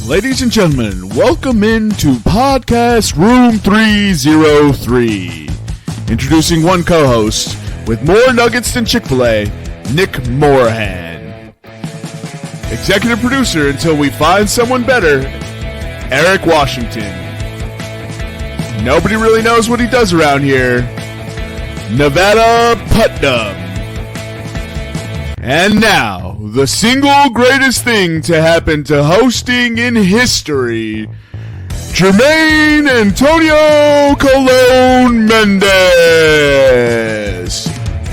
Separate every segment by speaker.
Speaker 1: Ladies and gentlemen, welcome into Podcast Room 303. Introducing one co-host with more nuggets than Chick-fil-A, Nick Morahan. Executive producer until we find someone better, Eric Washington. Nobody really knows what he does around here, Nevada Putnam. And now, the single greatest thing to happen to hosting in history, Jermaine Antonio Colon Mendez.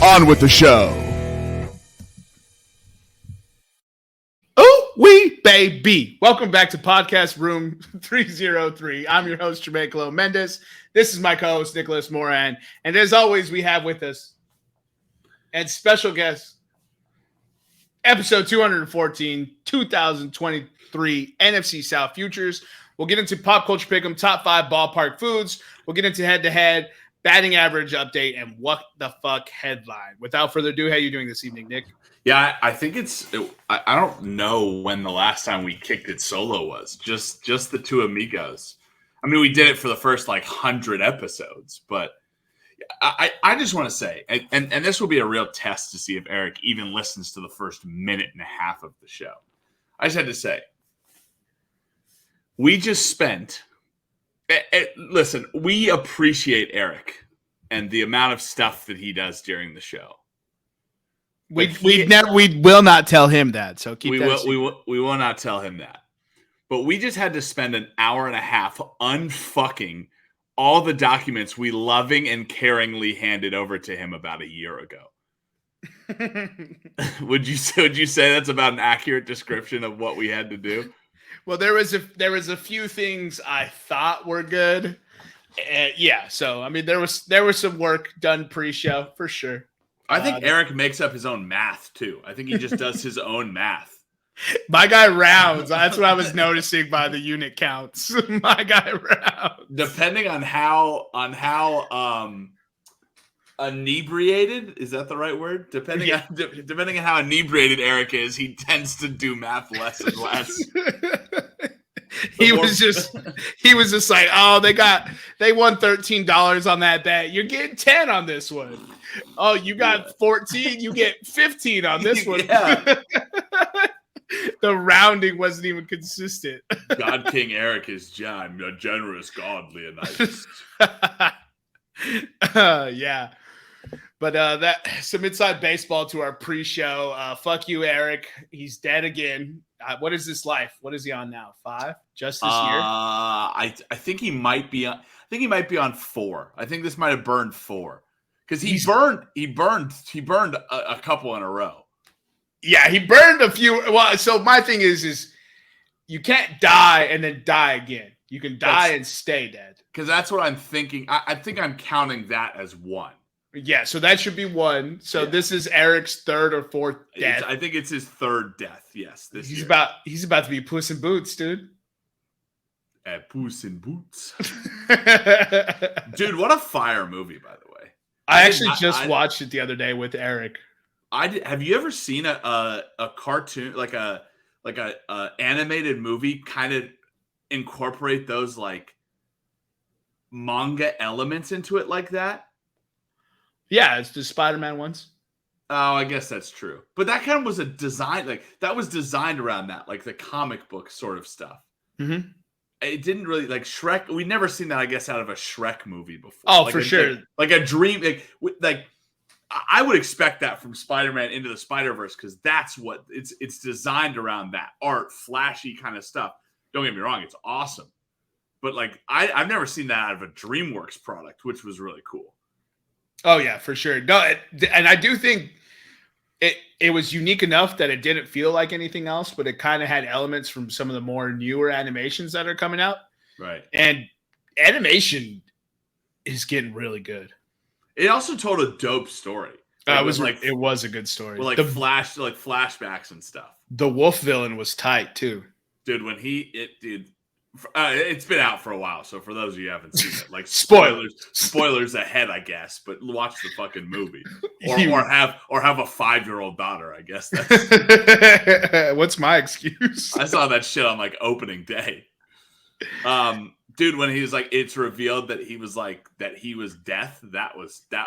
Speaker 1: On with the show. Oh, we baby. Welcome back to Podcast Room 303. I'm your host, Jermaine Colon Mendez. This is my co-host, Nicholas Moran. And as always, we have with us and special guest, Episode 214, 2023 NFC South Futures. We'll get into pop culture pick'em, top 5 ballpark foods. We'll get into head-to-head, batting average update, and what the fuck headline. Without further ado, how are you doing this evening, Nick?
Speaker 2: Yeah, I think I don't know when the last time we kicked it solo was. Just the two amigos. I mean, we did it for the first 100 episodes, but I just want to say, and this will be a real test to see if Eric even listens to the first minute and a half of the show. I just had to say, we just spent, listen, we appreciate Eric and the amount of stuff that he does during the show.
Speaker 1: We will not tell him that. So keep that.
Speaker 2: We will not tell him that. But we just had to spend an hour and a half unfucking all the documents we loving and caringly handed over to him about a year ago. Would you say that's about an accurate description of what we had to do?
Speaker 1: Well, there was a few things I thought were good. Yeah, so I mean there was some work done pre-show for sure.
Speaker 2: I think Eric makes up his own math too. I think he just does his own math.
Speaker 1: My guy rounds. That's what I was noticing by the unit counts. My guy rounds.
Speaker 2: Depending on how inebriated, is that the right word? Depending on how inebriated Eric is, he tends to do math less and less.
Speaker 1: He was just like, oh, they won $13 on that bet. You're getting 10 on this one. Oh, you got 14, you get 15 on this one. Yeah. The rounding wasn't even consistent.
Speaker 2: God King Eric is John, a generous, godly, and nice.
Speaker 1: Yeah. But that some inside baseball to our pre-show. Fuck you, Eric. He's dead again. What is this life? What is he on now? 5? Just this year?
Speaker 2: I think he might be on. I think he might be on 4. I think this might have burned 4 because he burned a couple in a row.
Speaker 1: Yeah, he burned a few. Well, so my thing is you can't die and then die again. You can die and stay dead.
Speaker 2: Because that's what I'm thinking. I think I'm counting that as 1.
Speaker 1: Yeah, so that should be 1. So This is Eric's 3rd or 4th death.
Speaker 2: I think it's his 3rd death. Yes,
Speaker 1: he's about to be Puss in Boots, dude.
Speaker 2: Puss in Boots, dude. What a fire movie, by the way.
Speaker 1: I actually just watched it the other day with Eric.
Speaker 2: Have you ever seen a cartoon like a animated movie kind of incorporate those manga elements into it like that?
Speaker 1: Yeah, it's the Spider-Man ones.
Speaker 2: Oh, I guess that's true. But that kind of was a design that was designed around that, the comic book sort of stuff.
Speaker 1: Mm-hmm.
Speaker 2: It didn't really Shrek. We'd never seen that, I guess, out of a Shrek movie before.
Speaker 1: Oh, for sure.
Speaker 2: Like a dream, I would expect that from Spider-Man Into the Spider-Verse because that's what it's designed around, that art, flashy kind of stuff. Don't get me wrong, it's awesome. But I've never seen that out of a DreamWorks product, which was really cool.
Speaker 1: Oh yeah, for sure. No, and I do think it was unique enough that it didn't feel like anything else, but it kind of had elements from some of the more newer animations that are coming out.
Speaker 2: Right. And
Speaker 1: animation is getting really good.
Speaker 2: It also told a dope story.
Speaker 1: It was a good story.
Speaker 2: With flashbacks and stuff.
Speaker 1: The wolf villain was tight too.
Speaker 2: Dude, It's been out for a while, so for those of you who haven't seen it, like spoilers ahead, I guess. But watch the fucking movie, or have a 5-year-old daughter. I guess that's
Speaker 1: what's my excuse.
Speaker 2: I saw that shit on like opening day. Dude, when he was like, it's revealed that he was death. That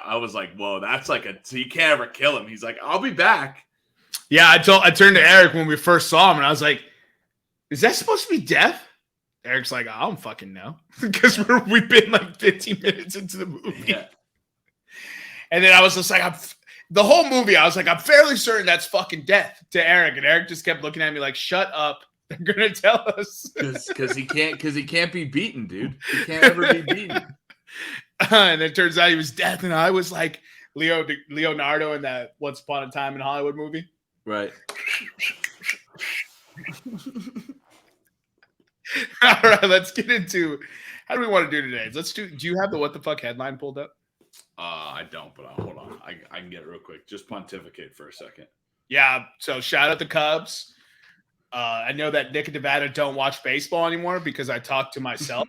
Speaker 2: I was like, whoa, that's like so you can't ever kill him. He's like, I'll be back.
Speaker 1: Yeah, I turned to Eric when we first saw him, and I was like, is that supposed to be death? Eric's like, I don't fucking know, because we've been like 15 minutes into the movie.
Speaker 2: Yeah.
Speaker 1: And then I was just like, the whole movie, I was like, I'm fairly certain that's fucking death to Eric. And Eric just kept looking at me like, shut up. They're going to tell us.
Speaker 2: Because he can't be beaten, dude. He can't ever be beaten.
Speaker 1: And it turns out he was death. And I was like Leonardo in that Once Upon a Time in Hollywood movie.
Speaker 2: Right.
Speaker 1: All right, let's get into how do we want to do today? Do you have the what the fuck headline pulled up?
Speaker 2: I don't, but hold on. I can get it real quick. Just pontificate for a second.
Speaker 1: Yeah, so shout out the Cubs. I know that Nick and Nevada don't watch baseball anymore because I talk to myself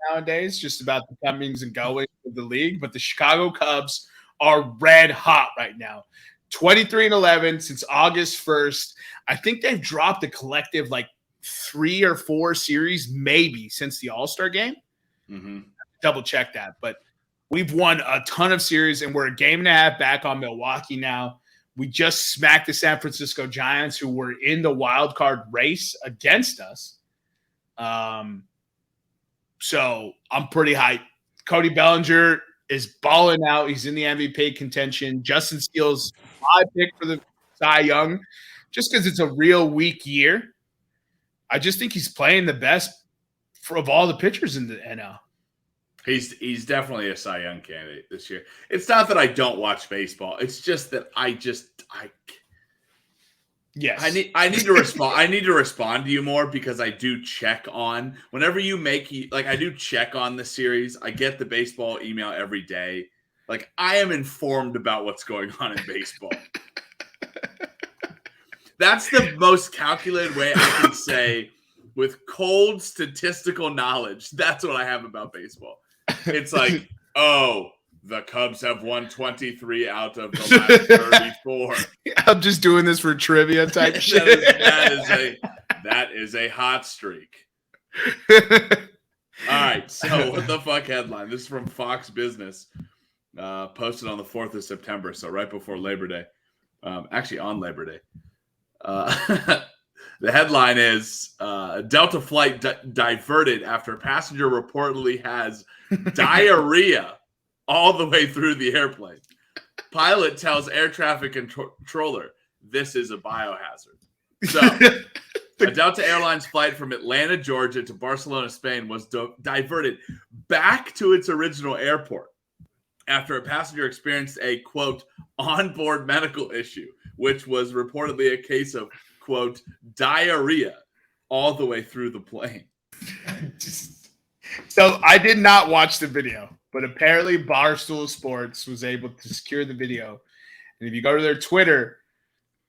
Speaker 1: nowadays just about the comings and goings of the league, but the Chicago Cubs are red hot right now. 23-11 since August 1st. I think they've dropped a collective like 3 or 4 series maybe since the All-Star game.
Speaker 2: Mm-hmm.
Speaker 1: Double check that. But we've won a ton of series, and we're a game and a half back on Milwaukee now. We just smacked the San Francisco Giants, who were in the wild card race against us. So I'm pretty hyped. Cody Bellinger is balling out. He's in the MVP contention. Justin Steele's my pick for the Cy Young, just because it's a real weak year. I just think he's playing the best of all the pitchers in the NL.
Speaker 2: He's definitely a Cy Young candidate this year. It's not that I don't watch baseball. It's just that
Speaker 1: yes.
Speaker 2: I need to respond. I need to respond to you more because I do check on whenever you make I do check on the series. I get the baseball email every day. Like I am informed about what's going on in baseball. That's the most calculated way I can say with cold statistical knowledge. That's what I have about baseball. It's like, oh, the Cubs have won 23 out of the last 34.
Speaker 1: I'm just doing this for trivia type shit.
Speaker 2: That is a hot streak. All right, so what the fuck headline? This is from Fox Business, posted on the 4th of September, so right before Labor Day. Actually, on Labor Day. The headline is Delta flight diverted after passenger reportedly has diarrhea all the way through the airplane. Pilot tells air traffic controller, this is a biohazard. So, a Delta Airlines flight from Atlanta, Georgia to Barcelona, Spain was diverted back to its original airport after a passenger experienced a, quote, onboard medical issue, which was reportedly a case of, quote, diarrhea all the way through the plane.
Speaker 1: So I did not watch the video, but apparently Barstool Sports was able to secure the video. And if you go to their Twitter,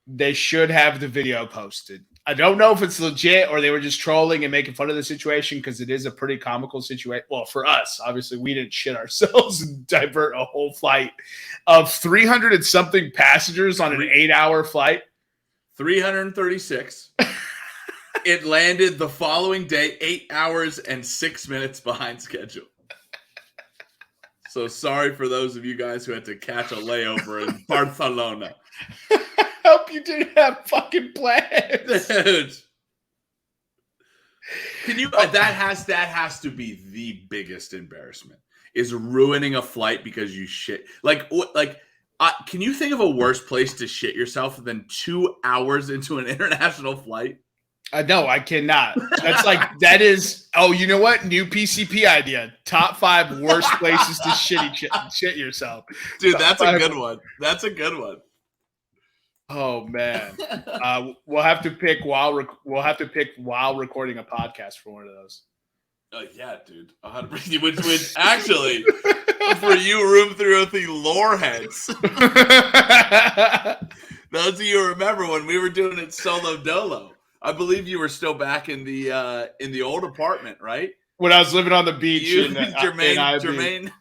Speaker 1: they should have the video posted. I don't know if it's legit or they were just trolling and making fun of the situation because it is a pretty comical situation. Well, for us, obviously, we didn't shit ourselves and divert a whole flight of 300 and something passengers on an 8-hour flight.
Speaker 2: 336. It landed the following day, 8 hours and 6 minutes behind schedule. So sorry for those of you guys who had to catch a layover in Barcelona.
Speaker 1: I hope you didn't have fucking plans.
Speaker 2: Dude. Can you that has to be the biggest embarrassment is ruining a flight because you shit. Can you think of a worse place to shit yourself than 2 hours into an international flight?
Speaker 1: No, I cannot. That's that is, oh, you know what? New PCP idea. Top 5 worst places to shit yourself.
Speaker 2: Dude, that's a good one. That's a good one.
Speaker 1: Oh man. We'll have to pick while recording a podcast for one of those.
Speaker 2: Yeah, dude. 100%. Which actually, for you Room 303 lore heads, those of you who remember when we were doing it solo dolo, I believe you were still back in the old apartment, right?
Speaker 1: When I was living on the beach,
Speaker 2: Jermaine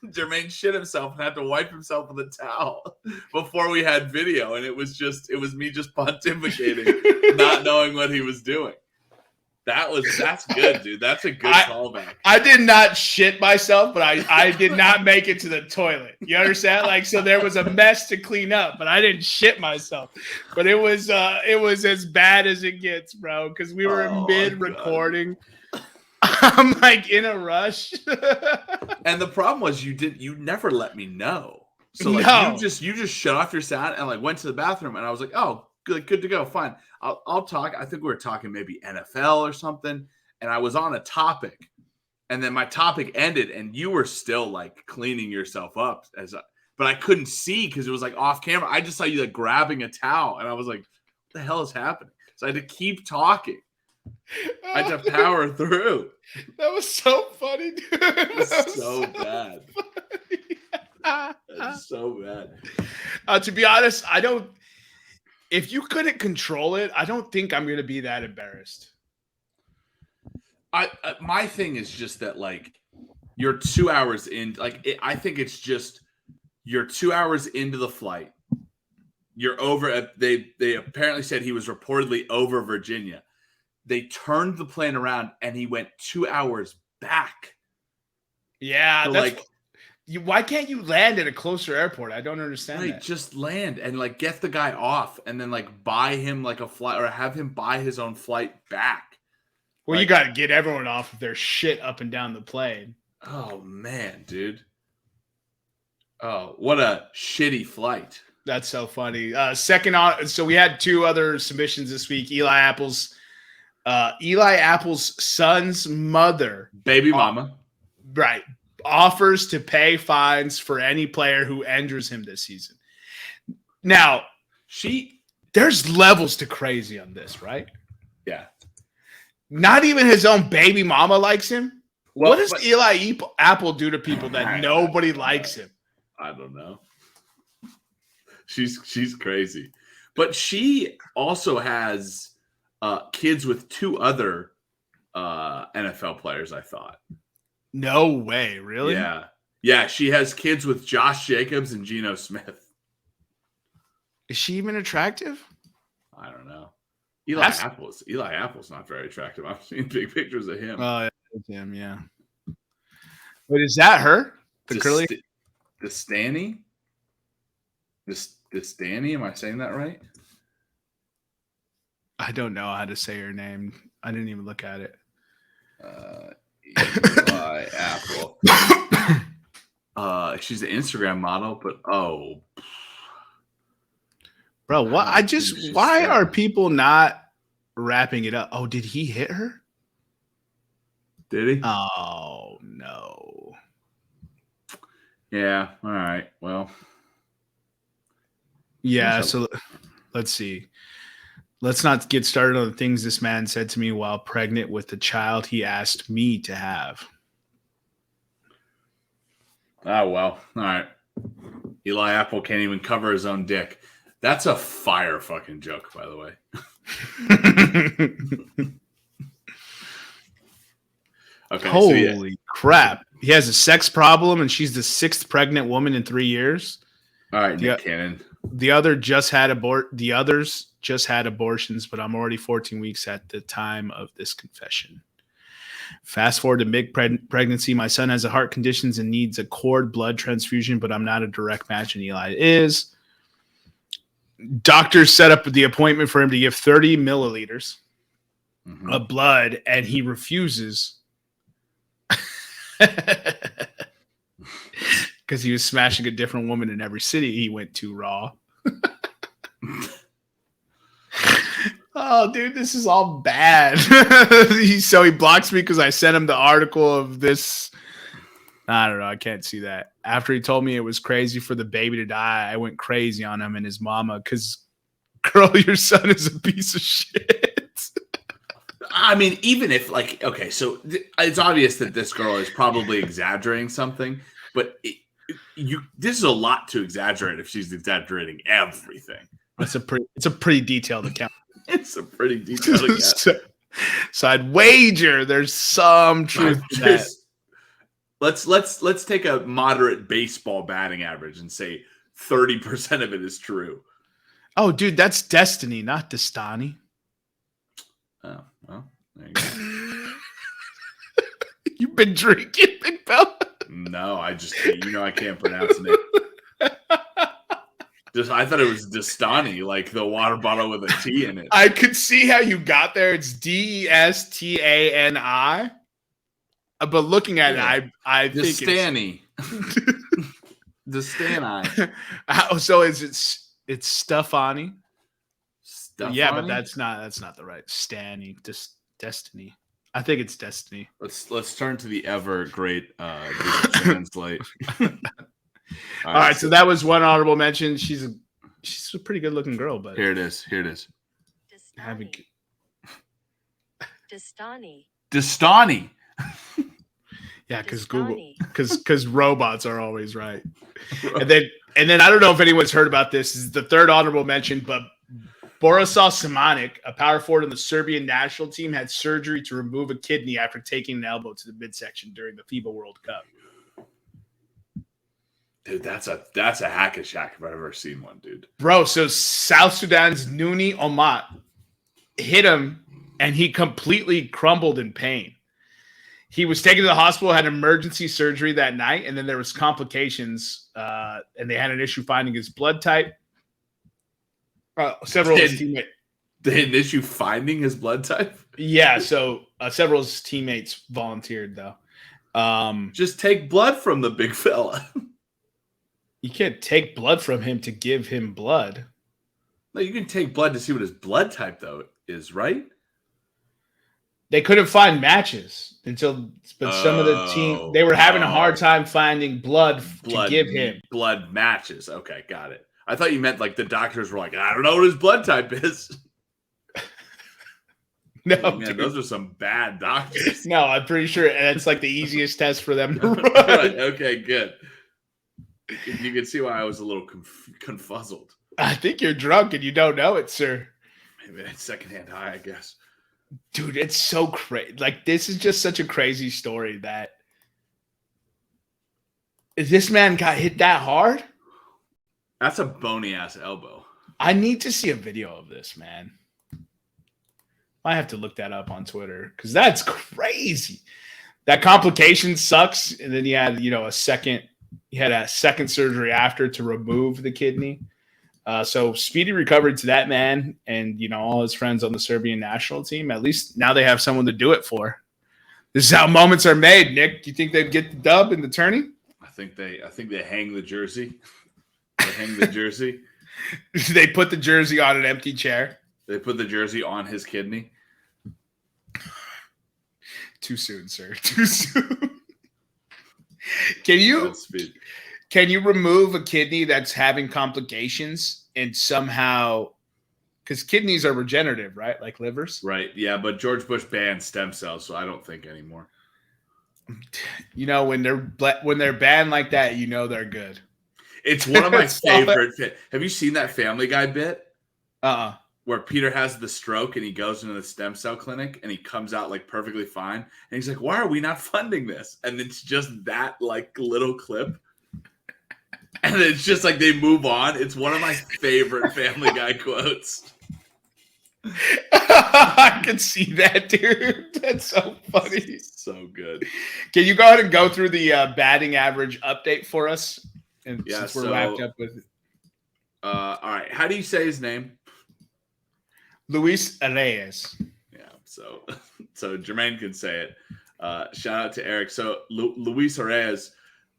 Speaker 2: shit himself and had to wipe himself with a towel before we had video, and it was me just pontificating, not knowing what he was doing. That's good, dude. That's a good callback.
Speaker 1: I did not shit myself, but I did not make it to the toilet. You understand? Like, so there was a mess to clean up, but I didn't shit myself. But it was as bad as it gets, bro. Because we were mid-recording. I'm like in a rush.
Speaker 2: And the problem was you never let me know. So like you just shut off your sound and like went to the bathroom, and I was like, oh, good to go, fine. I'll talk. I think we were talking maybe NFL or something, and I was on a topic, and then my topic ended, and you were still like cleaning yourself up but I couldn't see because it was like off camera. I just saw you like grabbing a towel, and I was like, what the hell is happening? So I had to keep talking. I had to power through.
Speaker 1: That was so funny, dude.
Speaker 2: It was so bad. That's so bad.
Speaker 1: To be honest, if you couldn't control it, I don't think I'm going to be that embarrassed.
Speaker 2: My thing is just that, like, you're 2 hours in. Like, I think it's just you're 2 hours into the flight. You're over. They apparently said he was reportedly over Virginia. They turned the plane around, and he went 2 hours back.
Speaker 1: Yeah,
Speaker 2: so
Speaker 1: that's why can't you land at a closer airport? I don't understand that.
Speaker 2: Just land and like get the guy off, and then like buy him like a flight, or have him buy his own flight back.
Speaker 1: Well, like, you got to get everyone off of their shit up and down the plane.
Speaker 2: Oh man, dude. Oh, what a shitty flight.
Speaker 1: That's so funny. Second on, so we had two other submissions this week. Eli Apple's son's mother,
Speaker 2: baby mama,
Speaker 1: right, offers to pay fines for any player who injures him this season. Now, there's levels to crazy on this, right?
Speaker 2: Yeah.
Speaker 1: Not even his own baby mama likes him. Well, what does Eli Apple do to people that nobody likes him?
Speaker 2: I don't know. She's crazy. But she also has kids with two other NFL players, I thought.
Speaker 1: No way, really?
Speaker 2: Yeah. Yeah, she has kids with Josh Jacobs and Geno Smith.
Speaker 1: Is she even attractive?
Speaker 2: I don't know. Eli Apple's not very attractive. I've seen big pictures of him.
Speaker 1: Oh, him, yeah. Wait, is that her? The curly?
Speaker 2: Destany? Destany? Am I saying that right?
Speaker 1: I don't know how to say her name. I didn't even look at it.
Speaker 2: Eli Apple. She's an Instagram model, but
Speaker 1: bro, what? Why are people not wrapping it up? Oh, did he hit her?
Speaker 2: Did he?
Speaker 1: Oh no.
Speaker 2: Yeah. All right. Well.
Speaker 1: Yeah. So let's see. Let's not get started on the things this man said to me while pregnant with the child he asked me to have.
Speaker 2: Oh, well. All right. Eli Apple can't even cover his own dick. That's a fire fucking joke, by the way. Okay.
Speaker 1: Holy crap. He has a sex problem, and she's the sixth pregnant woman in 3 years.
Speaker 2: All right, Nick Cannon.
Speaker 1: The others just had abortions, but I'm already 14 weeks at the time of this confession. Fast forward to mid-pregnancy. My son has a heart conditions and needs a cord blood transfusion, but I'm not a direct match, and Eli is. Doctors set up the appointment for him to give 30 milliliters of blood, and he refuses because he was smashing a different woman in every city he went to raw. Oh, dude, this is all bad. So he blocks me because I sent him the article of this. I don't know. I can't see that. After he told me it was crazy for the baby to die, I went crazy on him and his mama because, girl, your son is a piece of shit.
Speaker 2: I mean, even if, like, okay, so it's obvious that this girl is probably exaggerating something, but this is a lot to exaggerate if she's exaggerating everything.
Speaker 1: It's a pretty detailed account.
Speaker 2: It's Some pretty detailed guess.
Speaker 1: So I'd wager there's some truth to that.
Speaker 2: Let's take a moderate baseball batting average and say 30% of it is true.
Speaker 1: Oh, dude, that's Destiny, not Destani.
Speaker 2: Oh, well, there you go.
Speaker 1: You've been drinking, big fella?
Speaker 2: No, I can't pronounce it. I thought it was Destani, like the water bottle with a T in it.
Speaker 1: I could see how you got there. It's Destani. But looking at it, I think
Speaker 2: Destani. Destani.
Speaker 1: So it's Stefani?
Speaker 2: Stefani?
Speaker 1: Yeah, but that's not the right Stanny. Destiny. I think it's Destiny.
Speaker 2: Let's turn to the ever great Google Translate.
Speaker 1: All right, so that was one honorable mention. She's a pretty good looking girl, but
Speaker 2: here it is. Destani.
Speaker 1: Yeah, because Google, because robots are always right. And then I don't know if anyone's heard about this. This is the third honorable mention, but Borislav Simonik, a power forward on the Serbian national team, had surgery to remove a kidney after taking an elbow to the midsection during the FIBA World Cup.
Speaker 2: Dude, that's a hack a shack if I've ever seen one, dude.
Speaker 1: Bro, so South Sudan's Nouni Omat hit him, and he completely crumbled in pain. He was taken to the hospital, had emergency surgery that night, and then there was complications, and they had an issue finding his blood type. Several of his teammates.
Speaker 2: They had an issue finding his blood type?
Speaker 1: Yeah, so several of his teammates volunteered, though.
Speaker 2: Just take blood from the big fella.
Speaker 1: You can't take blood from him to give him blood.
Speaker 2: No, you can take blood to see what his blood type, though, is, right?
Speaker 1: They couldn't find matches but some of the team, they were having a hard time finding blood to give him.
Speaker 2: Blood matches. Okay, got it. I thought you meant like the doctors were like, I don't know what his blood type is.
Speaker 1: No,
Speaker 2: man, those are some bad doctors.
Speaker 1: No, I'm pretty sure that's like the easiest test for them to run.
Speaker 2: Right, okay, good. You can see why I was a little confuzzled.
Speaker 1: I think you're drunk and you don't know it, sir.
Speaker 2: Maybe that's secondhand high, I guess.
Speaker 1: Dude, it's so crazy. Like, this is just such a crazy story that this man got hit that hard.
Speaker 2: That's a bony ass elbow.
Speaker 1: I need to see a video of this, man. I have to look that up on Twitter because that's crazy. That complication sucks. And then he had, a second surgery after to remove the kidney. So speedy recovery to that man and, all his friends on the Serbian national team. At least now they have someone to do it for. This is how moments are made, Nick. Do you think they'd get the dub in the tourney?
Speaker 2: I think they hang the jersey. They hang the jersey.
Speaker 1: They put the jersey on an empty chair.
Speaker 2: They put the jersey on his kidney.
Speaker 1: Too soon, sir. Too soon. Can you remove a kidney that's having complications and somehow, because kidneys are regenerative, right? Like livers.
Speaker 2: Right. Yeah, but George Bush banned stem cells, so I don't think anymore.
Speaker 1: When they're banned like that, they're good.
Speaker 2: It's one of my favorite. Have you seen that Family Guy bit? Where Peter has the stroke and he goes into the stem cell clinic and he comes out like perfectly fine. And he's like, why are we not funding this? And it's just that like little clip. And it's just like they move on. It's one of my favorite Family Guy quotes.
Speaker 1: I can see that, dude. That's so funny.
Speaker 2: So good.
Speaker 1: Can you go ahead and go through the batting average update for us? And since we're wrapped up with it.
Speaker 2: All right. How do you say his name?
Speaker 1: Luis Reyes.
Speaker 2: Yeah. So Jermaine can say it. Shout out to Eric. So Luis Reyes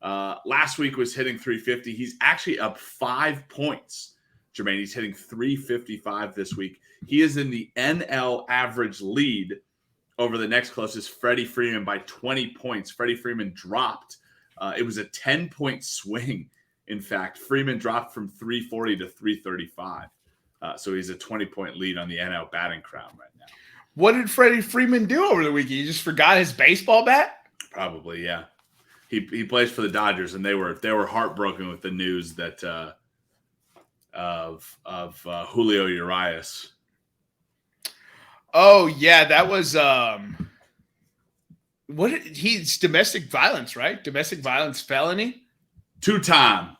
Speaker 2: last week was hitting 350. He's actually up 5 points. Jermaine, he's hitting 355 this week. He is in the NL average lead over the next closest, Freddie Freeman, by 20 points. Freddie Freeman dropped. It was a 10-point swing. In fact, Freeman dropped from 340 to 335. So he's a 20-point lead on the NL batting crown right now.
Speaker 1: What did Freddie Freeman do over the weekend? He just forgot his baseball bat?
Speaker 2: Probably, yeah. He plays for the Dodgers, and they were heartbroken with the news that of Julio Urias.
Speaker 1: Oh yeah, that was he's domestic violence, right? Domestic violence felony.
Speaker 2: 2-time.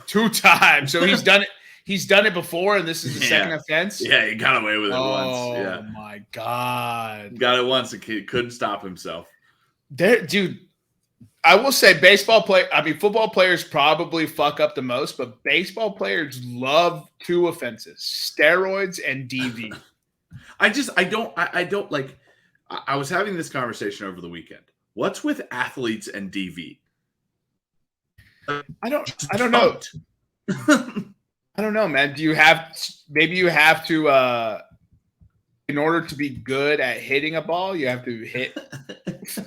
Speaker 1: 2 times. So he's done it. He's done it before, and this is the second offense.
Speaker 2: Yeah, he got away with it once. Yeah.
Speaker 1: Oh my god.
Speaker 2: Got it once. He couldn't stop himself.
Speaker 1: Dude, I will say football players probably fuck up the most, but baseball players love 2 offenses: steroids and DV.
Speaker 2: I don't like. I was having this conversation over the weekend. What's with athletes and DV?
Speaker 1: I don't know. I don't know, man. Do you have to in order to be good at hitting a ball, you have to hit.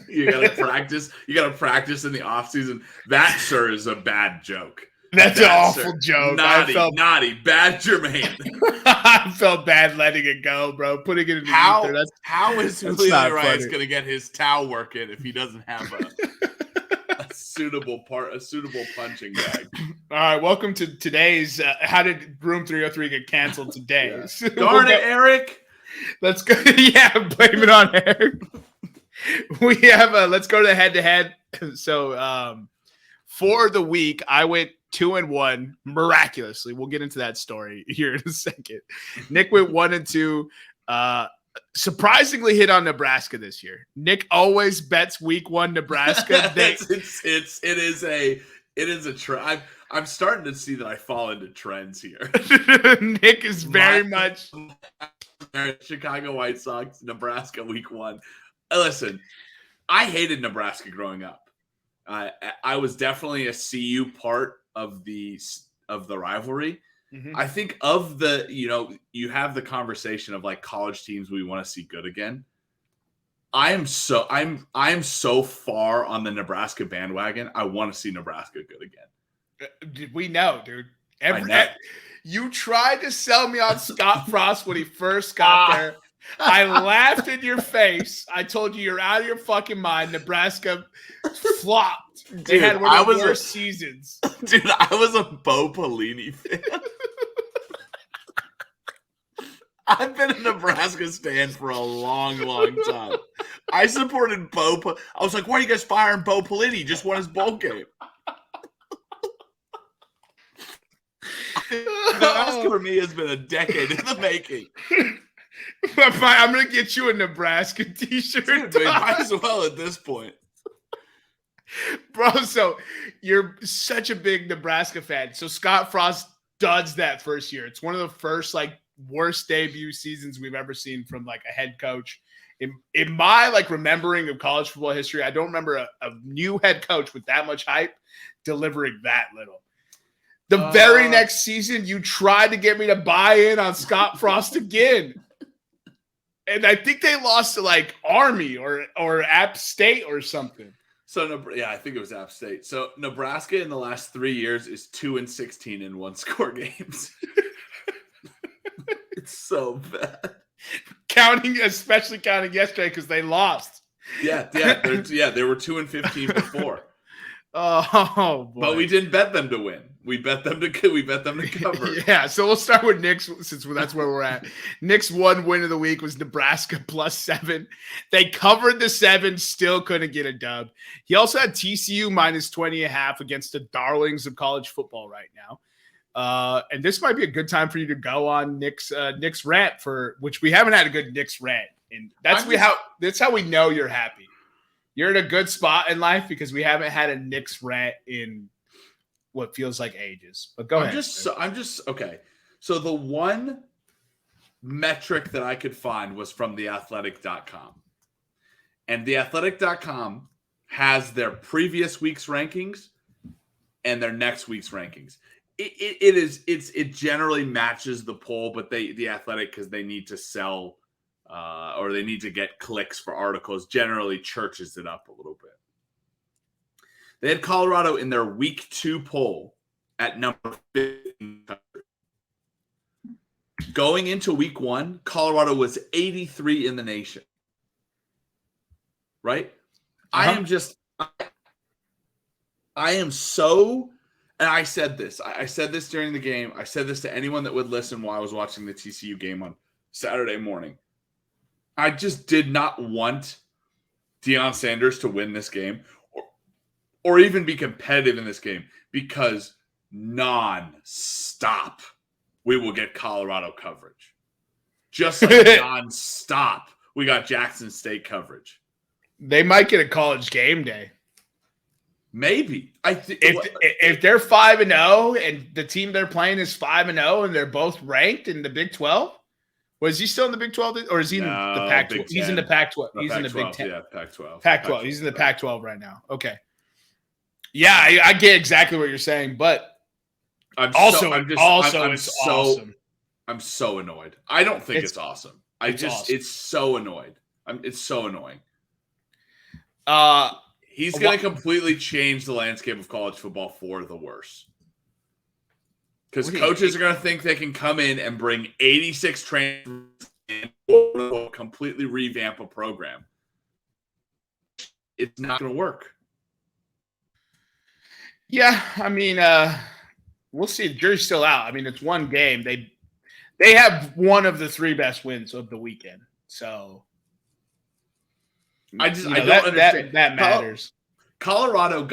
Speaker 2: You gotta practice. You gotta practice in the off season. That, sir, is a bad joke.
Speaker 1: That's an awful joke.
Speaker 2: Naughty, bad Jermaine.
Speaker 1: I felt bad letting it go, bro. Putting it in the ether.
Speaker 2: How is Julio Urias going to get his towel working if he doesn't have a suitable punching bag?
Speaker 1: All right, welcome to today's. How did Room 303 get canceled today?
Speaker 2: Yeah. So Darn it, Eric.
Speaker 1: Let's go. Yeah, blame it on Eric. We have let's go to the head-to-head. So for the week, I went 2-1 miraculously. We'll get into that story here in a second. Nick went 1-2. Surprisingly hit on Nebraska this year. Nick always bets week 1 Nebraska.
Speaker 2: It is a trend. I'm starting to see that I fall into trends here.
Speaker 1: Nick is very much
Speaker 2: Chicago White Sox, Nebraska week 1. Listen, I hated Nebraska growing up. I was definitely a CU part of the rivalry. Mm-hmm. I think of the, you have the conversation of like college teams we want to see good again. I'm so far on the Nebraska bandwagon. I want to see Nebraska good again.
Speaker 1: We know, dude. You tried to sell me on Scott Frost when he first got there. I laughed in your face. I told you you're out of your fucking mind. Nebraska flopped. They had one of the worst seasons.
Speaker 2: Dude, I was a Bo Pelini fan. I've been a Nebraska stan for a long, long time. I supported Bo. I was like, why are you guys firing Bo Pelini? He just won his bowl game. Nebraska for me has been a decade in the making.
Speaker 1: I'm going to get you a Nebraska t-shirt.
Speaker 2: Dude, might as well at this point.
Speaker 1: Bro, so you're such a big Nebraska fan. So Scott Frost duds that first year. It's one of the first worst debut seasons we've ever seen from a head coach. In my remembering of college football history, I don't remember a new head coach with that much hype delivering that little. The very next season, you tried to get me to buy in on Scott Frost again. And I think they lost to Army or App State or something.
Speaker 2: So I think it was App State. So Nebraska in the last 3 years is 2-16 in one-score games. It's so bad.
Speaker 1: Especially counting yesterday because they lost.
Speaker 2: Yeah, they were 2-15 before.
Speaker 1: Oh boy.
Speaker 2: But we didn't bet them to win. We bet them to cover.
Speaker 1: Yeah, so we'll start with Nick's since that's where we're at. Nick's one win of the week was Nebraska +7. They covered the 7, still couldn't get a dub. He also had TCU -20.5 against the darlings of college football right now. And this might be a good time for you to go on Nick's rant which we haven't had a good Nick's rant. And that's how we know you're happy. You're in a good spot in life because we haven't had a Nick's rant in what feels like ages. But go ahead.
Speaker 2: I'm just okay. So the one metric that I could find was from theathletic.com. And theathletic.com has their previous week's rankings and their next week's rankings. It generally matches the poll, but the Athletic, because they need to sell or they need to get clicks for articles, generally churches it up a little bit. They had Colorado in their week 2 poll at number 15. Going into week 1, Colorado was 83 in the nation. Right? Uh-huh. I am so, and I said this. I said this during the game. I said this to anyone that would listen while I was watching the TCU game on Saturday morning. I just did not want Deion Sanders to win this game or even be competitive in this game because non-stop we will get Colorado coverage. Just like non-stop we got Jackson State coverage.
Speaker 1: They might get a college game day.
Speaker 2: Maybe.
Speaker 1: If they're 5-0 and the team they're playing is 5-0 and they're both ranked in the Big 12, was he still in the Big 12 or is he in the Pac-12? He's in the Pac-12. He's in the Big 10.
Speaker 2: Yeah, Pac-12.
Speaker 1: Pac-12. He's in the Pac-12 right now. Okay. Yeah, I get exactly what you're saying, but it's awesome.
Speaker 2: I'm so annoyed. I don't think it's awesome. It's so annoyed. It's so annoying. He's going to completely change the landscape of college football for the worse. Because coaches are going to think they can come in and bring 86 trainers and completely revamp a program. It's not going to work.
Speaker 1: Yeah, I mean, we'll see. The jury's still out. I mean, it's one game. They have one of the 3 best wins of the weekend. So
Speaker 2: I don't understand.
Speaker 1: That matters.
Speaker 2: Colorado.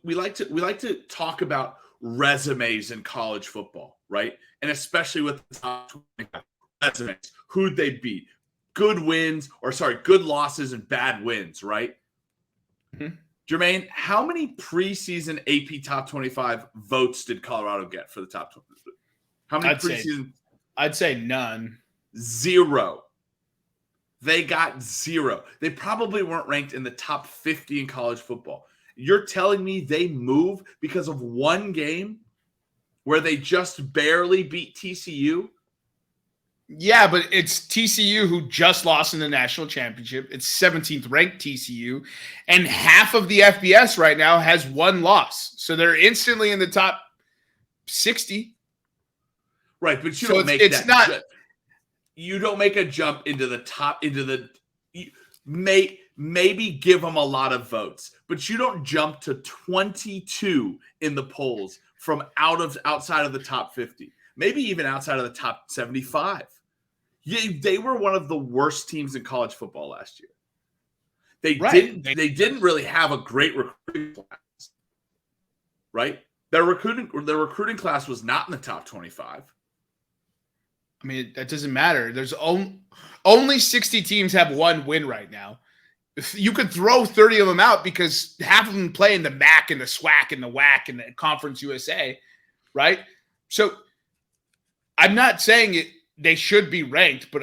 Speaker 2: We like to talk about resumes in college football, right? And especially with the top 25 resumes, who'd they beat? Good losses and bad wins, right?
Speaker 1: Mm-hmm.
Speaker 2: Jermaine, how many preseason AP top 25 votes did Colorado get for the top 25? How many preseason?
Speaker 1: I'd say none.
Speaker 2: 0. They got 0. They probably weren't ranked in the top 50 in college football. You're telling me they move because of one game where they just barely beat TCU?
Speaker 1: Yeah, but it's TCU who just lost in the national championship. It's 17th ranked TCU, and half of the FBS right now has one loss. So they're instantly in the top 60.
Speaker 2: Right, but you don't make a jump into the top, maybe give them a lot of votes, but you don't jump to 22 in the polls from outside of the top 50, maybe even outside of the top 75. They were one of the worst teams in college football last year. They didn't really have a great recruiting class, right? Their recruiting class was not in the top 25.
Speaker 1: I mean, that doesn't matter. There's only 60 teams have one win right now. You could throw 30 of them out because half of them play in the MAC and the SWAC and the WAC and the Conference USA, right? So I'm not saying they should be ranked, but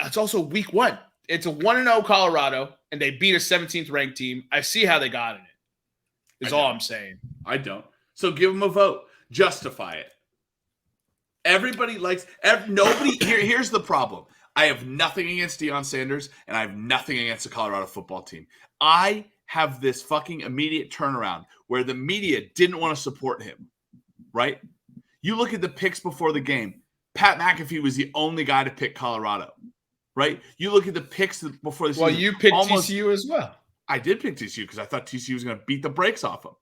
Speaker 1: it's also week 1. It's a 1-0 Colorado, and they beat a 17th ranked team. I see how they got in it. Is all I'm saying.
Speaker 2: I don't. So give them a vote. Justify it. Everybody likes nobody. Here's the problem. I have nothing against Deion Sanders, and I have nothing against the Colorado football team. I have this fucking immediate turnaround where the media didn't want to support him, right? You look at the picks before the game. Pat McAfee was the only guy to pick Colorado, right? You look at the picks before the season.
Speaker 1: Well, you picked TCU as well.
Speaker 2: I did pick TCU because I thought TCU was going to beat the brakes off them,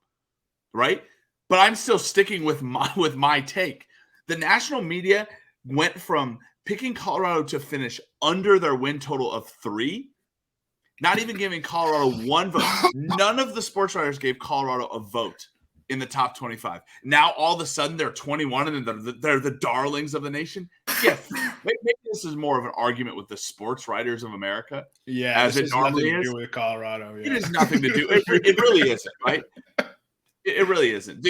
Speaker 2: right? But I'm still sticking with my take. The national media went from picking Colorado to finish under their win total of 3, not even giving Colorado one vote. None of the sports writers gave Colorado a vote in the top 25. Now, all of a sudden, they're 21 and they're the darlings of the nation. Yeah, maybe this is more of an argument with the sports writers of America.
Speaker 1: Yeah, as it normally is. With Colorado. Yeah.
Speaker 2: It has nothing to do. It really isn't, right? It really isn't.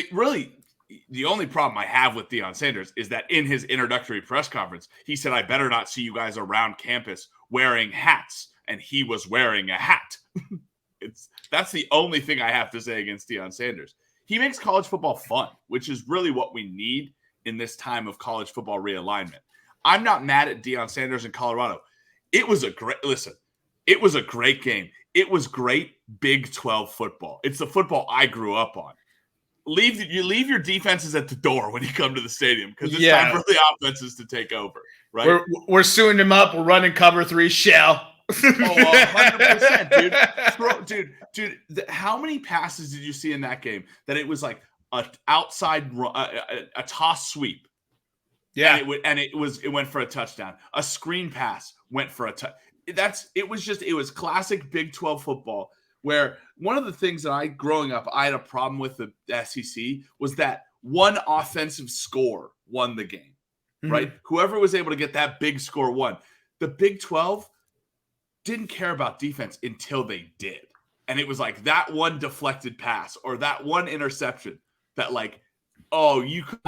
Speaker 2: The only problem I have with Deion Sanders is that in his introductory press conference, he said, I better not see you guys around campus wearing hats. And he was wearing a hat. That's the only thing I have to say against Deion Sanders. He makes college football fun, which is really what we need in this time of college football realignment. I'm not mad at Deion Sanders in Colorado. It was a great game. It was great Big 12 football. It's the football I grew up on. You leave your defenses at the door when you come to the stadium because it's time for the offenses to take over, right?
Speaker 1: We're suing them up. We're running cover 3 shell.
Speaker 2: 100%, dude. How many passes did you see in that game that it was like a outside a toss sweep,
Speaker 1: Yeah.
Speaker 2: It went for a touchdown. A screen pass went for a touch. It was classic Big 12 football, where one of the things that growing up, I had a problem with the SEC was that one offensive score won the game, right? Whoever was able to get that big score won. The Big 12 didn't care about defense until they did. And it was like that one deflected pass or that one interception that you could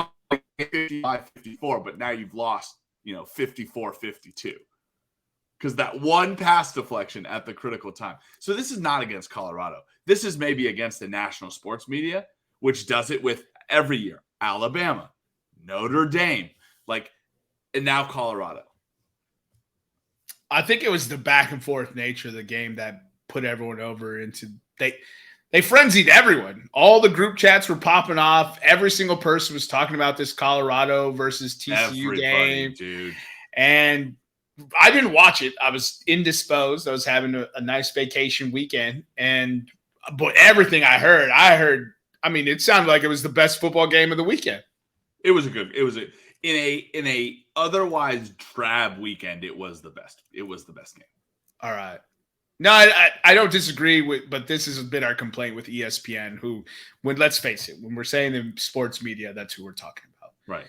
Speaker 2: 55-54, but now you've lost, 54-52. Because that one pass deflection at the critical time. So this is not against Colorado. This is maybe against the national sports media, which does it with every year. Alabama, Notre Dame, and now Colorado.
Speaker 1: I think it was the back and forth nature of the game that put everyone over into they frenzied everyone. All the group chats were popping off. Every single person was talking about this Colorado versus TCU game.
Speaker 2: Dude.
Speaker 1: And I didn't watch it. I was indisposed. I was having a nice vacation weekend. But everything I heard, it sounded like it was the best football game of the weekend. In a otherwise drab weekend, it was the best. It was the best game. All right. No, I don't disagree but this has been our complaint with ESPN, let's face it, when we're saying the sports media, that's who we're talking about.
Speaker 2: Right.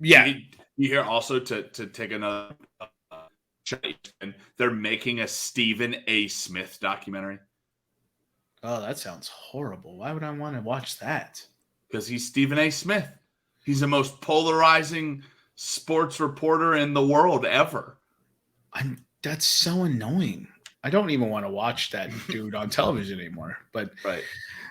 Speaker 1: Yeah.
Speaker 2: You hear also to take another they're making a Stephen A. Smith documentary.
Speaker 1: Oh, that sounds horrible. Why would I want to watch that?
Speaker 2: Because he's Stephen A. Smith. He's the most polarizing sports reporter in the world ever.
Speaker 1: That's so annoying. I don't even want to watch that dude on television anymore. But
Speaker 2: right.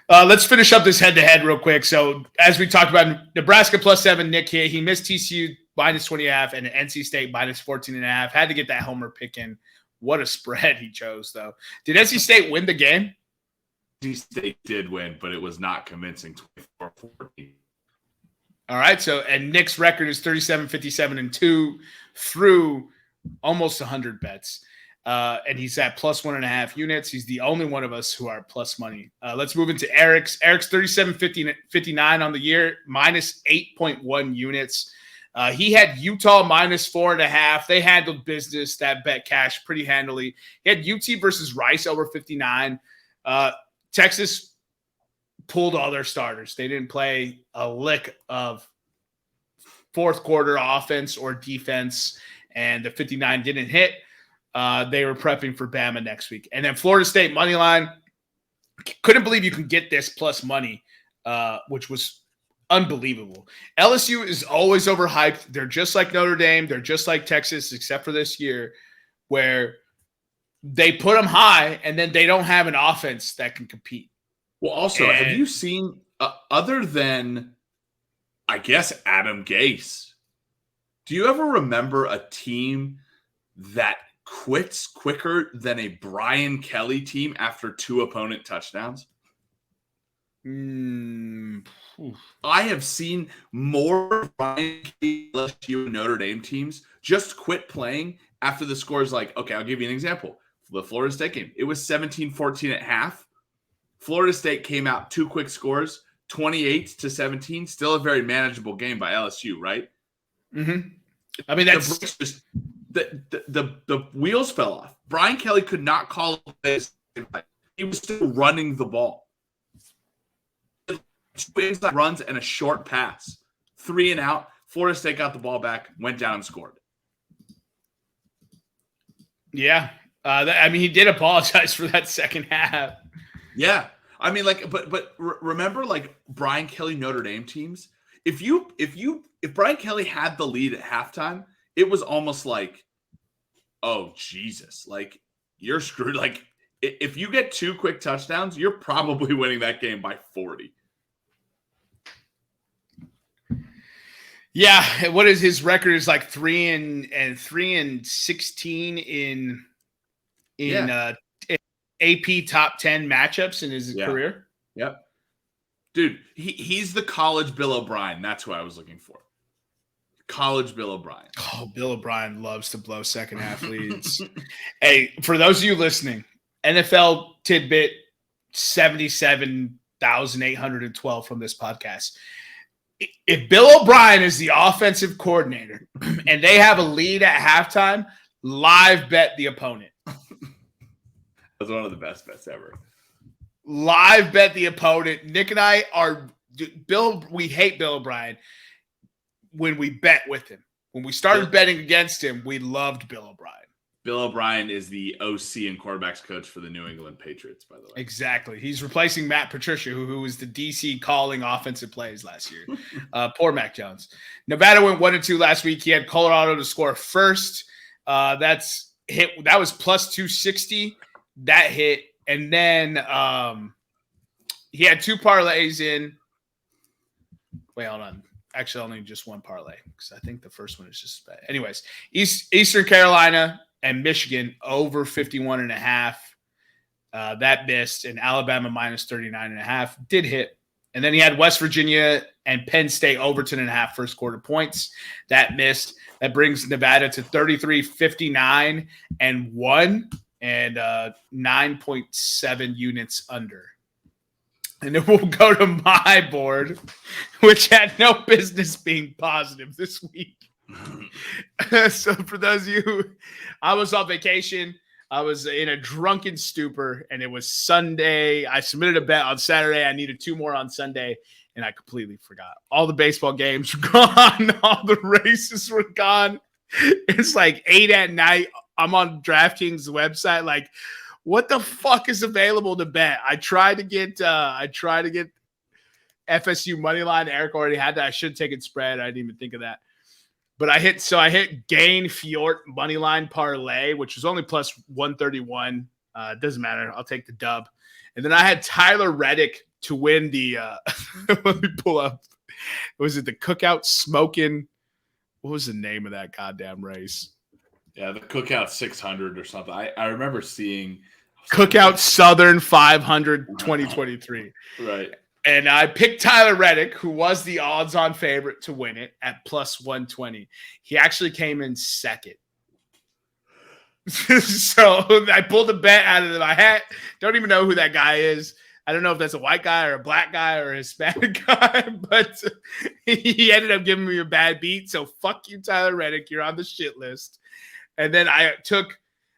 Speaker 1: Let's finish up this head-to-head real quick. So as we talked about, Nebraska +7, Nick hit. He missed TCU -20.5 and NC State -14.5. Had to get that homer pick in. What a spread he chose, though. Did NC State win the game?
Speaker 2: NC State did win, but it was not convincing. 24-14.
Speaker 1: All right. And Nick's record is 37-57-2 through almost 100 bets. And he's at +1.5 units. He's the only one of us who are plus money. Let's move into Eric's. Eric's 37-59 on the year, -8.1 units. He had Utah -4.5. They handled business, that bet cashed pretty handily. He had UT versus Rice over 59. Texas pulled all their starters. They didn't play a lick of fourth quarter offense or defense, and the 59 didn't hit. They were prepping for Bama next week. And then Florida State money line. Couldn't believe you can get this plus money, which was unbelievable. LSU is always overhyped. They're just like Notre Dame. They're just like Texas, except for this year, where they put them high and then they don't have an offense that can compete.
Speaker 2: Well, also, have you seen, other than, I guess, Adam Gase, do you ever remember a team that quits quicker than a Brian Kelly team after 2 opponent touchdowns? I have seen more Brian Kelly, LSU, and Notre Dame teams just quit playing after the score is okay, I'll give you an example. The Florida State game, it was 17-14 at half. Florida State came out 2 quick scores, 28-17, still a very manageable game by LSU, right?
Speaker 1: Mm-hmm. I mean, that's
Speaker 2: just the wheels fell off. Brian Kelly could not call this. He was still running the ball. 2 inside runs and a short pass, 3 and out. Florida State got the ball back, went down and scored.
Speaker 1: Yeah. He did apologize for that second half.
Speaker 2: Yeah. But remember, Brian Kelly Notre Dame teams, if Brian Kelly had the lead at halftime, it was almost like, oh, Jesus, you're screwed. If you get 2 quick touchdowns, you're probably winning that game by 40.
Speaker 1: Yeah. What is his record? Is 3-16 in AP top 10 matchups in his career.
Speaker 2: Yep. Dude, he's the college Bill O'Brien. That's who I was looking for. College Bill O'Brien.
Speaker 1: Oh, Bill O'Brien loves to blow second half leads. Hey, for those of you listening, NFL tidbit 77,812 from this podcast. if Bill O'Brien is the offensive coordinator and they have a lead at halftime, live bet the opponent.
Speaker 2: That's one of the best bets ever.
Speaker 1: Live bet the opponent. Nick and I are we hate Bill O'Brien when we bet with him. When we started betting against him, we loved Bill O'Brien.
Speaker 2: Bill O'Brien is the OC and quarterbacks coach for the New England Patriots, by the way.
Speaker 1: Exactly. He's replacing Matt Patricia, who was the DC calling offensive plays last year. Poor Mac Jones. Nevada went 1-2 last week. He had Colorado to score first. That was plus 260. That hit. And then he had two parlays in. Wait, hold on. Actually, only just one parlay because I think the first one is just bad. Anyways, Eastern Carolina and Michigan over 51.5. That missed. And Alabama minus 39.5 did hit. And then he had West Virginia and Penn State over 10.5 first quarter points. That missed. That brings Nevada to 33-59 and 1 and 9.7 units under. And then we'll go to my board, which had no business being positive this week. So for those of you, I was on vacation. I was in a drunken stupor, and it was Sunday. I submitted a bet on Saturday. I needed 2 more on Sunday, and I completely forgot. All the baseball games were gone. All the races were gone. It's like 8 at night. I'm on DraftKings website, like, what the fuck is available to bet? I tried to get FSU money line. Eric already had that. I should have taken spread. I didn't even think of that. But I hit Gain Fjord money line parlay, which was only plus 131. It doesn't matter. I'll take the dub. And then I had Tyler Reddick to win the let me pull up. Was it the Cookout Smoking? What was the name of that goddamn race?
Speaker 2: Yeah, the Cookout 600 or something. I remember seeing
Speaker 1: Cookout Southern 500 2023.
Speaker 2: Right.
Speaker 1: And I picked Tyler Reddick, who was the odds-on favorite to win it at plus 120. He actually came in second. So I pulled a bet out of my hat. Don't even know who that guy is. I don't know if that's a white guy or a black guy or a Hispanic guy, but he ended up giving me a bad beat. So fuck you, Tyler Reddick. You're on the shit list. And then I'm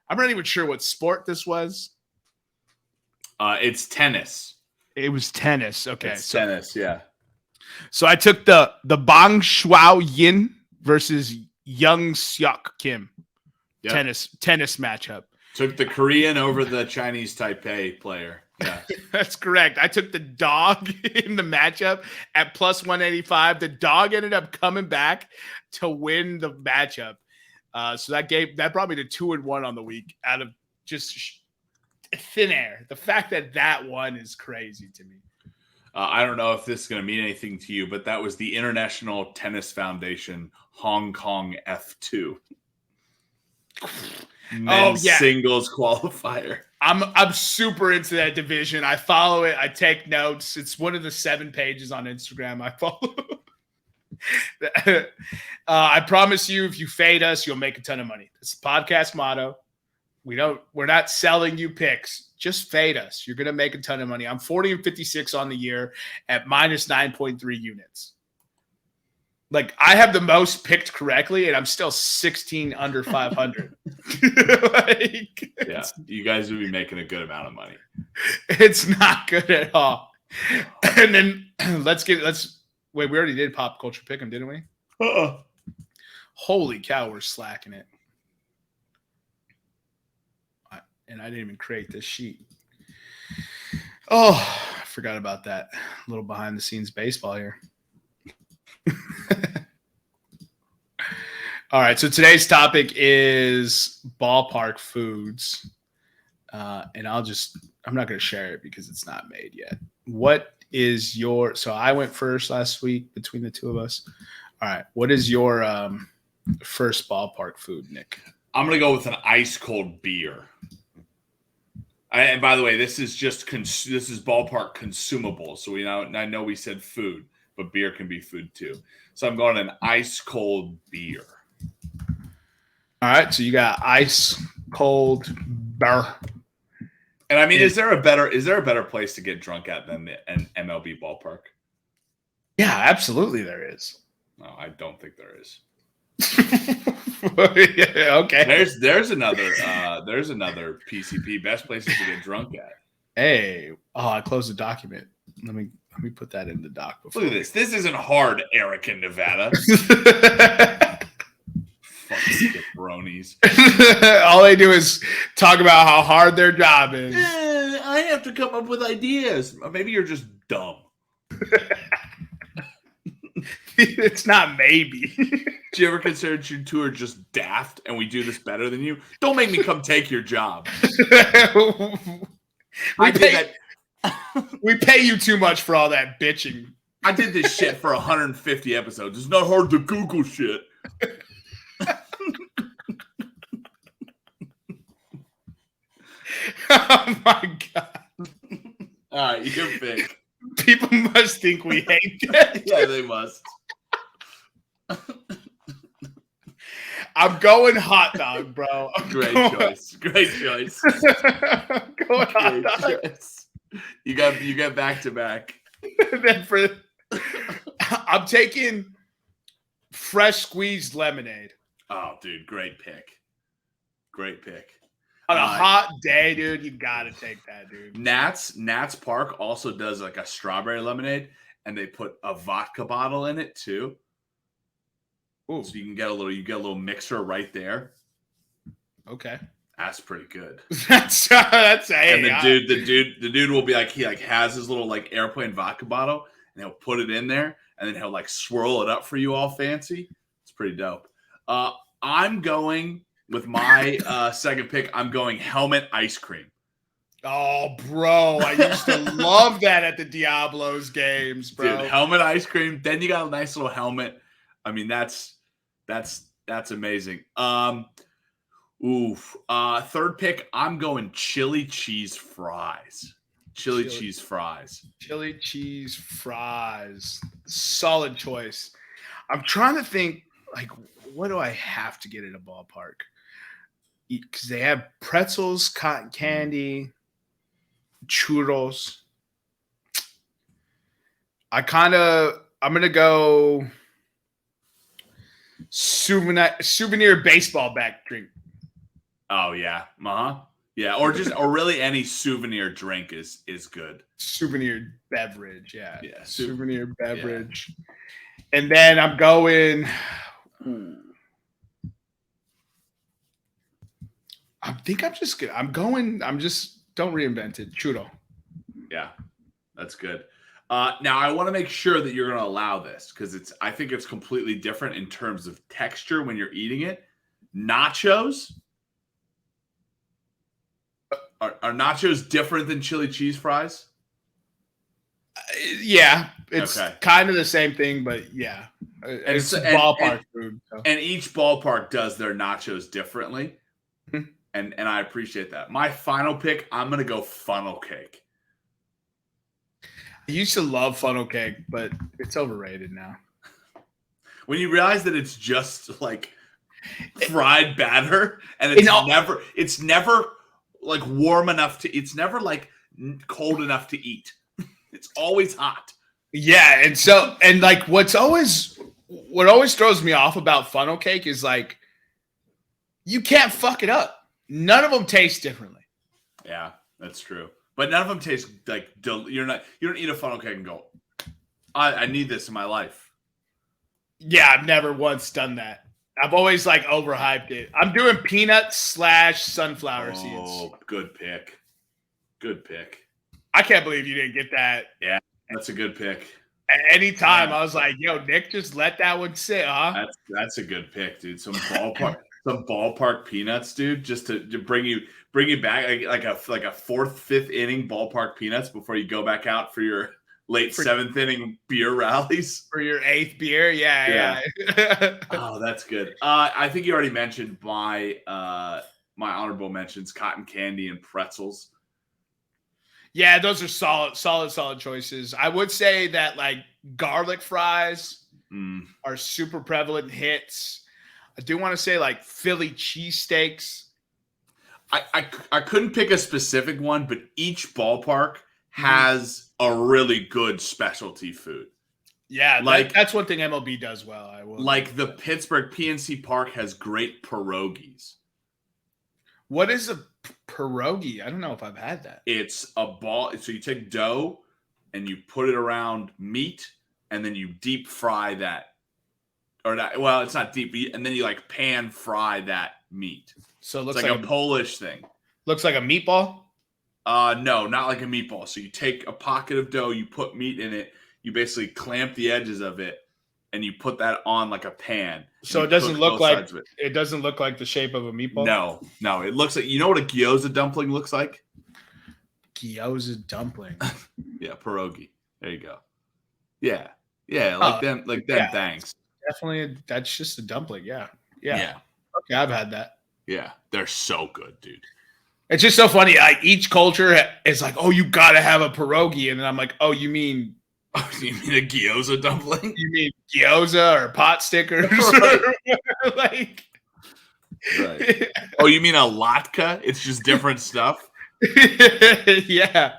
Speaker 1: not even sure what sport this was.
Speaker 2: It's tennis.
Speaker 1: It was tennis. Okay.
Speaker 2: It's tennis, yeah.
Speaker 1: So I took the Bang Shuao Yin versus Young Seok Kim tennis matchup.
Speaker 2: Took the Korean over the Chinese Taipei player. Yeah.
Speaker 1: That's correct. I took the dog in the matchup at plus 185. The dog ended up coming back to win the matchup. So that brought me to 2-1 on the week out of just thin air. The fact that one is crazy to me.
Speaker 2: I don't know if this is going to mean anything to you, but that was the International Tennis Foundation Hong Kong F2 men's singles qualifier.
Speaker 1: I'm super into that division. I follow it. I take notes. It's one of the 7 pages on Instagram I follow. I promise you, if you fade us, you'll make a ton of money. It's the podcast motto. We're not selling you picks. Just fade us. You're going to make a ton of money. I'm 40-56 on the year at minus 9.3 units. Like, I have the most picked correctly, and I'm still 16 under 500.
Speaker 2: Yeah, you guys would be making a good amount of money.
Speaker 1: It's not good at all. And then wait, we already did pop culture pick'em, didn't we? Holy cow, we're slacking it. And I didn't even create this sheet. Oh, I forgot about that. A little behind the scenes baseball here. All right, so today's topic is Ballpark Foods. And I'm not going to share it because it's not made yet. So I went first last week between the two of us. All right, what is your first Ballpark food, Nick?
Speaker 2: I'm going to go with an ice cold beer. And by the way, this is Ballpark consumable. So I know we said food, but beer can be food too. So I'm going an ice cold beer.
Speaker 1: All right, so you got ice cold beer.
Speaker 2: And I mean, is there a better place to get drunk at than an MLB ballpark?
Speaker 1: Yeah, absolutely there is.
Speaker 2: No, I don't think there is.
Speaker 1: Yeah, okay.
Speaker 2: There's another PCP, best places to get drunk at.
Speaker 1: Hey, I closed the document. Let me put that in the doc before.
Speaker 2: Look at this. This isn't hard, Eric in Nevada. Fucking jabronis.
Speaker 1: All they do is talk about how hard their job is.
Speaker 2: I have to come up with ideas. Maybe you're just dumb.
Speaker 1: It's not maybe.
Speaker 2: Do you ever consider you two are just daft and we do this better than you? Don't make me come take your job.
Speaker 1: We pay you too much for all that bitching.
Speaker 2: I did this shit for 150 episodes. It's not hard to Google shit.
Speaker 1: Oh my God.
Speaker 2: All right, your pick.
Speaker 1: People must think we hate that.
Speaker 2: Yeah, they must.
Speaker 1: I'm going hot dog, bro.
Speaker 2: Great choice.
Speaker 1: I'm going hot dog.
Speaker 2: Choice. You got back to back.
Speaker 1: Then I'm taking fresh squeezed lemonade.
Speaker 2: Oh, dude, great pick.
Speaker 1: On a hot day, dude, you gotta take that, dude.
Speaker 2: Nats Park also does like a strawberry lemonade, and they put a vodka bottle in it too.
Speaker 1: Ooh.
Speaker 2: So you get a little mixer right there.
Speaker 1: Okay,
Speaker 2: that's pretty good.
Speaker 1: that's
Speaker 2: and the dude will be like, he like has his little like airplane vodka bottle, and he'll put it in there, and then he'll like swirl it up for you all fancy. It's pretty dope. I'm going with my second pick. I'm going Helmet Ice Cream.
Speaker 1: Oh, bro, I used to love that at the Diablos games, bro.
Speaker 2: Dude, Helmet Ice Cream. Then you got a nice little helmet. I mean, that's amazing. Third pick, I'm going chili cheese fries. Chili cheese fries.
Speaker 1: Solid choice. I'm trying to think, like, what do I have to get at a ballpark? Because they have pretzels, cotton candy, churros. I'm gonna go souvenir baseball bat drink.
Speaker 2: Oh yeah, yeah, or really any souvenir drink is good.
Speaker 1: Souvenir beverage, yeah. Souvenir beverage,
Speaker 2: yeah.
Speaker 1: And then I'm going. I think I'm just good. I'm just don't reinvent it. Churro.
Speaker 2: Yeah, that's good. Now I want to make sure that you're going to allow this because I think it's completely different in terms of texture when you're eating it. Nachos. Are nachos different than chili cheese fries?
Speaker 1: Yeah, it's kind of the same thing, but yeah, it's ballpark food. So.
Speaker 2: And each ballpark does their nachos differently, and I appreciate that. My final pick, I'm gonna go funnel cake.
Speaker 1: I used to love funnel cake, but it's overrated now.
Speaker 2: When you realize that it's just like fried batter, and it's never like warm enough to. It's never like cold enough to eat. It's always hot.
Speaker 1: Yeah, and like what always throws me off about funnel cake is like you can't fuck it up. None of them taste differently.
Speaker 2: Yeah, that's true. But none of them taste like you don't eat a funnel cake and go, I need this in my life.
Speaker 1: Yeah, I've never once done that. I've always like overhyped it. I'm doing peanuts/sunflower seeds.
Speaker 2: Oh, good pick.
Speaker 1: I can't believe you didn't get that.
Speaker 2: Yeah, that's a good pick.
Speaker 1: At any time, I was like, yo, Nick, just let that one sit, huh?
Speaker 2: That's a good pick, dude. Some ballpark peanuts, dude, just to bring you back like a fourth, fifth inning ballpark peanuts before you go back out for your late seventh inning beer rallies.
Speaker 1: For your eighth beer, yeah.
Speaker 2: Oh, that's good. I think you already mentioned my honorable mentions: cotton candy and pretzels.
Speaker 1: Yeah, those are solid choices. I would say that like garlic fries are super prevalent hits. I do want to say like Philly cheesesteaks.
Speaker 2: I couldn't pick a specific one, but each ballpark has a really good specialty food.
Speaker 1: Yeah,
Speaker 2: Like
Speaker 1: that's one thing MLB does well. I will.
Speaker 2: Like the Pittsburgh PNC Park has great pierogies.
Speaker 1: What is a pierogi? I don't know if I've had that.
Speaker 2: It's a ball. So you take dough and you put it around meat, and then you deep fry that. Or that, well, it's not deep, and then you like pan fry that meat.
Speaker 1: So it
Speaker 2: it's
Speaker 1: looks
Speaker 2: like a Polish thing.
Speaker 1: Looks like a meatball?
Speaker 2: No, not like a meatball. So you take a pocket of dough, you put meat in it, you basically clamp the edges of it, and you put that on like a pan.
Speaker 1: So it doesn't look like it doesn't look like the shape of a meatball?
Speaker 2: No. It looks like, you know what a gyoza dumpling looks like?
Speaker 1: Gyoza dumpling.
Speaker 2: Yeah, pierogi. There you go. Yeah. Like them thanks.
Speaker 1: Definitely, that's just a dumpling. Yeah. Okay, I've had that.
Speaker 2: Yeah, they're so good, dude.
Speaker 1: It's just so funny. Like each culture is like, oh, you gotta have a pierogi, and then I'm like, oh, you mean
Speaker 2: a gyoza dumpling?
Speaker 1: You mean gyoza or pot stickers?
Speaker 2: Right. Right. Oh, you mean a latke? It's just different stuff.
Speaker 1: Yeah.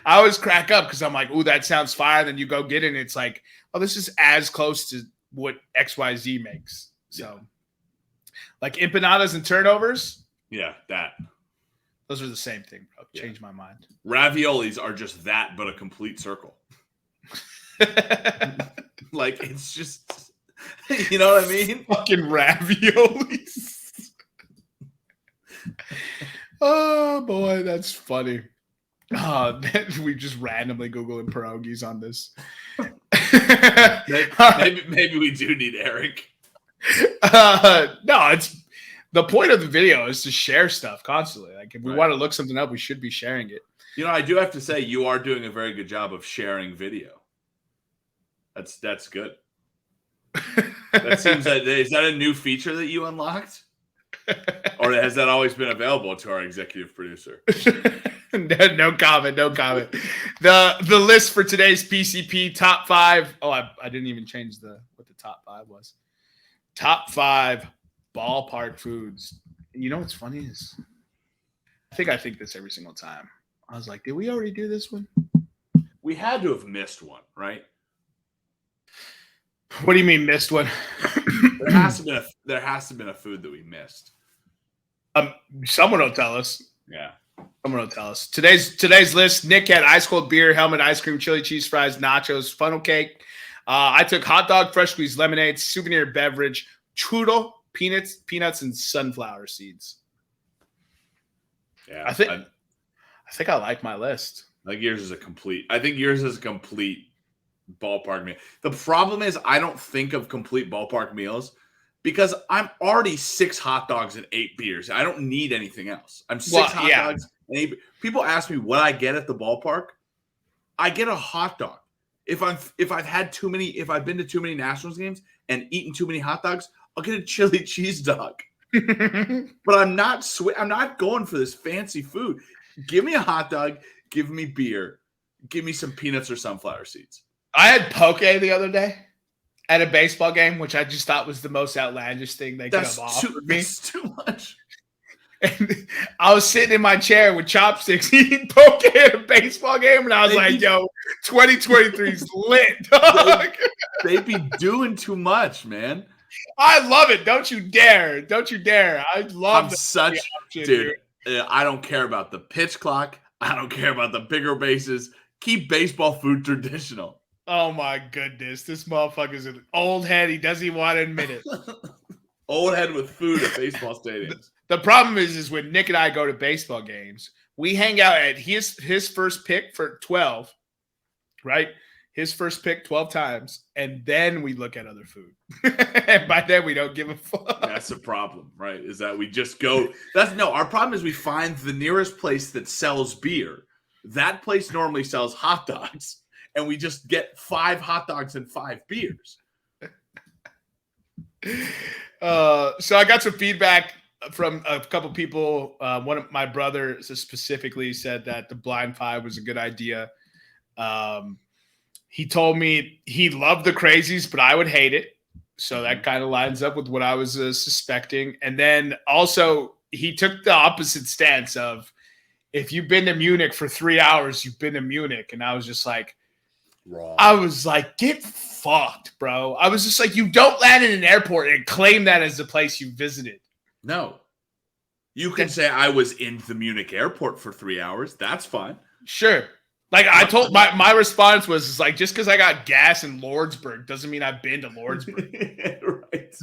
Speaker 1: I always crack up because I'm like, ooh, that sounds fire. Then you go get it, and it's like, oh, this is as close to what XYZ makes. So, like empanadas and turnovers.
Speaker 2: Yeah, that.
Speaker 1: Those are the same thing, bro. Change my mind.
Speaker 2: Raviolis are just that, but a complete circle. Like, it's just, you know what I mean?
Speaker 1: Fucking raviolis. Oh, boy, that's funny. We just randomly Googling pierogies on this.
Speaker 2: maybe we do need Eric.
Speaker 1: No, it's the point of the video is to share stuff constantly. Like if we want to look something up, we should be sharing it.
Speaker 2: You know, I do have to say you are doing a very good job of sharing video. That's good. That seems that is that a new feature that you unlocked? Or has that always been available to our executive producer?
Speaker 1: No comment. The list for today's PCP top 5. Oh, I didn't even change what the top 5 was. Top 5 ballpark foods. And you know what's funny is I think this every single time. I was like, did we already do this one?
Speaker 2: We had to have missed one, right?
Speaker 1: What do you mean missed one?
Speaker 2: There has to have been a food that we missed.
Speaker 1: Someone will tell us.
Speaker 2: Yeah.
Speaker 1: Someone will tell us. Today's list, Nick had ice cold beer, helmet, ice cream, chili cheese fries, nachos, funnel cake. I took hot dog, fresh squeezed lemonade, souvenir beverage, churro, peanuts, and sunflower seeds.
Speaker 2: Yeah.
Speaker 1: I think I like my list.
Speaker 2: I think yours is a complete ballpark meal. The problem is I don't think of complete ballpark meals because I'm already 6 hot dogs and 8 beers. I don't need anything else. I'm 6 hot dogs and 8. People ask me what I get at the ballpark. I get a hot dog. If I've been to too many Nationals games and eaten too many hot dogs, I'll get a chili cheese dog. But I'm not going for this fancy food. Give me a hot dog, give me beer, give me some peanuts or sunflower seeds.
Speaker 1: I had poke the other day at a baseball game, which I just thought was the most outlandish thing they could have offered me.
Speaker 2: That's too much.
Speaker 1: And I was sitting in my chair with chopsticks eating poke at a baseball game, and I was like, yo, 2023 is lit, dog.
Speaker 2: They be doing too much, man.
Speaker 1: I love it. Don't you dare. I love
Speaker 2: dude. I don't care about the pitch clock. I don't care about the bigger bases. Keep baseball food traditional.
Speaker 1: Oh, my goodness. This motherfucker's an old head. He doesn't even want to admit it.
Speaker 2: Old head with food at baseball stadiums.
Speaker 1: The problem is when Nick and I go to baseball games, we hang out at his first pick for 12, right? His first pick 12 times, and then we look at other food. And by then, we don't give a fuck.
Speaker 2: That's the problem, right? Is that we just go. Our problem is we find the nearest place that sells beer. That place normally sells hot dogs, and we just get 5 hot dogs and 5 beers.
Speaker 1: So I got some feedback from a couple people. One of my brothers specifically said that the blind 5 was a good idea. He told me he loved the crazies, but I would hate it. So that kind of lines up with what I was suspecting. And then also he took the opposite stance of if you've been to Munich for 3 hours, you've been to Munich. And I was just like,
Speaker 2: Wrong.
Speaker 1: I was like, get fucked, bro. I was just like, you don't land in an airport and claim that as the place you visited.
Speaker 2: No. You can say I was in the Munich airport for 3 hours. That's fine.
Speaker 1: Sure. Like I told my response was like, just because I got gas in Lordsburg doesn't mean I've been to Lordsburg.
Speaker 2: Right.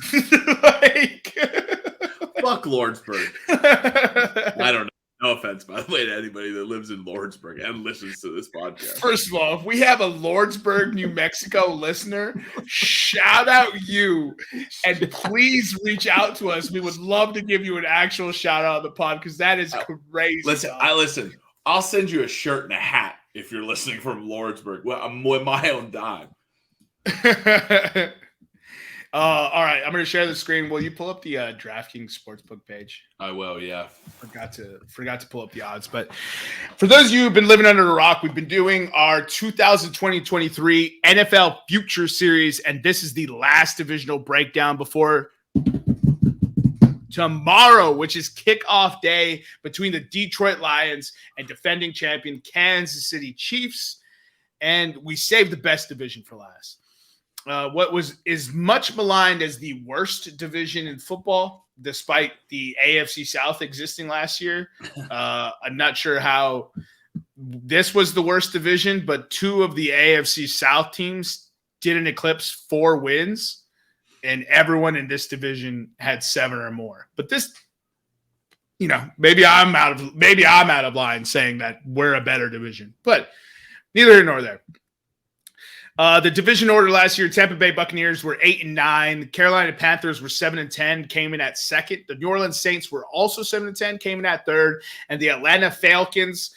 Speaker 1: Like,
Speaker 2: fuck Lordsburg. I don't know. No offense, by the way, to anybody that lives in Lordsburg and listens to this podcast.
Speaker 1: First of all, if we have a Lordsburg, New Mexico listener, shout out you. And please reach out to us. We would love to give you an actual shout out on the pod because that is crazy.
Speaker 2: Listen. I'll send you a shirt and a hat if you're listening from Lordsburg. Well, I'm with my own dime.
Speaker 1: All right, I'm going to share the screen. Will you pull up the DraftKings Sportsbook page?
Speaker 2: I will, yeah.
Speaker 1: Forgot to pull up the odds. But for those of you who've been living under a rock, we've been doing our 2020-23 NFL Future Series, and this is the last divisional breakdown before tomorrow, which is kickoff day between the Detroit Lions and defending champion Kansas City Chiefs. And we saved the best division for last. What is much maligned as the worst division in football, despite the AFC South existing last year. I'm not sure how this was the worst division, but 2 of the AFC South teams didn't eclipse 4 wins, and everyone in this division had 7 or more. But this, maybe I'm out of line saying that we're a better division, but neither here nor there. The division order last year, Tampa Bay Buccaneers were 8-9. The Carolina Panthers were 7-10, came in at second. The New Orleans Saints were also 7-10, came in at third. And the Atlanta Falcons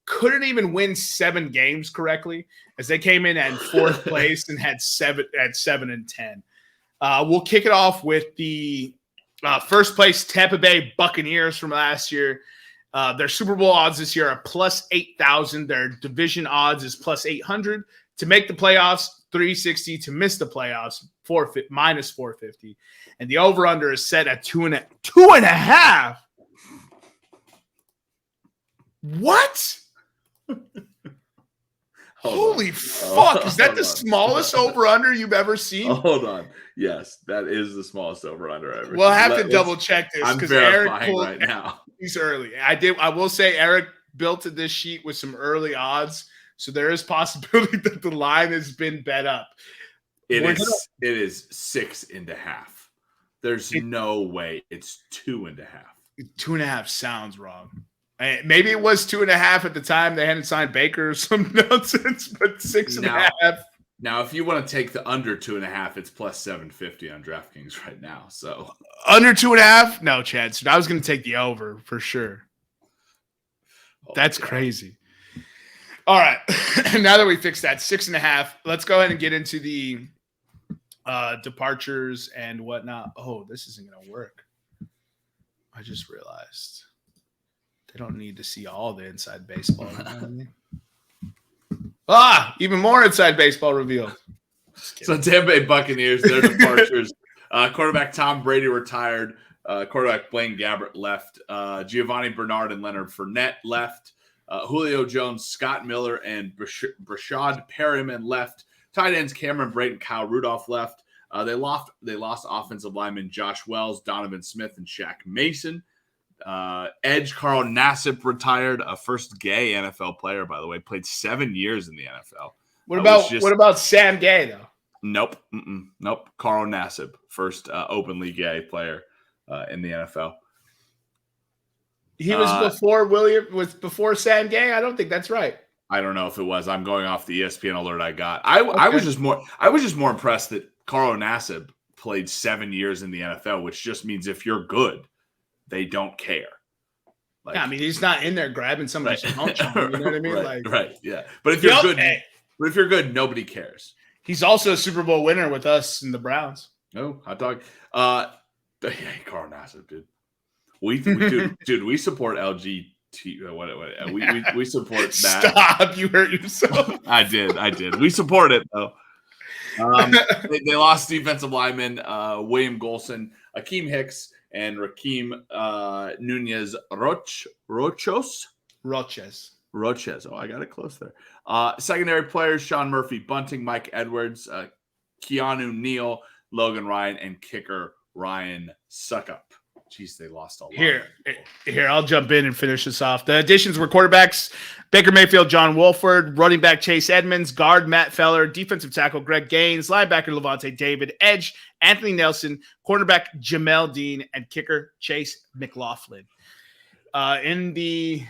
Speaker 1: couldn't even win 7 games correctly as they came in at fourth place and had 7-10. We'll kick it off with the first place Tampa Bay Buccaneers from last year. Their Super Bowl odds this year are plus 8,000. Their division odds is plus 800. To make the playoffs, 360. To miss the playoffs, minus 450. And the over-under is set at 2.5. What? Holy fuck. Is that the smallest over-under you've ever seen?
Speaker 2: Hold on. Yes, that is the smallest over-under I've ever seen.
Speaker 1: We'll have to double-check this.
Speaker 2: I'm verifying right now.
Speaker 1: He's early. I will say Eric built this sheet with some early odds. So there is possibility that the line has been bet up.
Speaker 2: It is 6.5. There's no way it's 2.5.
Speaker 1: 2.5 sounds wrong. Maybe it was 2.5 at the time. They hadn't signed Baker or some nonsense, but 6.5.
Speaker 2: Now, if you want to take the under 2.5, it's plus 750 on DraftKings right now. So
Speaker 1: under 2.5, no chance. I was going to take the over for sure. That's crazy. All right. Now that we fixed that, 6.5, let's go ahead and get into the departures and whatnot. Oh, this isn't going to work. I just realized they don't need to see all the inside baseball. You know what I mean? Even more inside baseball revealed.
Speaker 2: So Tampa Bay Buccaneers, their departures. Quarterback Tom Brady retired. Quarterback Blaine Gabbert left. Giovanni Bernard and Leonard Fournette left. Julio Jones, Scott Miller, and Brashad Perriman left. Tight ends Cameron Brate and Kyle Rudolph left. They lost offensive linemen Josh Wells, Donovan Smith, and Shaq Mason. Edge Carl Nassib retired, a first gay NFL player, by the way. Played 7 years in the NFL.
Speaker 1: What about Sam Gay, though?
Speaker 2: Nope. Nope. Carl Nassib, first openly gay player in the NFL.
Speaker 1: He was before Sam Gay? I don't think that's right.
Speaker 2: I don't know if it was. I'm going off the ESPN alert I got. I was just more impressed that Carl Nassib played 7 years in the NFL, which just means if you're good, they don't care.
Speaker 1: I mean, he's not in there grabbing somebody's punch on him, you know what I mean?
Speaker 2: Right, yeah. But if you're good, nobody cares.
Speaker 1: He's also a Super Bowl winner with us and the Browns.
Speaker 2: Oh, hot dog. Carl Nassib, dude. We support LGBT. We support that.
Speaker 1: Stop! You hurt yourself.
Speaker 2: I did. We support it though. They lost defensive linemen William Golson, Akeem Hicks, and Rakeem Nunez Roches. Roches. Oh, I got it close there. Secondary players, Sean Murphy, Bunting, Mike Edwards, Keanu Neal, Logan Ryan, and kicker Ryan Suckup. Jeez, they lost a lot.
Speaker 1: Here, I'll jump in and finish this off. The additions were quarterbacks, Baker Mayfield, John Wolford, running back Chase Edmonds, guard Matt Feller, defensive tackle Greg Gaines, linebacker Levante David, edge Anthony Nelson, cornerback Jamel Dean, and kicker Chase McLaughlin. We're going to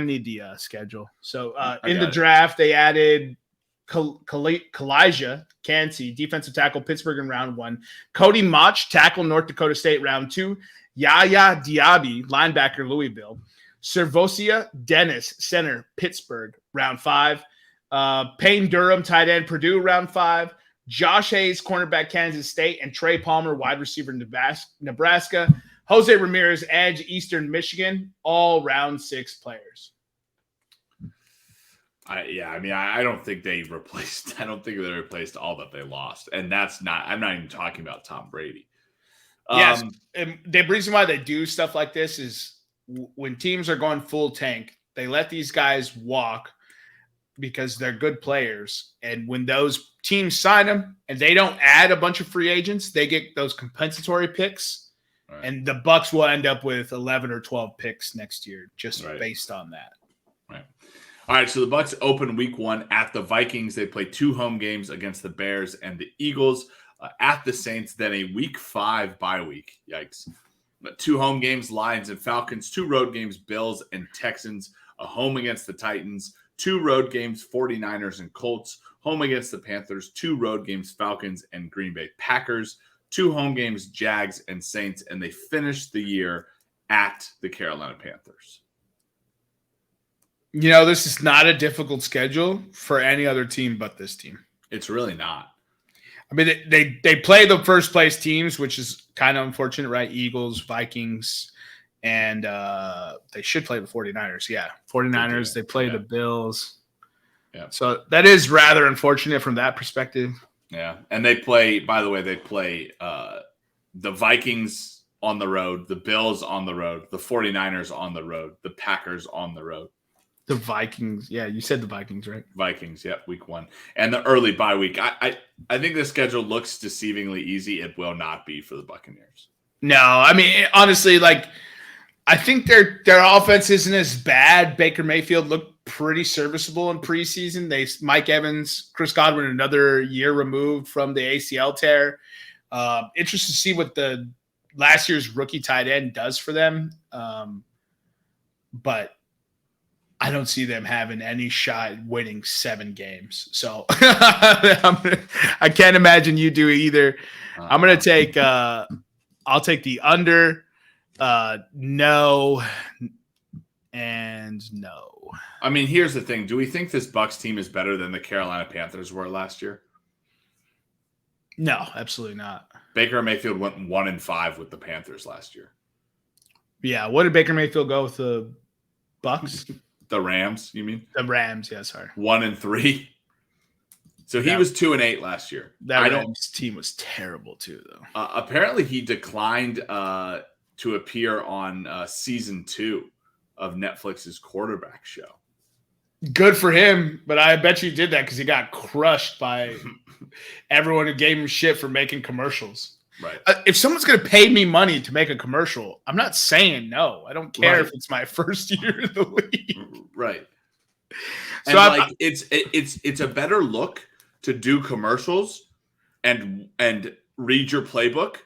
Speaker 1: need the schedule. So in the draft, they added Kalijah Cansey, defensive tackle, Pittsburgh in round 1. Cody Mach, tackle, North Dakota State, round 2. Yaya Diaby, linebacker, Louisville. Servosia Dennis, center, Pittsburgh, round 5. Payne Durham, tight end, Purdue, round 5. Josh Hayes, cornerback, Kansas State, and Trey Palmer, wide receiver, Nebraska. Jose Ramirez, edge, Eastern Michigan, all round 6 players.
Speaker 2: I don't think they replaced. I don't think they replaced all that they lost, and that's not. I'm not even talking about Tom Brady.
Speaker 1: Yes, and the reason why they do stuff like this is when teams are going full tank, they let these guys walk because they're good players, and when those teams sign them and they don't add a bunch of free agents, they get those compensatory picks, right. And the Bucs will end up with 11 or 12 picks next year, just based on that.
Speaker 2: Right. All right, so the Bucs open week 1 at the Vikings. They play 2 home games against the Bears and the Eagles, at the Saints, then a week 5 bye week. Yikes. 2 home games, Lions and Falcons, 2 road games, Bills and Texans, a home against the Titans, 2 road games, 49ers and Colts, home against the Panthers, 2 road games, Falcons and Green Bay Packers, 2 home games, Jags and Saints, and they finish the year at the Carolina Panthers.
Speaker 1: You know, this is not a difficult schedule for any other team but this team.
Speaker 2: It's really not.
Speaker 1: I mean, they play the first place teams, which is kind of unfortunate, right? Eagles, Vikings, and they should play the 49ers. Yeah, 49ers, they play the Bills. Yeah. So that is rather unfortunate from that perspective.
Speaker 2: Yeah, and they play, by the way, the Vikings on the road, the Bills on the road, the 49ers on the road, the Packers on the road.
Speaker 1: The Vikings. Yeah, you said the Vikings, right?
Speaker 2: Vikings, yep, week 1. And the early bye week. I think the schedule looks deceivingly easy. It will not be for the Buccaneers.
Speaker 1: No, I mean, honestly, I think their offense isn't as bad. Baker Mayfield looked pretty serviceable in preseason. Mike Evans, Chris Godwin, another year removed from the ACL tear. Interested to see what the last year's rookie tight end does for them. But I don't see them having any shot at winning 7 games. So I can't imagine you do either. I'm going to take I'll take the under, no, and no.
Speaker 2: I mean, here's the thing. Do we think this Bucs team is better than the Carolina Panthers were last year?
Speaker 1: No, absolutely not.
Speaker 2: Baker Mayfield went 1-5 with the Panthers last year.
Speaker 1: Yeah, what did Baker Mayfield go with the Bucs?
Speaker 2: The Rams, you mean?
Speaker 1: The Rams, yeah, sorry.
Speaker 2: 1-3. So he was 2-8 last year.
Speaker 1: That Rams team was terrible too, though.
Speaker 2: Apparently, he declined to appear on season 2 of Netflix's quarterback show.
Speaker 1: Good for him, but I bet you did that because he got crushed by everyone who gave him shit for making commercials.
Speaker 2: Right.
Speaker 1: If someone's going to pay me money to make a commercial, I'm not saying no. I don't care if it's my first year in the league.
Speaker 2: Right.
Speaker 1: So
Speaker 2: and it's a better look to do commercials and read your playbook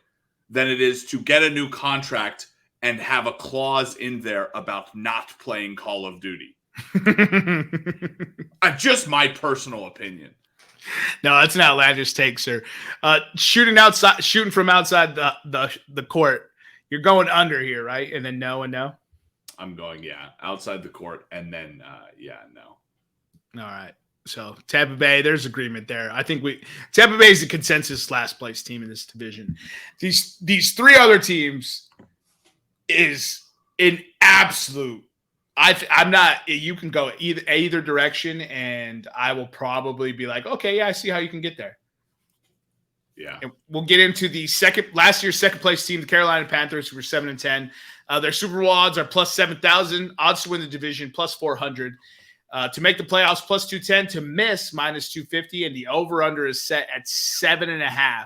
Speaker 2: than it is to get a new contract and have a clause in there about not playing Call of Duty. Just my personal opinion.
Speaker 1: No, that's an outlandish take, sir. Shooting from outside the court. You're going under here, right? And then no and no.
Speaker 2: I'm going outside the court, and then no.
Speaker 1: All right. So Tampa Bay, there's agreement there. I think Tampa Bay is the consensus last place team in this division. These 3 other teams is an absolute. I'm not. You can go either direction, and I will probably be like, okay, yeah, I see how you can get there.
Speaker 2: Yeah,
Speaker 1: and we'll get into the last year's second place team, the Carolina Panthers, who were 7-10. Their Super Bowl odds are plus 7,000. Odds to win the division plus 400. To make the playoffs plus 210. To miss minus 250. And the over-under is set at 7.5.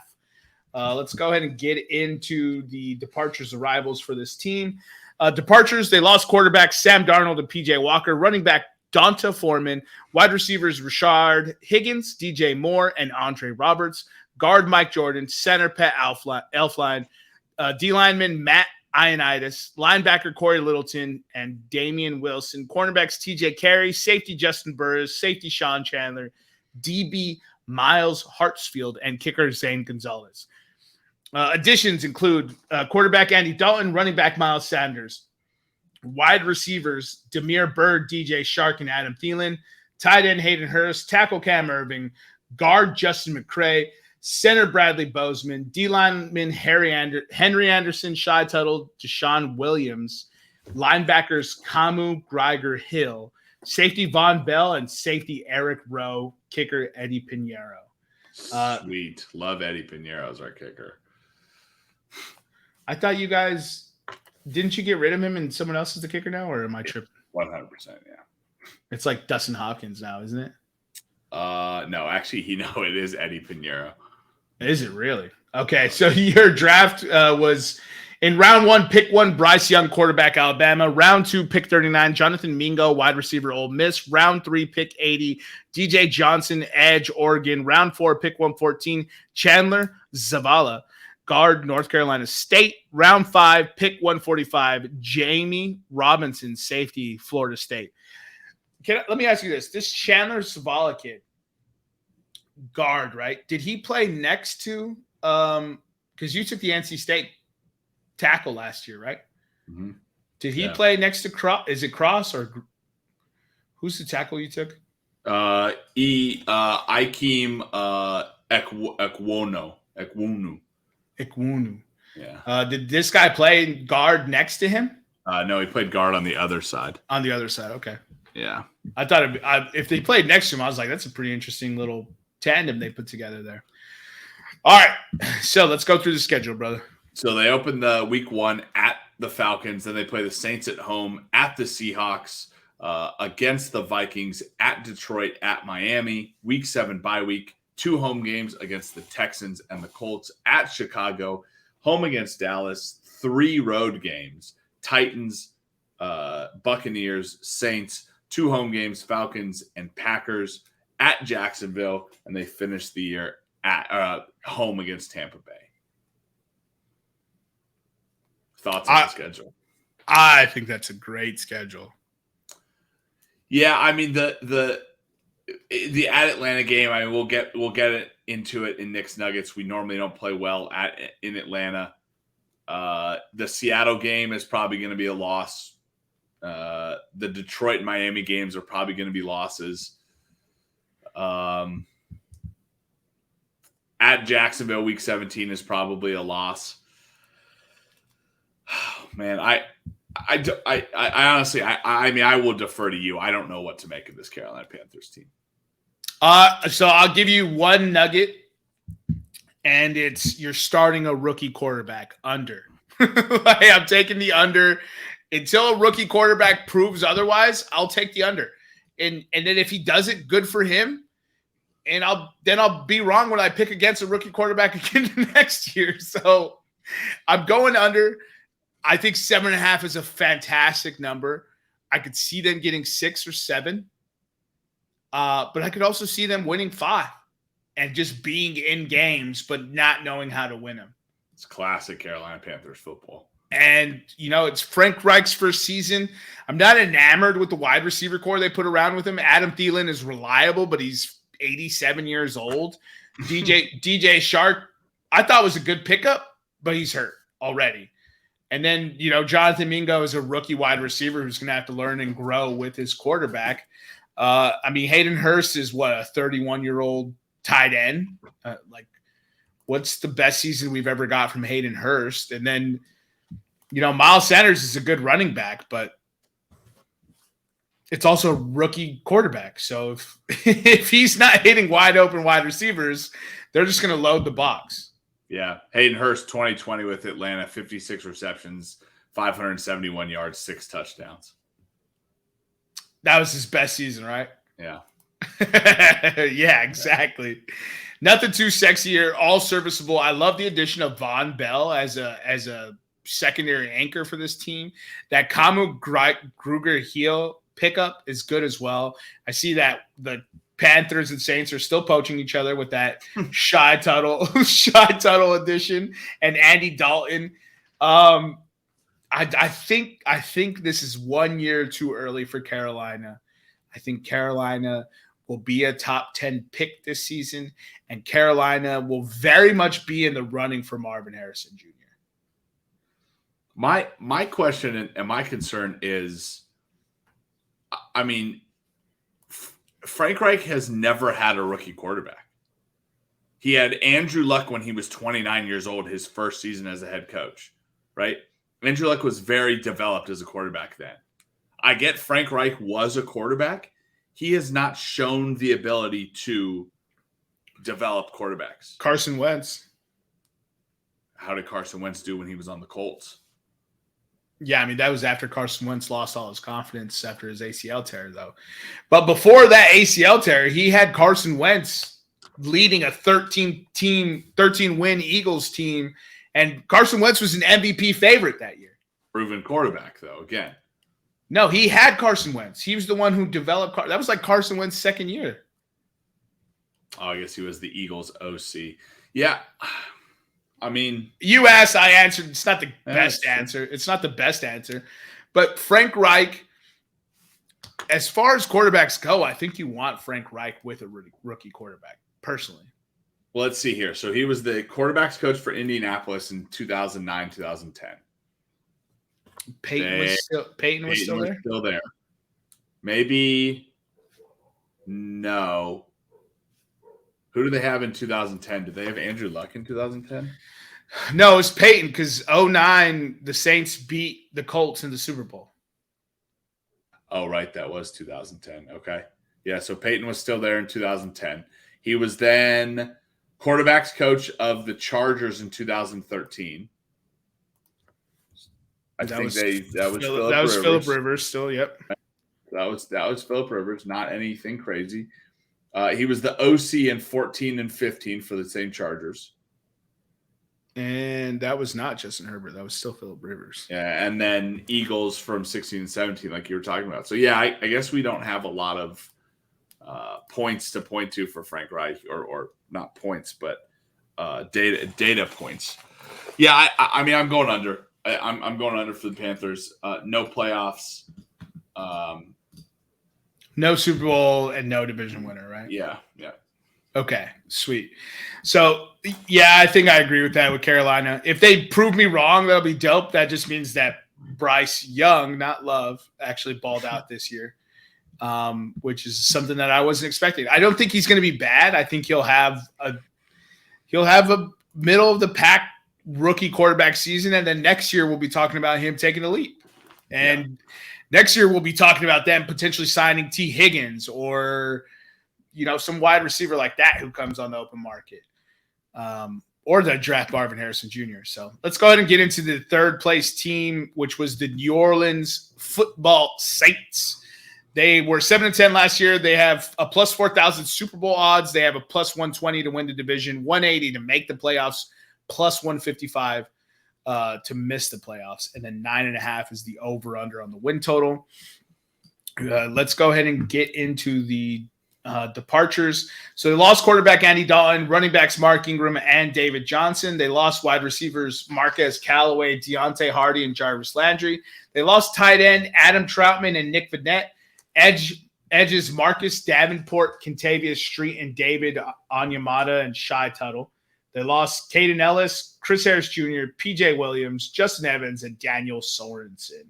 Speaker 1: Let's go ahead and get into the departures, arrivals for this team. Departures, they lost quarterback Sam Darnold and P.J. Walker, running back Donta Foreman, wide receivers Rashard Higgins, DJ Moore, and Andre Roberts, guard Mike Jordan, center Pat Elflein, D lineman Matt Ioannidis, linebacker Corey Littleton, and Damian Wilson, cornerbacks TJ Carey, safety Justin Burris, safety Sean Chandler, DB Miles Hartsfield, and kicker Zane Gonzalez. Additions include quarterback Andy Dalton, running back Miles Sanders, wide receivers Demir Bird, DJ Shark, and Adam Thielen, tight end Hayden Hurst, tackle Cam Irving, guard Justin McCray, center Bradley Bozeman, D lineman Henry Anderson, Shai Tuttle, Deshaun Williams, linebackers Kamu Greiger Hill, safety Von Bell, and safety Eric Rowe, kicker Eddie Pinheiro.
Speaker 2: Sweet. Love Eddie Pinheiro as our kicker.
Speaker 1: I thought you guys didn't you get rid of him and someone else is the kicker now, or am I tripping?
Speaker 2: 100%, yeah.
Speaker 1: It's like Dustin Hopkins now, isn't it?
Speaker 2: No, actually, it is Eddie Pinheiro.
Speaker 1: Is it really? Okay, so your draft was in round 1, pick 1, Bryce Young, quarterback, Alabama. Round 2, pick 39, Jonathan Mingo, wide receiver, Ole Miss. Round 3, pick 80, DJ Johnson, edge, Oregon. Round 4, pick 114, Chandler Zavala, guard, North Carolina State. Round 5, pick 145, Jamie Robinson, safety, Florida State. Let me ask you this. This Chandler Zavala kid, guard, right? Did he play next to because you took the NC State tackle last year, right?
Speaker 2: Mm-hmm.
Speaker 1: Did he play next to Cross? Is it Cross or who's the tackle you took?
Speaker 2: Ikeem Ekwonu. Yeah.
Speaker 1: Did this guy play guard next to him?
Speaker 2: No, he played guard on the other side.
Speaker 1: On the other side, okay.
Speaker 2: Yeah.
Speaker 1: I thought if they played next to him, I was like, that's a pretty interesting little tandem they put together there. All right, so let's go through the schedule, brother.
Speaker 2: So they open the week 1 at the Falcons, then they play the Saints at home, at the Seahawks, against the Vikings, at Detroit, at Miami. Week 7 bye week, 2 home games against the Texans and the Colts, at Chicago, home against Dallas, 3 road games, Titans, Buccaneers, Saints, 2 home games, Falcons and Packers, at Jacksonville, and they finish the year at home against Tampa Bay. Thoughts on the schedule?
Speaker 1: I think that's a great schedule.
Speaker 2: Yeah, I mean the at Atlanta game. I mean we'll get into it in Knicks Nuggets. We normally don't play well in Atlanta. The Seattle game is probably going to be a loss. The Detroit and Miami games are probably going to be losses. At Jacksonville, week 17 is probably a loss. Oh, man, I honestly, I mean, I will defer to you. I don't know what to make of this Carolina Panthers team.
Speaker 1: So I'll give you one nugget, and it's you're starting a rookie quarterback under. I'm taking the under until a rookie quarterback proves otherwise. I'll take the under, and then if he does it, good for him. And I'll be wrong when I pick against a rookie quarterback again next year. So I'm going under. I think 7.5 is a fantastic number. I could see them getting 6 or 7. But I could also see them winning 5 and just being in games, but not knowing how to win them.
Speaker 2: It's classic Carolina Panthers football.
Speaker 1: And, it's Frank Reich's first season. I'm not enamored with the wide receiver core they put around with him. Adam Thielen is reliable, but he's 87 years old. DJ Shark, I thought was a good pickup, but he's hurt already. And then, Jonathan Mingo is a rookie wide receiver who's going to have to learn and grow with his quarterback. Hayden Hurst is a 31-year-old tight end. What's the best season we've ever got from Hayden Hurst? And then, Miles Sanders is a good running back, but it's also a rookie quarterback. So if he's not hitting wide open wide receivers, they're just going to load the box.
Speaker 2: Yeah. Hayden Hurst, 2020 with Atlanta, 56 receptions, 571 yards, 6 touchdowns.
Speaker 1: That was his best season, right?
Speaker 2: Yeah.
Speaker 1: Yeah, exactly. Nothing too sexy or all serviceable. I love the addition of Von Bell as a secondary anchor for this team. That Kamu Gruger heel pickup is good as well. I see that the Panthers and Saints are still poaching each other with that Shy Tuttle edition and Andy Dalton. I think this is 1 year too early for Carolina. I think Carolina will be a top 10 pick this season, and Carolina will very much be in the running for Marvin Harrison Jr.
Speaker 2: My question and my concern is, I mean, Frank Reich has never had a rookie quarterback. He had Andrew Luck when he was 29 years old, his first season as a head coach, right? Andrew Luck was very developed as a quarterback then. I get Frank Reich was a quarterback. He has not shown the ability to develop quarterbacks.
Speaker 1: Carson Wentz.
Speaker 2: How did Carson Wentz do when he was on the Colts?
Speaker 1: Yeah, I mean, that was after Carson Wentz lost all his confidence after his ACL tear, though. But before that ACL tear, he had Carson Wentz leading a 13-win Eagles team, and Carson Wentz was an MVP favorite that year.
Speaker 2: Proven quarterback, though, again.
Speaker 1: No, he had Carson Wentz. He was the one who developed – that was like Carson Wentz's second year.
Speaker 2: Oh, I guess he was the Eagles' OC. Yeah, I mean –
Speaker 1: You asked, I answered. It's not the best answer. It's not the best answer. But Frank Reich, as far as quarterbacks go, I think you want Frank Reich with a rookie quarterback, personally.
Speaker 2: Well, let's see here. So he was the quarterbacks coach for Indianapolis in 2009, 2010.
Speaker 1: Peyton was still there?
Speaker 2: Still there. Maybe no. Who do they have in 2010? Did they have Andrew Luck in 2010?
Speaker 1: No, it's Peyton because 2009, the Saints beat the Colts in the Super Bowl.
Speaker 2: Oh, right. That was 2010. Okay. Yeah, so Peyton was still there in 2010. He was then quarterbacks coach of the Chargers in 2013. That was Phillip Rivers still. Yep. That was Phillip Rivers. Not anything crazy. He was the OC in 14 and 15 for the same Chargers.
Speaker 1: And that was not Justin Herbert. That was still Phillip Rivers.
Speaker 2: Yeah, and then Eagles from 16 and 17, like you were talking about. So yeah, I guess we don't have a lot of points to point to for Frank Reich, or not points, but data points. Yeah, I mean, I'm going under. I'm going under for the Panthers. No playoffs.
Speaker 1: No Super Bowl and no division winner, right?
Speaker 2: Yeah.
Speaker 1: Okay, sweet. So, yeah, I think I agree with that with Carolina. If they prove me wrong, that'll be dope. That just means that Bryce Young, not Love, actually balled out this year, which is something that I wasn't expecting. I don't think he's going to be bad. I think he'll have a middle of the pack rookie quarterback season, and then next year we'll be talking about him taking the leap. And next year we'll be talking about them potentially signing T. Higgins or, some wide receiver like that who comes on the open market, or the draft Marvin Harrison Jr. So let's go ahead and get into the third place team, which was the New Orleans Football Saints. They were 7-10 last year. They have a plus 4,000 Super Bowl odds. They have a plus 120 to win the division, 180 to make the playoffs, plus 155 to miss the playoffs, and then 9.5 is the over/under on the win total. Let's go ahead and get into the departures. So they lost quarterback Andy Dalton, running backs Mark Ingram and David Johnson. They lost wide receivers Marquez Callaway, Deontay Hardy, and Jarvis Landry. They lost tight end Adam Troutman and Nick Vannett. Edges Marcus Davenport, Kentavious Street, and David Onyemata and Shy Tuttle. They lost Caden Ellis, Chris Harris Jr., PJ Williams, Justin Evans, and Daniel Sorensen.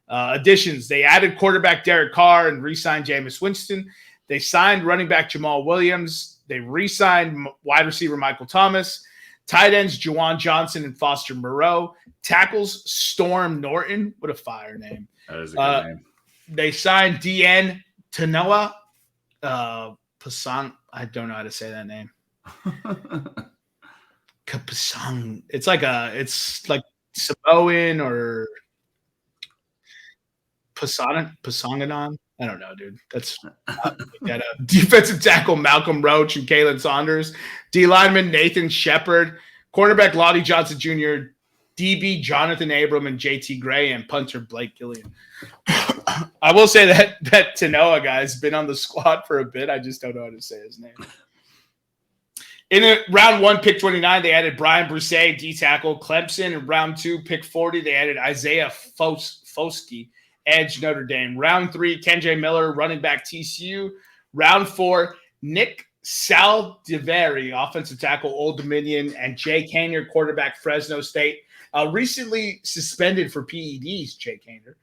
Speaker 1: Additions, they added quarterback Derek Carr and re-signed Jameis Winston. They signed running back Jamal Williams. They re-signed wide receiver Michael Thomas. Tight ends Juwan Johnson and Foster Moreau. Tackles Storm Norton. What a fire name.
Speaker 2: That is a good name.
Speaker 1: They signed DN Tanoa. Pasang. I don't know how to say that name. Kapasang. It's like Samoan or Pasanganon? I don't know, dude. That's defensive tackle Malcolm Roach and Kalen Saunders, D lineman Nathan Shepard, cornerback Lottie Johnson Jr., DB Jonathan Abram and JT Gray, and punter Blake Gillian. I will say that Tanoa guy's been on the squad for a bit. I just don't know how to say his name. In round 1, pick 29, they added Brian Broussais, D tackle Clemson. In round 2, pick 40, they added Isaiah Foskey, edge Notre Dame. Round 3, Kenjay Miller, running back TCU. Round 4, Nick Saldiveri, offensive tackle Old Dominion, and Jay Kaner, quarterback Fresno State. Recently suspended for PEDs, Jay Kaner.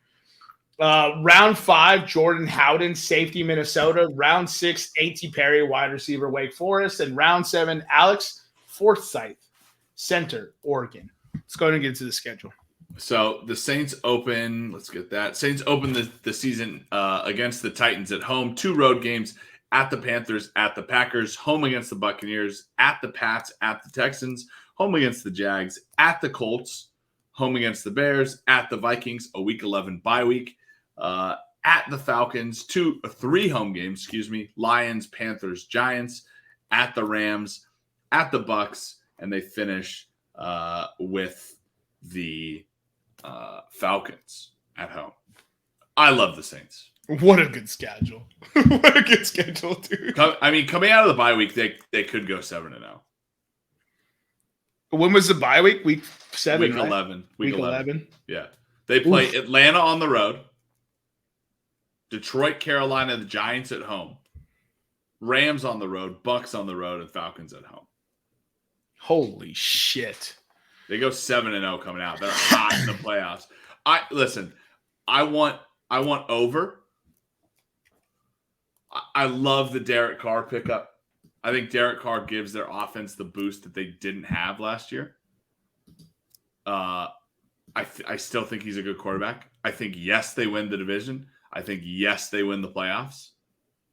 Speaker 1: Round 5, Jordan Howden, safety Minnesota. Round 6, A.T. Perry, wide receiver Wake Forest. And round 7, Alex Forsythe, center Oregon. Let's go ahead and get into the schedule.
Speaker 2: So the Saints open, let's get that. Saints open the season against the Titans at home. 2 road games, at the Panthers, at the Packers, home against the Buccaneers, at the Pats, at the Texans, home against the Jags, at the Colts, home against the Bears, at the Vikings, a Week 11 bye week, at the Falcons, 3 home games, Lions, Panthers, Giants, at the Rams, at the Bucks, and they finish with the Falcons at home. I love the Saints.
Speaker 1: What a good schedule. What a good schedule, dude.
Speaker 2: Coming out of the bye week, they could go 7-0.
Speaker 1: When was the bye week? Week 7,
Speaker 2: Week
Speaker 1: right?
Speaker 2: 11.
Speaker 1: Week 11?
Speaker 2: Yeah. They play Atlanta on the road, Detroit, Carolina, the Giants at home, Rams on the road, Bucks on the road, and Falcons at home.
Speaker 1: Holy shit.
Speaker 2: They go 7-0 coming out. They're hot in the playoffs. I want over. I love the Derek Carr pickup. I think Derek Carr gives their offense the boost that they didn't have last year. I still think he's a good quarterback. I think, yes, they win the division. I think, yes, they win the playoffs.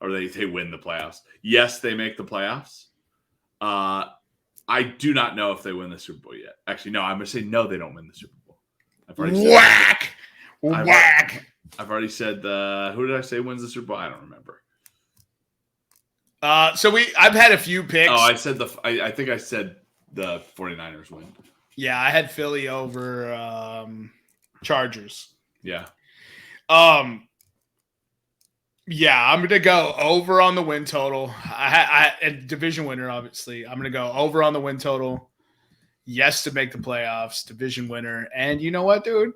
Speaker 2: Or they win the playoffs. Yes, they make the playoffs. I do not know if they win the Super Bowl yet. Actually, no, I'm going to say no, they don't win the Super Bowl. I've already said who did I say wins the Super Bowl? I don't remember.
Speaker 1: I've had a few picks.
Speaker 2: Oh, I said I think I said the 49ers win.
Speaker 1: Yeah, I had Philly over Chargers.
Speaker 2: Yeah.
Speaker 1: Yeah, I'm gonna go over on the win total. I division winner, obviously. I'm gonna go over on the win total. Yes, to make the playoffs, division winner. And you know what, dude?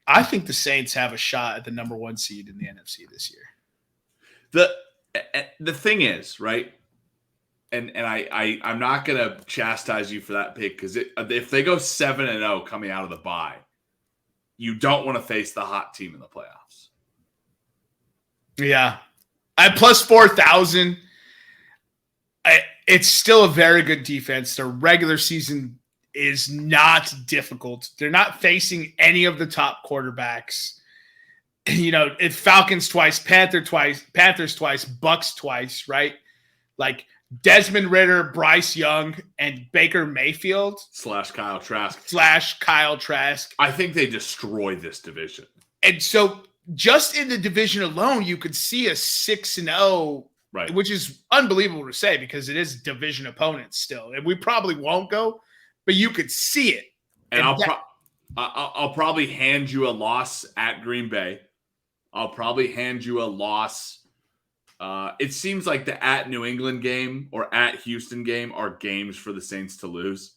Speaker 1: I think the Saints have a shot at the number 1 seed in the NFC this year.
Speaker 2: The thing is, right? And I'm not gonna chastise you for that pick because if they go 7-0 coming out of the bye, you don't want to face the hot team in the playoffs.
Speaker 1: Yeah, at plus 4,000, it's still a very good defense. Their regular season is not difficult. They're not facing any of the top quarterbacks. You know, it's Falcons twice, Panthers twice, Bucks twice, right? Like Desmond Ridder, Bryce Young, and Baker Mayfield
Speaker 2: / Kyle Trask. I think they destroy this division.
Speaker 1: And so just in the division alone, you could see a 6-0,
Speaker 2: right?
Speaker 1: Which is unbelievable to say because it is division opponents still. And we probably won't go, but you could see it.
Speaker 2: And I'll probably hand you a loss at Green Bay. I'll probably hand you a loss. It seems like the at New England game or at Houston game are games for the Saints to lose,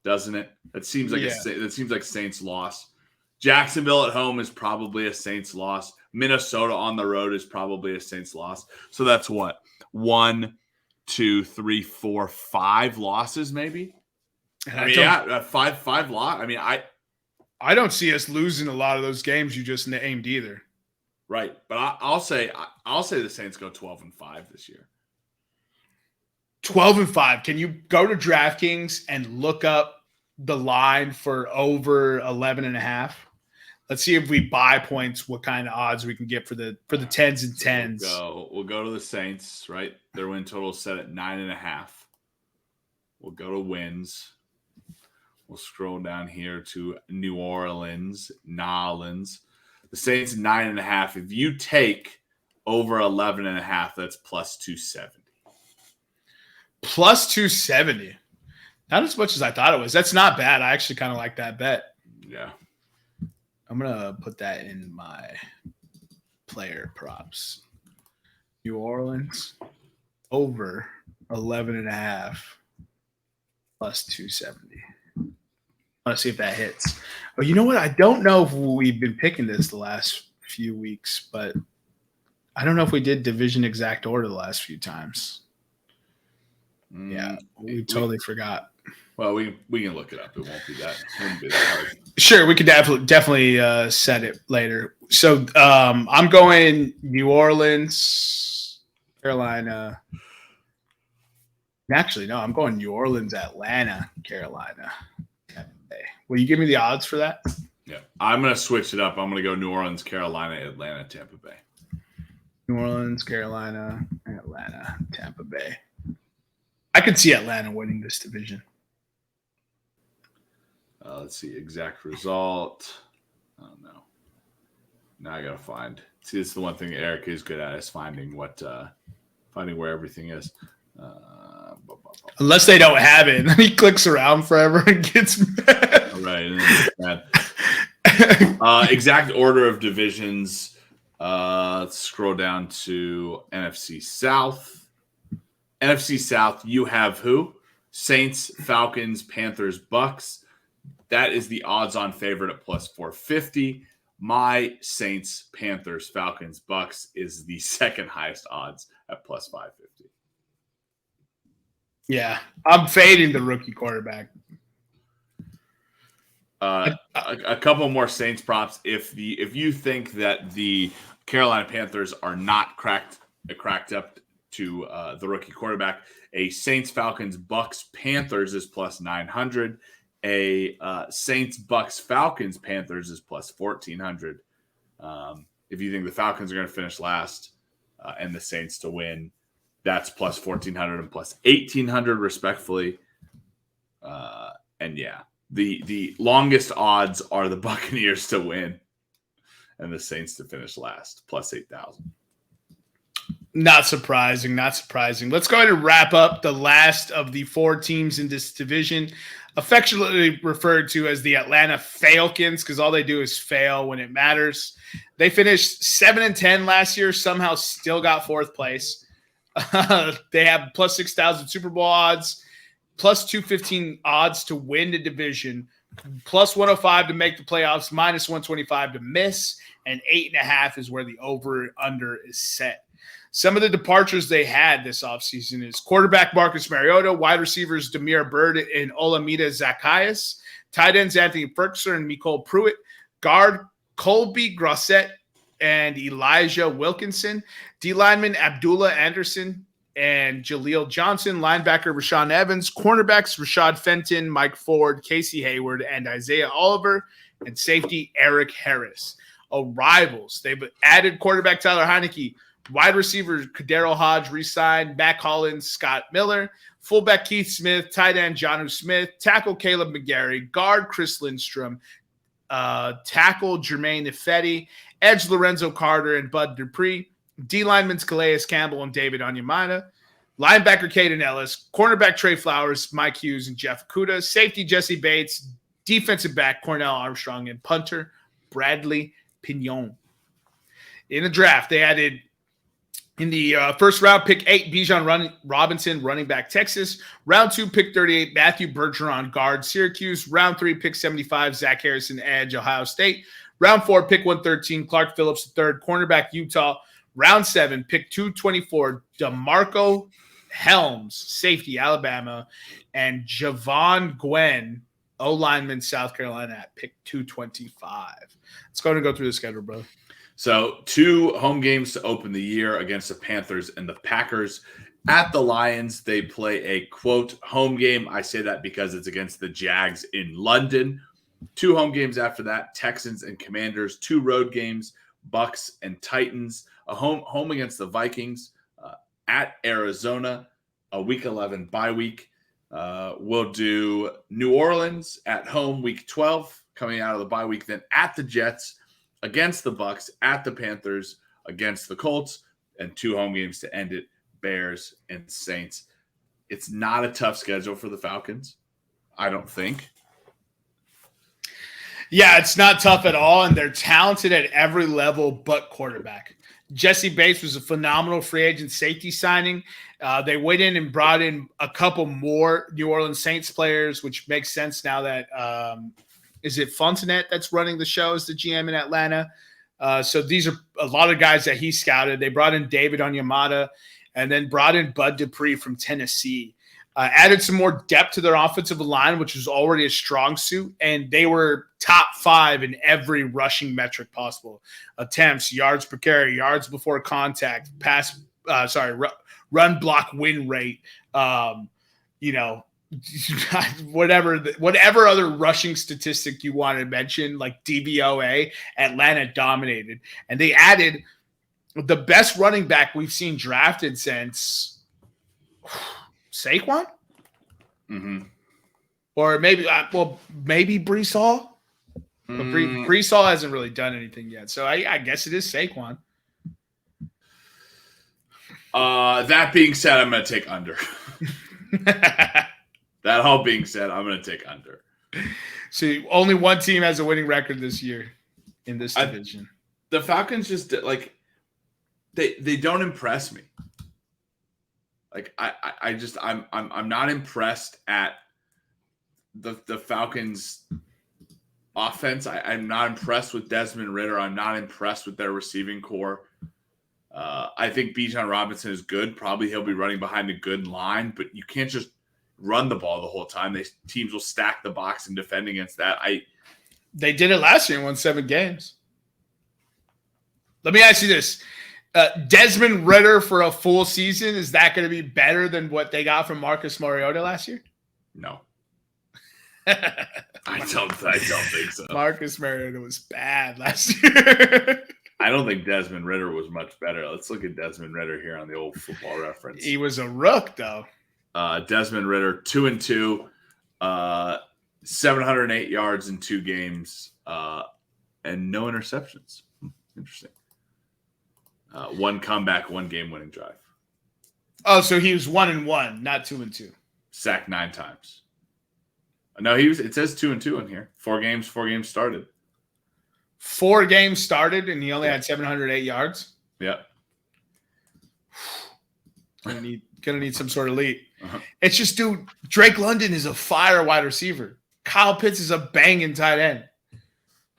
Speaker 2: doesn't it? That seems like Saints loss. Jacksonville at home is probably a Saints loss. Minnesota on the road is probably a Saints loss. So that's what? 1, 2, 3, 4, 5 losses, maybe. Five loss.
Speaker 1: I don't see us losing a lot of those games you just named either.
Speaker 2: Right, but I'll say the Saints go 12-5 this year.
Speaker 1: 12-5. Can you go to DraftKings and look up the line for over 11.5? Let's see if we buy points. What kind of odds we can get for the 10s and 10s?
Speaker 2: We'll go to the Saints. Right, their win total is set at 9.5. We'll go to wins. We'll scroll down here to New Orleans, Nolans. The Saints 9.5. If you take over 11.5, that's plus 270.
Speaker 1: Plus 270. Not as much as I thought it was. That's not bad. I actually kind of like that bet.
Speaker 2: Yeah.
Speaker 1: I'm going to put that in my player props. New Orleans over 11.5 plus 270. I want to see if that hits. Oh, you know what? I don't know if we've been picking this the last few weeks, but I don't know if we did division exact order the last few times. Yeah, we totally forgot.
Speaker 2: Well, we can look it up. It won't be that. It wouldn't be that hard.
Speaker 1: Sure, we could definitely set it later. So I'm going New Orleans, Carolina. Actually, no, I'm going New Orleans, Atlanta, Carolina. Will you give me the odds for that?
Speaker 2: Yeah, I'm going to switch it up. I'm going to go New Orleans, Carolina, Atlanta, Tampa Bay.
Speaker 1: New Orleans, Carolina, Atlanta, Tampa Bay. I could see Atlanta winning this division.
Speaker 2: Let's see, exact result. I don't know. Now I got to find. See, this is the one thing Eric is good at, is finding where everything is.
Speaker 1: Unless they don't have it. And he clicks around forever and gets mad.
Speaker 2: Right. And then gets mad. Exact order of divisions. Let's scroll down to NFC South. NFC South, you have who? Saints, Falcons, Panthers, Bucks. That is the odds-on favorite at plus 450. My Saints, Panthers, Falcons, Bucks is the second highest odds at plus 550.
Speaker 1: Yeah, I'm fading the rookie quarterback.
Speaker 2: A couple more Saints props. If you think that the Carolina Panthers are not cracked up to the rookie quarterback, a Saints, Falcons, Bucks, Panthers is plus 900. A Saints, Bucks, Falcons, Panthers is plus 1,400. If you think the Falcons are going to finish last and the Saints to win, that's plus 1,400 and plus 1,800 respectfully. And yeah, the longest odds are the Buccaneers to win and the Saints to finish last, plus 8,000.
Speaker 1: Not surprising. Let's go ahead and wrap up the last of the four teams in this division, affectionately referred to as the Atlanta Falcons, because all they do is fail when it matters. They finished 7-10 last year, somehow still got fourth place. They have plus 6,000 Super Bowl odds, plus 215 odds to win the division, plus 105 to make the playoffs, minus 125 to miss, and 8.5 is where the over-under is set. Some of the departures they had this offseason is quarterback Marcus Mariota, wide receivers Damiere Byrd and Olamide Zacchaeus, tight ends Anthony Ferguson and Nicole Pruitt, guard Colby Grosset and Elijah Wilkinson, D lineman Abdullah Anderson and Jaleel Johnson, linebacker Rashawn Evans, cornerbacks Rashad Fenton, Mike Ford, Casey Hayward, and Isaiah Oliver, and safety Eric Harris. Arrivals, they've added quarterback Tyler Heineke, wide receiver Kadero Hodge re-signed, Matt Collins, Scott Miller, fullback Keith Smith, tight end Jonnu Smith, tackle Caleb McGarry, guard Chris Lindstrom, tackle Jermaine Ifedi, edge Lorenzo Carter and Bud Dupree, D linemen Calais Campbell and David Onyemata, linebacker Caden Ellis, cornerback Trey Flowers, Mike Hughes and Jeff Okuda, safety Jesse Bates, defensive back Cornell Armstrong, and punter Bradley Pignon. In the draft, they added in the first round, pick 8, Bijan Robinson, running back, Texas. Round 2, pick 38, Matthew Bergeron, guard, Syracuse. Round 3, pick 75, Zach Harrison, edge, Ohio State. Round 4, pick 113, Clark Phillips III, cornerback, Utah. Round 7, pick 224, DeMarco Helms, safety, Alabama. And Javon Gwen, O-lineman, South Carolina, at pick 225. Let's go ahead and go through the schedule, brother.
Speaker 2: So 2 home games to open the year against the Panthers and the Packers. At the Lions, they play a, quote, home game. I say that because it's against the Jags in London. 2 home games after that, Texans and Commanders. 2 road games, Bucks and Titans. A home against the Vikings. At Arizona, a Week 11 bye week. We'll do New Orleans at home Week 12, coming out of the bye week. Then at the Jets, against the Bucks, at the Panthers, against the Colts, and 2 home games to end it, Bears and Saints. It's not a tough schedule for the Falcons, I don't think.
Speaker 1: Yeah, it's not tough at all, and they're talented at every level but quarterback. Jesse Bates was a phenomenal free agent safety signing. They went in and brought in a couple more New Orleans Saints players, which makes sense now that is it Fontenette that's running the show as the GM in Atlanta. So these are a lot of guys that he scouted. They brought in David Onyemata and then brought in Bud Dupree from Tennessee. Added some more depth to their offensive line, which was already a strong suit, and they were top 5 in every rushing metric possible: attempts, yards per carry, yards before contact, run block win rate, whatever other rushing statistic you want to mention, like DVOA. Atlanta dominated, and they added the best running back we've seen drafted since Saquon?
Speaker 2: Mm-hmm.
Speaker 1: Or maybe Brees Hall? But Brees Hall hasn't really done anything yet. So I guess it is Saquon.
Speaker 2: That being said, I'm going to take under. That all being said, I'm going to take under.
Speaker 1: So only one team has a winning record this year in this division.
Speaker 2: The Falcons just they don't impress me. Like I'm not impressed at the Falcons offense. I'm not impressed with Desmond Ridder. I'm not impressed with their receiving core. I think Bijan Robinson is good. Probably he'll be running behind a good line, but you can't just run the ball the whole time. Teams will stack the box and defend against that.
Speaker 1: They did it last year and won 7 games. Let me ask you this. Desmond Ridder for a full season, is that going to be better than what they got from Marcus Mariota last year?
Speaker 2: No. I don't think so.
Speaker 1: Marcus Mariota was bad last year.
Speaker 2: I don't think Desmond Ridder was much better. Let's look at Desmond Ridder here on the old Football Reference.
Speaker 1: He was a rook, though.
Speaker 2: Desmond Ridder, 2-2, 708 yards in 2 games, and no interceptions. Interesting. 1 comeback, 1 game-winning drive.
Speaker 1: Oh, so he was 1-1, not 2-2.
Speaker 2: Sacked 9 times. No, it says 2-2 in here. 4 games started.
Speaker 1: 4 games started, and he only had 708 yards.
Speaker 2: Yeah.
Speaker 1: Gonna need some sort of lead.
Speaker 2: Uh-huh.
Speaker 1: It's just, dude, Drake London is a fire wide receiver. Kyle Pitts is a banging tight end.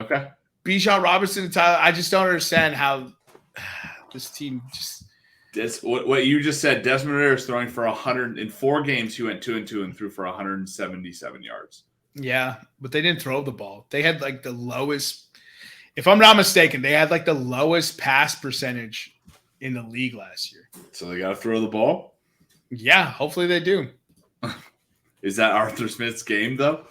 Speaker 2: Okay.
Speaker 1: Bijan Robinson and Tyler, I just don't understand how this team just.
Speaker 2: What you just said, Desmond Ridder is throwing for 100 in 4 games. He went 2-2 and threw for 177 yards.
Speaker 1: Yeah, but they didn't throw the ball. They had like the lowest, if I'm not mistaken, they had like the lowest pass percentage in the league last year.
Speaker 2: So they got to throw the ball?
Speaker 1: Yeah, hopefully they do.
Speaker 2: Is that Arthur Smith's game, though?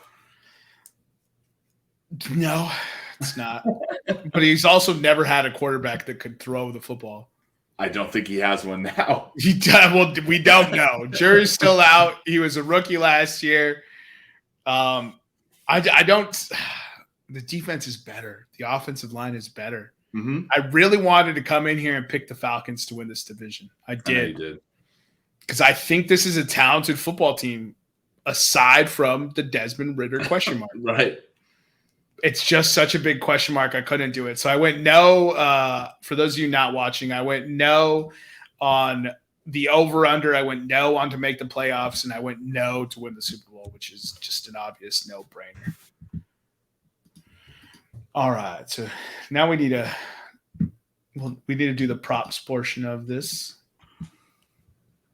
Speaker 1: No, it's not. But he's also never had a quarterback that could throw the football.
Speaker 2: I don't think he has one now.
Speaker 1: Well, we don't know. Jury's still out. He was a rookie last year. I don't. The defense is better. The offensive line is better.
Speaker 2: Mm-hmm.
Speaker 1: I really wanted to come in here and pick the Falcons to win this division. I did. Because I think this is a talented football team, aside from the Desmond Ridder question mark.
Speaker 2: Right.
Speaker 1: It's just such a big question mark. I couldn't do it. So I went no. For those of you not watching, I went no on the over-under. I went no on to make the playoffs, and I went no to win the Super Bowl, which is just an obvious no-brainer. All right. So now we need to do the props portion of this.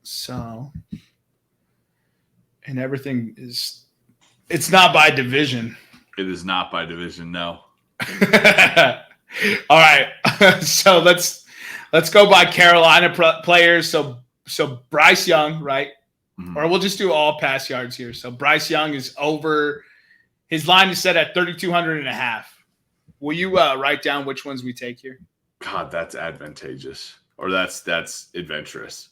Speaker 1: So, and everything is, it's not by division.
Speaker 2: It is not by division, no.
Speaker 1: All right. So let's go by Carolina players. So Bryce Young, right? Mm-hmm. Or we'll just do all pass yards here. So Bryce Young is over. His line is set at 3,200.5. Will you write down which ones we take here?
Speaker 2: God, that's advantageous. Or that's adventurous.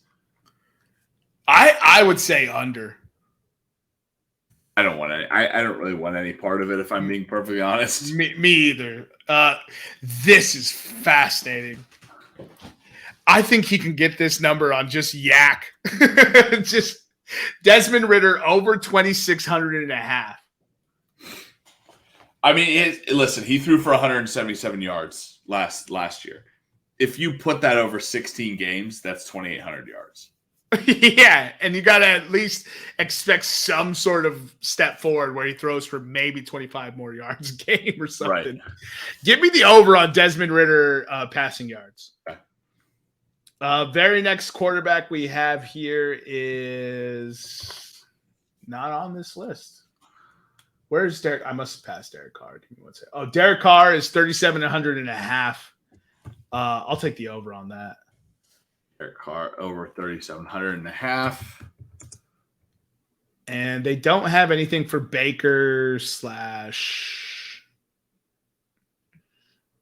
Speaker 1: I would say under.
Speaker 2: I don't want any. I don't really want any part of it, if I'm being perfectly honest.
Speaker 1: Me either. This is fascinating. I think he can get this number on just yak. Just Desmond Ridder over 2,600 and a half.
Speaker 2: I mean, listen, he threw for 177 yards last year. If you put that over 16 games, that's 2,800 yards.
Speaker 1: Yeah, and you got to at least expect some sort of step forward where he throws for maybe 25 more yards a game or something. Right. Give me the over on Desmond Ridder passing yards. Okay. Very next quarterback we have here is not on this list. Where's Derek? I must have passed Derek Carr. Give me one second. Oh, Derek Carr is 3,700 and a half. I'll take the over on that.
Speaker 2: Derek Carr over 3,700 and a half.
Speaker 1: And they don't have anything for Baker / I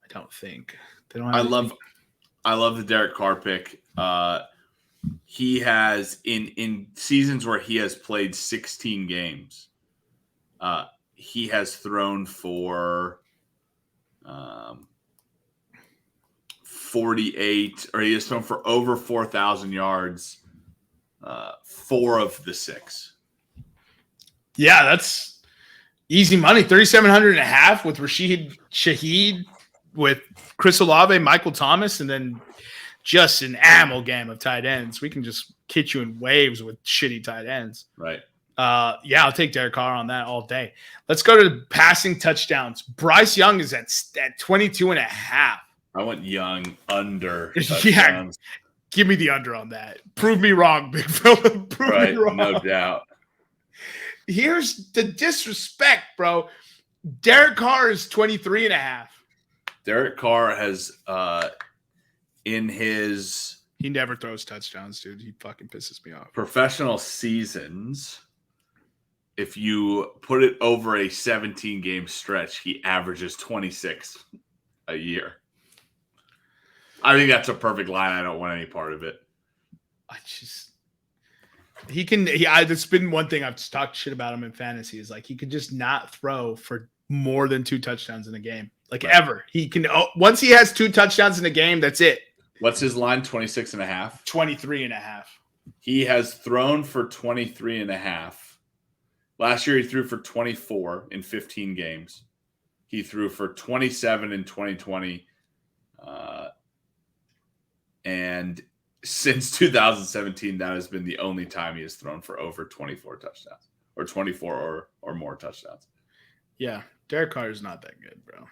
Speaker 1: don't think. They don't have
Speaker 2: I love the Derek Carr pick. He has in seasons where he has played 16 games, he has thrown for 48, or he has thrown for over 4,000 yards, 4 of the 6.
Speaker 1: Yeah, that's easy money. 3,700 and a half with Rashid Shaheed, with Chris Olave, Michael Thomas, and then just an amalgam of tight ends. We can just hit you in waves with shitty tight ends.
Speaker 2: Right.
Speaker 1: Yeah, I'll take Derek Carr on that all day. Let's go to passing touchdowns. Bryce Young is at 22 and a half.
Speaker 2: I went Young under.
Speaker 1: Yeah, give me the under on that. Prove me wrong, big fella. Prove me wrong.
Speaker 2: No doubt.
Speaker 1: Here's the disrespect, bro. Derek Carr is 23 and a half.
Speaker 2: Derek Carr has in his...
Speaker 1: He never throws touchdowns, dude. He fucking pisses me off.
Speaker 2: Professional seasons, if you put it over a 17-game stretch, he averages 26 a year. I think that's a perfect line. I don't want any part of it.
Speaker 1: It's been one thing I've talked shit about him in fantasy is like he could just not throw for more than 2 touchdowns in a game. Like ever. He can, once he has 2 touchdowns in a game, that's it.
Speaker 2: What's his line? 26 and a half?
Speaker 1: 23 and a half.
Speaker 2: He has thrown for 23 and a half. Last year he threw for 24 in 15 games. He threw for 27 in 2020. And since 2017, that has been the only time he has thrown for over 24 touchdowns or 24 or more touchdowns.
Speaker 1: Yeah, Derek Carr is not that good, bro.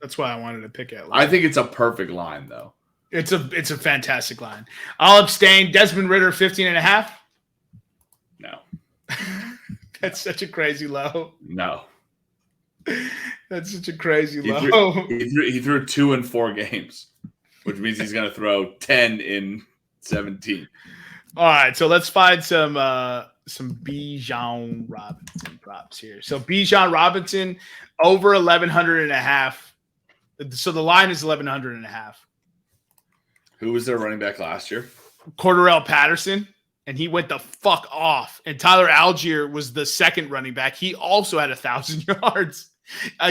Speaker 1: That's why I wanted to pick it.
Speaker 2: I think it's a perfect line, though.
Speaker 1: It's a fantastic line. I'll abstain. Desmond Ridder, 15 and a half.
Speaker 2: No.
Speaker 1: That's such a crazy low.
Speaker 2: No.
Speaker 1: That's such a crazy low.
Speaker 2: He threw 2 in 4 games, which means he's going to throw 10 in 17.
Speaker 1: All right, so let's find some Bijan Robinson props here. So Bijan Robinson over 1,100 and a half. So the line is 1,100 and a half.
Speaker 2: Who was their running back last year?
Speaker 1: Cordarrelle Patterson, and he went the fuck off. And Tyler Algier was the second running back. He also had 1,000 yards.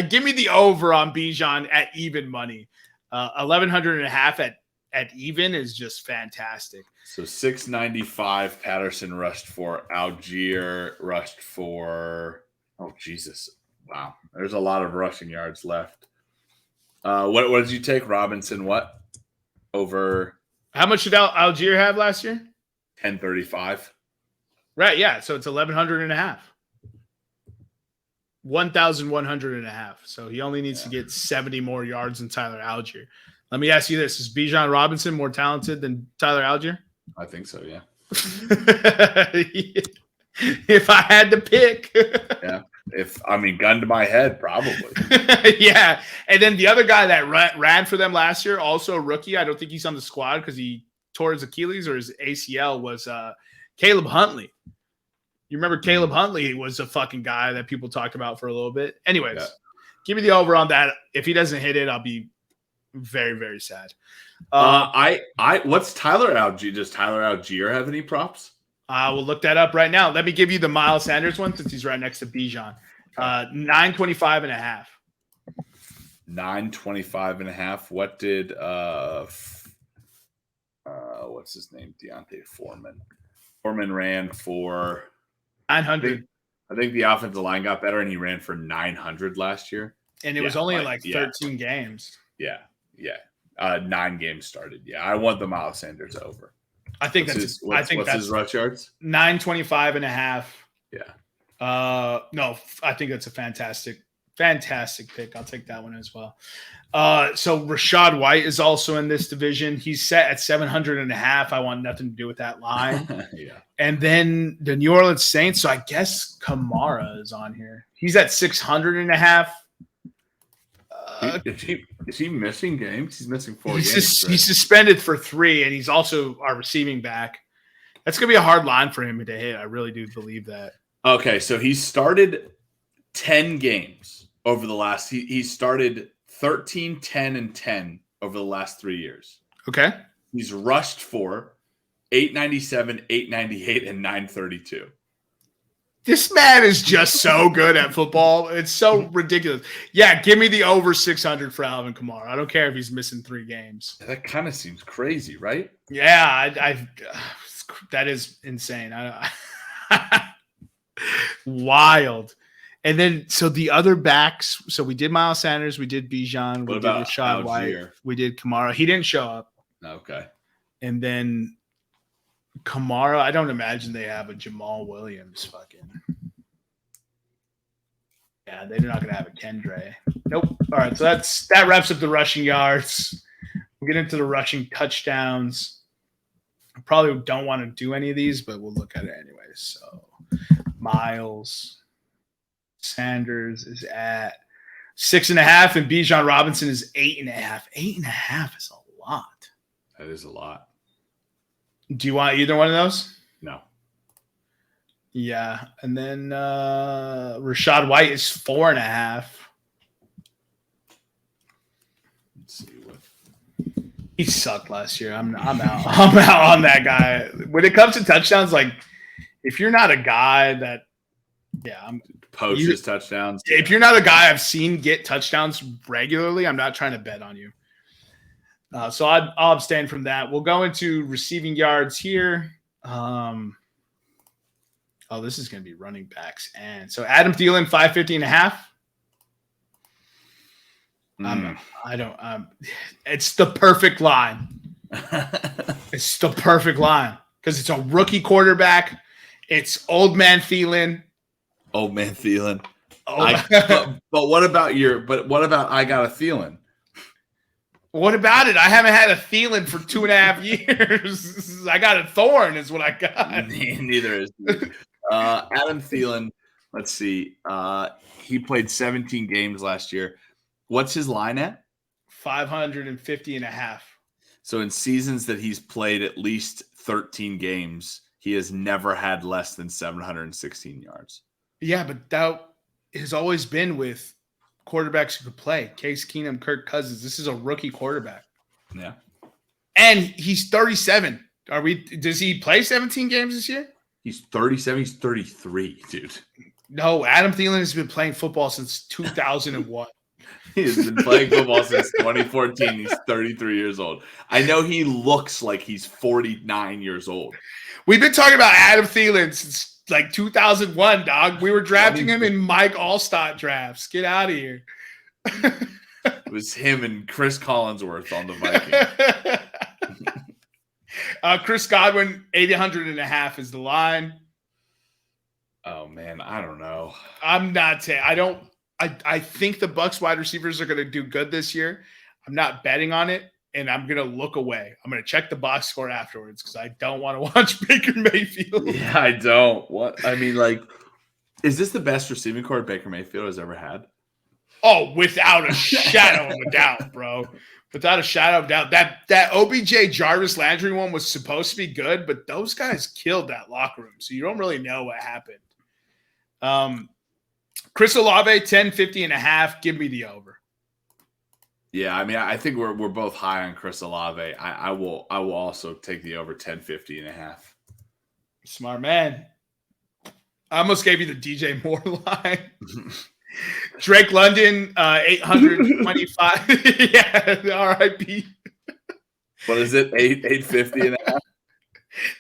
Speaker 1: Give me the over on Bijan at even money. 1,100 and a half at even is just fantastic.
Speaker 2: So 695 Patterson rushed for. Algier rushed for. Oh, Jesus. Wow. There's a lot of rushing yards left. What did you take? Robinson, what? Over.
Speaker 1: How much did Algier have last year?
Speaker 2: 1035.
Speaker 1: Right, yeah. So it's 1,100 and a half. 1,100 and a half. So he only needs to get 70 more yards than Tyler Algier. Let me ask you this. Is Bijan Robinson more talented than Tyler Algier?
Speaker 2: I think so, yeah.
Speaker 1: If I had to pick.
Speaker 2: Yeah. Gun to my head, probably.
Speaker 1: Yeah. And then the other guy that ran for them last year, also a rookie, I don't think he's on the squad because he tore his Achilles or his ACL, was Caleb Huntley. You remember Caleb Huntley? He was a fucking guy that people talked about for a little bit. Anyways, Give me the over on that. If he doesn't hit it, I'll be very, very sad.
Speaker 2: What's Tyler Algier? Does Tyler Algier have any props?
Speaker 1: I will look that up right now. Let me give you the Miles Sanders one since he's right next to Bijan. 925.5.
Speaker 2: 925.5. What did what's his name? Deontay Foreman. Foreman ran for
Speaker 1: 900.
Speaker 2: I think the offensive line got better, and he ran for 900 last year.
Speaker 1: And it was only in 13 games.
Speaker 2: Yeah. 9 games started. Yeah, I want the Miles Sanders over.
Speaker 1: I think
Speaker 2: what's his rush yards?
Speaker 1: 925.5.
Speaker 2: Yeah.
Speaker 1: No, I think that's a fantastic pick. I'll take that one as well. So Rachaad White is also in this division. He's set at 700.5. I want nothing to do with that line.
Speaker 2: Yeah.
Speaker 1: And then the New Orleans Saints. So I guess Kamara is on here. He's at 600.5.
Speaker 2: Is he missing games? He's missing 4 games.
Speaker 1: He's suspended for 3, and he's also our receiving back. That's going to be a hard line for him to hit. I really do believe that.
Speaker 2: Okay, so he started 10 games over the last – he started 13, 10, and 10 over the last 3 years.
Speaker 1: Okay.
Speaker 2: He's rushed for 897, 898, and 932.
Speaker 1: This man is just so good at football. It's so ridiculous. Yeah, give me the over 600 for Alvin Kamara. I don't care if he's missing 3 games.
Speaker 2: That kind of seems crazy, right?
Speaker 1: Yeah, that is insane. Wild. And then, so the other backs, so we did Miles Sanders, we did Bijan, we did Rachaad White, we did Kamara. He didn't show up.
Speaker 2: Okay.
Speaker 1: And then Kamara, I don't imagine they have a Jamal Williams fucking. Yeah, they're not going to have a Kendre. Nope. All right, so that wraps up the rushing yards. We'll get into the rushing touchdowns. I probably don't want to do any of these, but we'll look at it anyways. So Miles Sanders is at 6.5, and Bijan Robinson is 8.5. 8.5 is a lot.
Speaker 2: That is a lot.
Speaker 1: Do you want either one of those?
Speaker 2: No.
Speaker 1: Yeah. And then Rachaad White is 4.5.
Speaker 2: Let's see what
Speaker 1: he sucked last year. I'm out. I'm out on that guy. When it comes to touchdowns, like if you're not a guy that
Speaker 2: poaches touchdowns.
Speaker 1: If you're not a guy I've seen get touchdowns regularly, I'm not trying to bet on you. So I'll abstain from that. We'll go into receiving yards here. This is going to be running backs. And so Adam Thielen, 550.5. It's the perfect line. It's the perfect line because it's a rookie quarterback. It's old man Thielen.
Speaker 2: Old man Thielen. But what about I got a Thielen?
Speaker 1: What about it? I haven't had a Thielen for 2.5 years. I got a Thorn is what I got.
Speaker 2: Neither is Adam Thielen. Let's see. He played 17 games last year. What's his line at?
Speaker 1: 550.5.
Speaker 2: So in seasons that he's played at least 13 games, he has never had less than 716 yards.
Speaker 1: Yeah, but that has always been with quarterbacks who could play. Case Keenum, Kirk Cousins. This is a rookie quarterback.
Speaker 2: Yeah.
Speaker 1: And he's 37. Does he play 17 games this year?
Speaker 2: He's 37. He's 33, dude.
Speaker 1: No, Adam Thielen has been playing football since 2001.
Speaker 2: He has been playing football since 2014. He's 33 years old. I know he looks like he's 49 years old.
Speaker 1: We've been talking about Adam Thielen since like 2001, dog. We were drafting him in Mike Allstott drafts. Get out of here.
Speaker 2: It was him and Chris Collinsworth on the Vikings.
Speaker 1: Chris Godwin, 800.5 is the line.
Speaker 2: Oh man, I don't know.
Speaker 1: I'm not saying I think the Bucs wide receivers are going to do good this year. I'm not betting on it, and I'm going to look away. I'm going to check the box score afterwards because I don't want to watch Baker Mayfield.
Speaker 2: Yeah, I don't. What I mean, like, is this the best receiving core Baker Mayfield has ever had?
Speaker 1: Oh, without a shadow of a doubt, bro. Without a shadow of doubt. That OBJ Jarvis Landry one was supposed to be good, but those guys killed that locker room, so you don't really know what happened. Chris Olave, 1050.5. Give me the over.
Speaker 2: Yeah, I mean, I think we're both high on Chris Olave. I will also take the over 1050.5.
Speaker 1: Smart man. I almost gave you the DJ Moore line. Drake London, 825. Yeah, RIP.
Speaker 2: What is it? 850 and a half?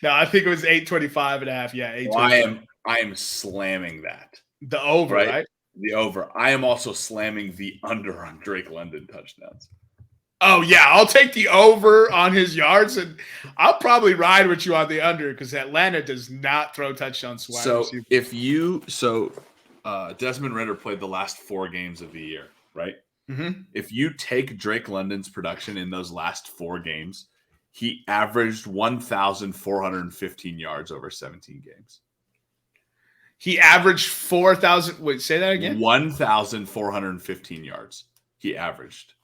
Speaker 1: No, I think it was 825 and a half. Yeah,
Speaker 2: Well, I am slamming that.
Speaker 1: The over, right?
Speaker 2: The over. I am also slamming the under on Drake London touchdowns.
Speaker 1: Oh, yeah. I'll take the over on his yards, and I'll probably ride with you on the under because Atlanta does not throw touchdowns to wide receivers.
Speaker 2: Desmond Ridder played the last 4 games of the year, right?
Speaker 1: Mm-hmm.
Speaker 2: If you take Drake London's production in those last 4 games, he averaged 1,415 yards over 17 games.
Speaker 1: He averaged 4,000. Wait, say that again?
Speaker 2: 1,415 yards. He averaged.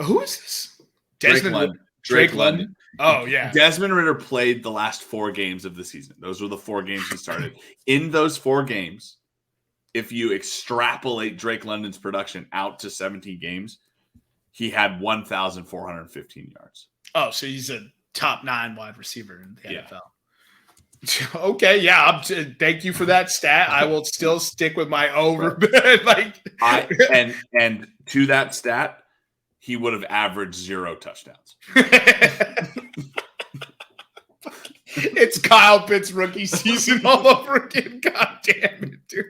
Speaker 1: Who is this?
Speaker 2: Drake London.
Speaker 1: Oh, yeah.
Speaker 2: Desmond Ridder played the last 4 games of the season. Those were the 4 games he started. In those 4 games, if you extrapolate Drake London's production out to 17 games, he had 1,415 yards.
Speaker 1: Oh, so he's a top 9 wide receiver in the NFL. Okay, yeah. Thank you for that stat. I will still stick with my over.
Speaker 2: And to that stat, he would have averaged 0 touchdowns.
Speaker 1: It's Kyle Pitts' rookie season all over again. God damn it, dude.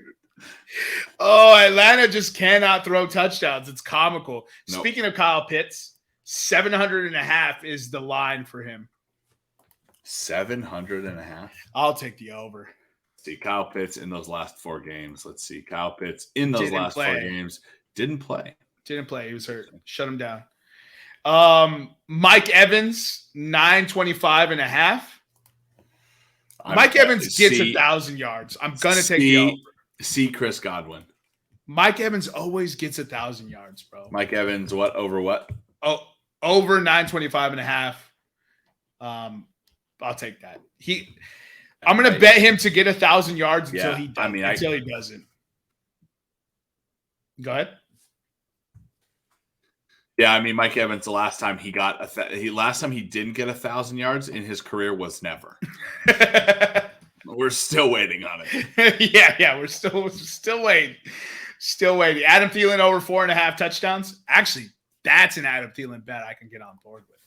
Speaker 1: Oh, Atlanta just cannot throw touchdowns. It's comical. Nope. Speaking of Kyle Pitts, 700.5 is the line for him.
Speaker 2: 700.5.
Speaker 1: I'll take the over.
Speaker 2: See Kyle Pitts in those last 4 games. Let's see. Kyle Pitts in those last 4 games didn't play. He was hurt.
Speaker 1: Shut him down. Mike Evans, 925.5. Mike Evans gets 1,000 yards. I'm gonna take the over.
Speaker 2: See Chris Godwin.
Speaker 1: Mike Evans always gets 1,000 yards, bro.
Speaker 2: Mike Evans, what over what?
Speaker 1: Oh, over 925.5. I'll take that. I'm gonna bet him to get 1,000 yards until he does, until he doesn't. Go ahead.
Speaker 2: Yeah, I mean, Mike Evans, the last time he didn't get 1,000 yards in his career was never. We're still waiting on
Speaker 1: it. yeah, we're still waiting. Still waiting. Adam Thielen over 4.5 touchdowns. Actually, that's an Adam Thielen bet I can get on board with.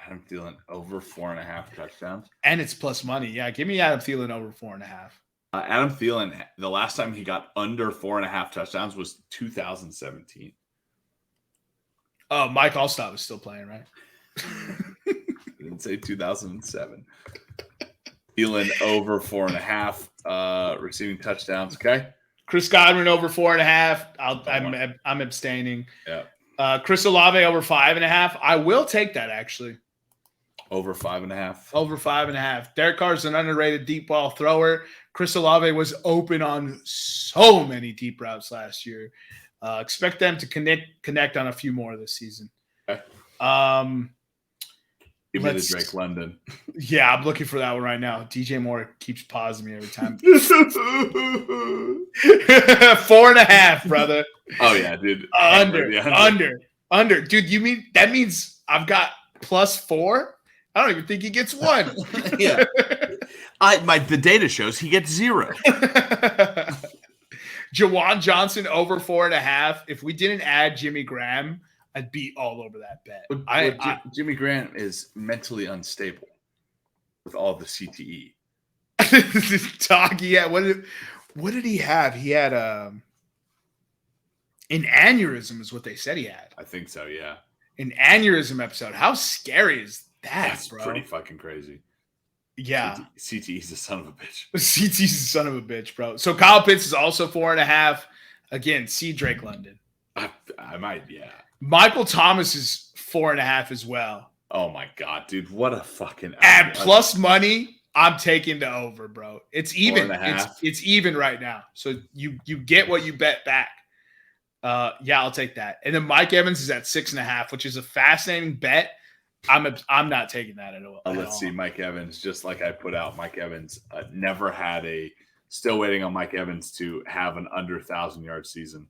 Speaker 2: Adam Thielen over 4.5 touchdowns.
Speaker 1: And it's plus money. Yeah, give me Adam Thielen over 4.5.
Speaker 2: Adam Thielen, the last time he got under 4.5 touchdowns was 2017.
Speaker 1: Oh, Mike Allstott was still playing, right?
Speaker 2: I didn't say 2007. Thielen over 4.5 receiving touchdowns. Okay.
Speaker 1: Chris Godwin over 4.5. I'm abstaining.
Speaker 2: Yeah.
Speaker 1: Chris Olave over 5.5. I will take that actually.
Speaker 2: Over 5.5.
Speaker 1: Over 5.5. Derek Carr's an underrated deep ball thrower. Chris Olave was open on so many deep routes last year. Expect them to connect on a few more this season.
Speaker 2: Okay. Give me the Drake London.
Speaker 1: Yeah, I'm looking for that one right now. DJ Moore keeps pausing me every time. 4.5, brother.
Speaker 2: Oh yeah, dude.
Speaker 1: Under. Dude, you mean that means I've got +4? I don't even think he gets 1.
Speaker 2: Yeah. The data shows he gets 0.
Speaker 1: Jawan Johnson over 4.5. If we didn't add Jimmy Graham, I'd be all over that bet.
Speaker 2: Jimmy Graham is mentally unstable with all the CTE.
Speaker 1: Talk, yeah. What did he have? He had an aneurysm is what they said he had.
Speaker 2: I think so, yeah.
Speaker 1: An aneurysm episode. How scary is that,
Speaker 2: That's
Speaker 1: bro?
Speaker 2: Pretty fucking crazy.
Speaker 1: Yeah.
Speaker 2: CTE's a son of a bitch.
Speaker 1: CTE's a son of a bitch, bro. So Kyle Pitts is also 4.5. Again, see Drake London.
Speaker 2: I might, yeah.
Speaker 1: Michael Thomas is 4.5 as well.
Speaker 2: Oh my god, dude! What a fucking
Speaker 1: at plus money. I'm taking the over, bro. It's even. It's even right now. So you get what you bet back. Yeah, I'll take that. And then Mike Evans is at 6.5, which is a fascinating bet. I'm not taking that at all.
Speaker 2: Let's see, Mike Evans. Just like I put out, Mike Evans never had Still waiting on Mike Evans to have an under 1,000-yard season.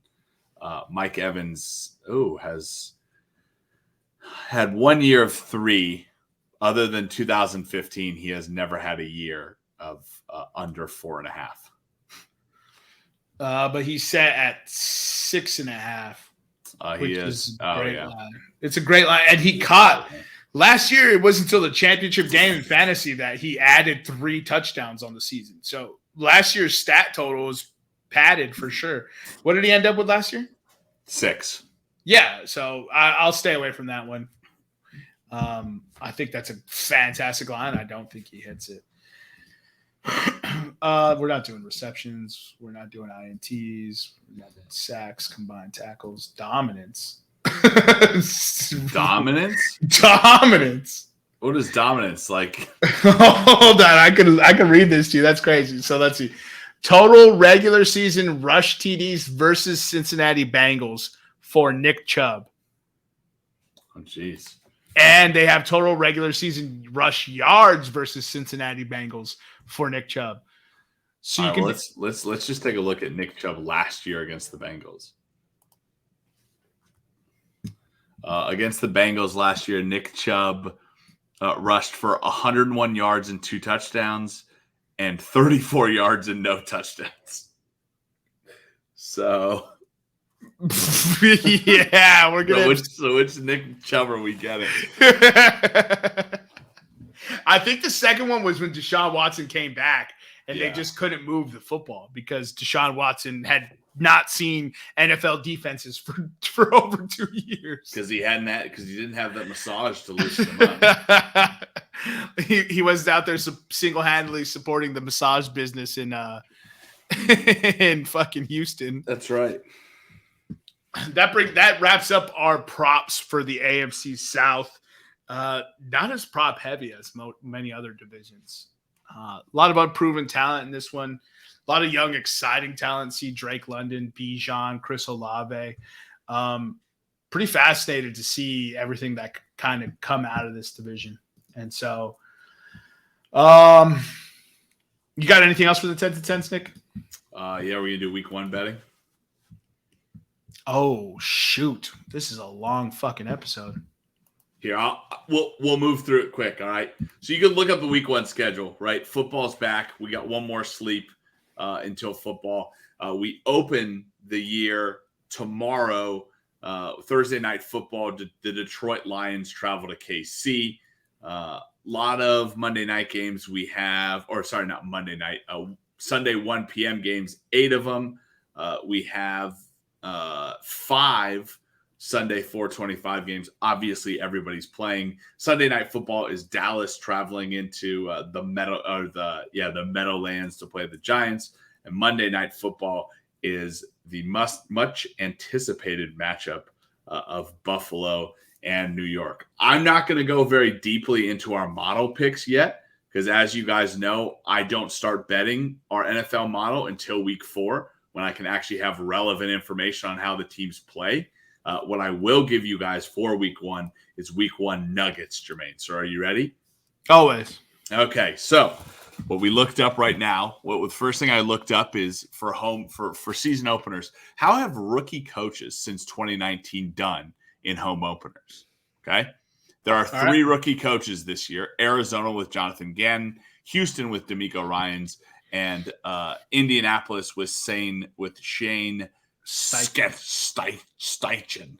Speaker 2: Mike Evans has had 1 year of 3 Other than 2015, he has never had a year of under 4.5.
Speaker 1: But he's set at 6.5.
Speaker 2: He is.
Speaker 1: Great line. It's a great line. And he caught last year. It wasn't until the championship game in fantasy that he added 3 touchdowns on the season. So last year's stat total was padded for sure. What did he end up with last year?
Speaker 2: 6.
Speaker 1: Yeah. So I'll stay away from that one. I think that's a fantastic line. I don't think he hits it. We're not doing receptions. We're not doing INTs. We're not doing sacks, combined tackles, dominance. Dominance.
Speaker 2: What is dominance like?
Speaker 1: Hold on, I can read this to you. That's crazy. So let's see. Total regular season rush TDs versus Cincinnati Bengals for Nick Chubb.
Speaker 2: Oh, jeez.
Speaker 1: And they have total regular season rush yards versus Cincinnati Bengals for Nick Chubb. So you can
Speaker 2: let's just take a look at Nick Chubb last year against the Bengals. Against the Bengals last year, Nick Chubb rushed for 101 yards and 2 touchdowns and 34 yards and no touchdowns. So,
Speaker 1: yeah, we're gonna.
Speaker 2: So which Nick Chubb are we getting?
Speaker 1: I think the second one was when Deshaun Watson came back and
Speaker 2: Yeah.
Speaker 1: they just couldn't move the football because Deshaun Watson had not seen NFL defenses for over 2 years.
Speaker 2: Because he didn't have that massage to loosen him up.
Speaker 1: he was out there single-handedly supporting the massage business in fucking Houston.
Speaker 2: That's right.
Speaker 1: That wraps up our props for the AFC South. Not as prop heavy as many other divisions. A lot of unproven talent in this one. A lot of young, exciting talent. See Drake London, Bijan, Chris Olave. Pretty fascinated to see everything that kind of come out of this division. And so, you got anything else for the 10 to 10, Nick?
Speaker 2: Yeah, we're gonna do week 1 betting.
Speaker 1: Oh shoot! This is a long fucking episode.
Speaker 2: Here, we'll move through it quick. All right. So you can look up the week 1 schedule. Right, football's back. We got one more sleep until football. We open the year tomorrow. Thursday night football. The Detroit Lions travel to KC. Lot of Monday night games we have, or sorry, not Monday night. Sunday 1 p.m. games. 8 of them. We have 5 Sunday 4:25 games. Obviously, everybody's playing. Sunday night football is Dallas traveling into the Meadowlands to play the Giants, and Monday night football is the much anticipated matchup of Buffalo and New York. I'm not going to go very deeply into our model picks yet because, as you guys know, I don't start betting our NFL model until week 4 when I can actually have relevant information on how the teams play. What I will give you guys for week 1 is week 1 nuggets, Jermaine. So are you ready?
Speaker 1: Always.
Speaker 2: Okay. So what we looked up right now, the first thing I looked up is for season openers, how have rookie coaches since 2019 done in home openers? Okay. There are 3 rookie coaches this year: Arizona with Jonathan Gannon, Houston with D'Amico Ryans, and Indianapolis with Shane Steichen.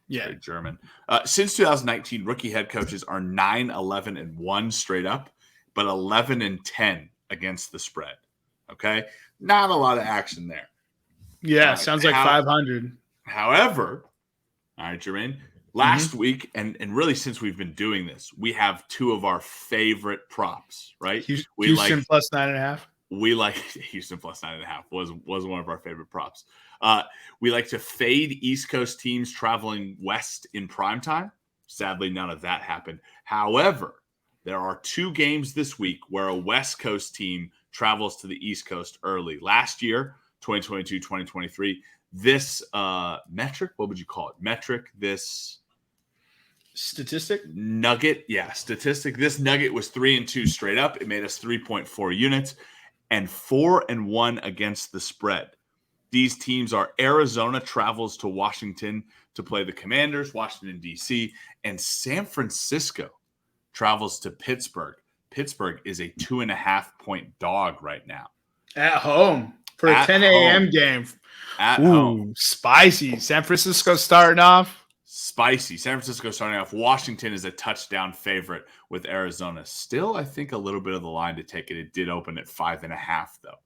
Speaker 1: Yeah.
Speaker 2: Very German. Since 2019, rookie head coaches are 9-11-1 straight up, but 11-10 against the spread. Okay, not a lot of action there.
Speaker 1: Yeah, sounds like 500.
Speaker 2: However, all right, Jermaine. Last week, and really since we've been doing this, we have 2 of our favorite props. Right,
Speaker 1: Houston plus 9.5.
Speaker 2: We like Houston plus 9.5 was one of our favorite props. We like to fade East Coast teams traveling west in primetime. Sadly, none of that happened. However, there are 2 games this week where a West Coast team travels to the East Coast early. Last year, 2022, 2023, this metric, what would you call it? Metric, this
Speaker 1: statistic?
Speaker 2: Nugget. Yeah, statistic. This nugget was 3-2 straight up. It made us 3.4 units and 4-1 against the spread. These teams are Arizona travels to Washington to play the Commanders, Washington, D.C., and San Francisco travels to Pittsburgh. Pittsburgh is a 2.5-point dog right now.
Speaker 1: At home for a 10 a.m. game.
Speaker 2: At home.
Speaker 1: Spicy. San Francisco starting off.
Speaker 2: Spicy. San Francisco starting off. Washington is a touchdown favorite with Arizona. Still, I think a little bit of the line to take it. It did open at 5.5, though.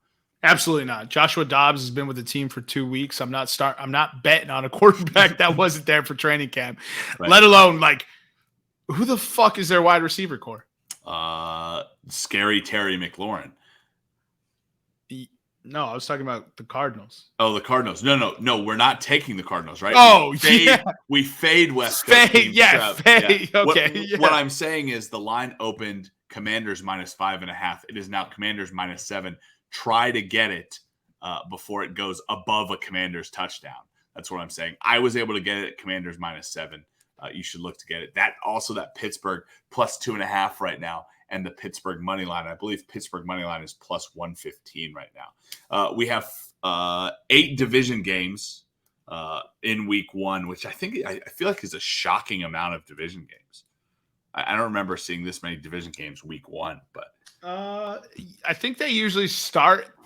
Speaker 1: Absolutely not. Joshua Dobbs has been with the team for 2 weeks. I'm not betting on a quarterback that wasn't there for training camp, right. Let alone who the fuck is their wide receiver core?
Speaker 2: Scary Terry McLaurin.
Speaker 1: No, I was talking about the Cardinals.
Speaker 2: Oh, the Cardinals. No. We're not taking the Cardinals, right?
Speaker 1: Oh,
Speaker 2: we fade West Coast.
Speaker 1: Fade. Okay.
Speaker 2: What I'm saying is the line opened Commanders -5.5. It is now Commanders -7. Try to get it before it goes above a Commanders touchdown. That's what I'm saying. I was able to get it at Commanders -7. You should look to get it. That Pittsburgh +2.5 right now. And the Pittsburgh money line, I believe Pittsburgh money line is +115 right now. We have 8 division games in week 1, which I feel like is a shocking amount of division games. I don't remember seeing this many division games week 1, but
Speaker 1: I think they usually start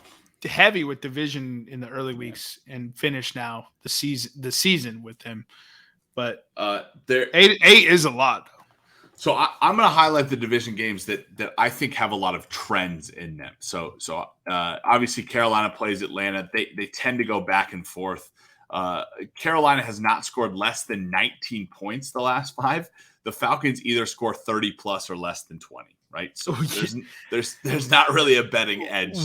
Speaker 1: heavy with division in the early weeks and finish now the season with him. But eight is a lot, though.
Speaker 2: So I'm going to highlight the division games that I think have a lot of trends in them. So obviously Carolina plays Atlanta. They tend to go back and forth. Carolina has not scored less than 19 points the last 5. The Falcons either score 30 plus or less than 20. Right. So there's not really a betting edge.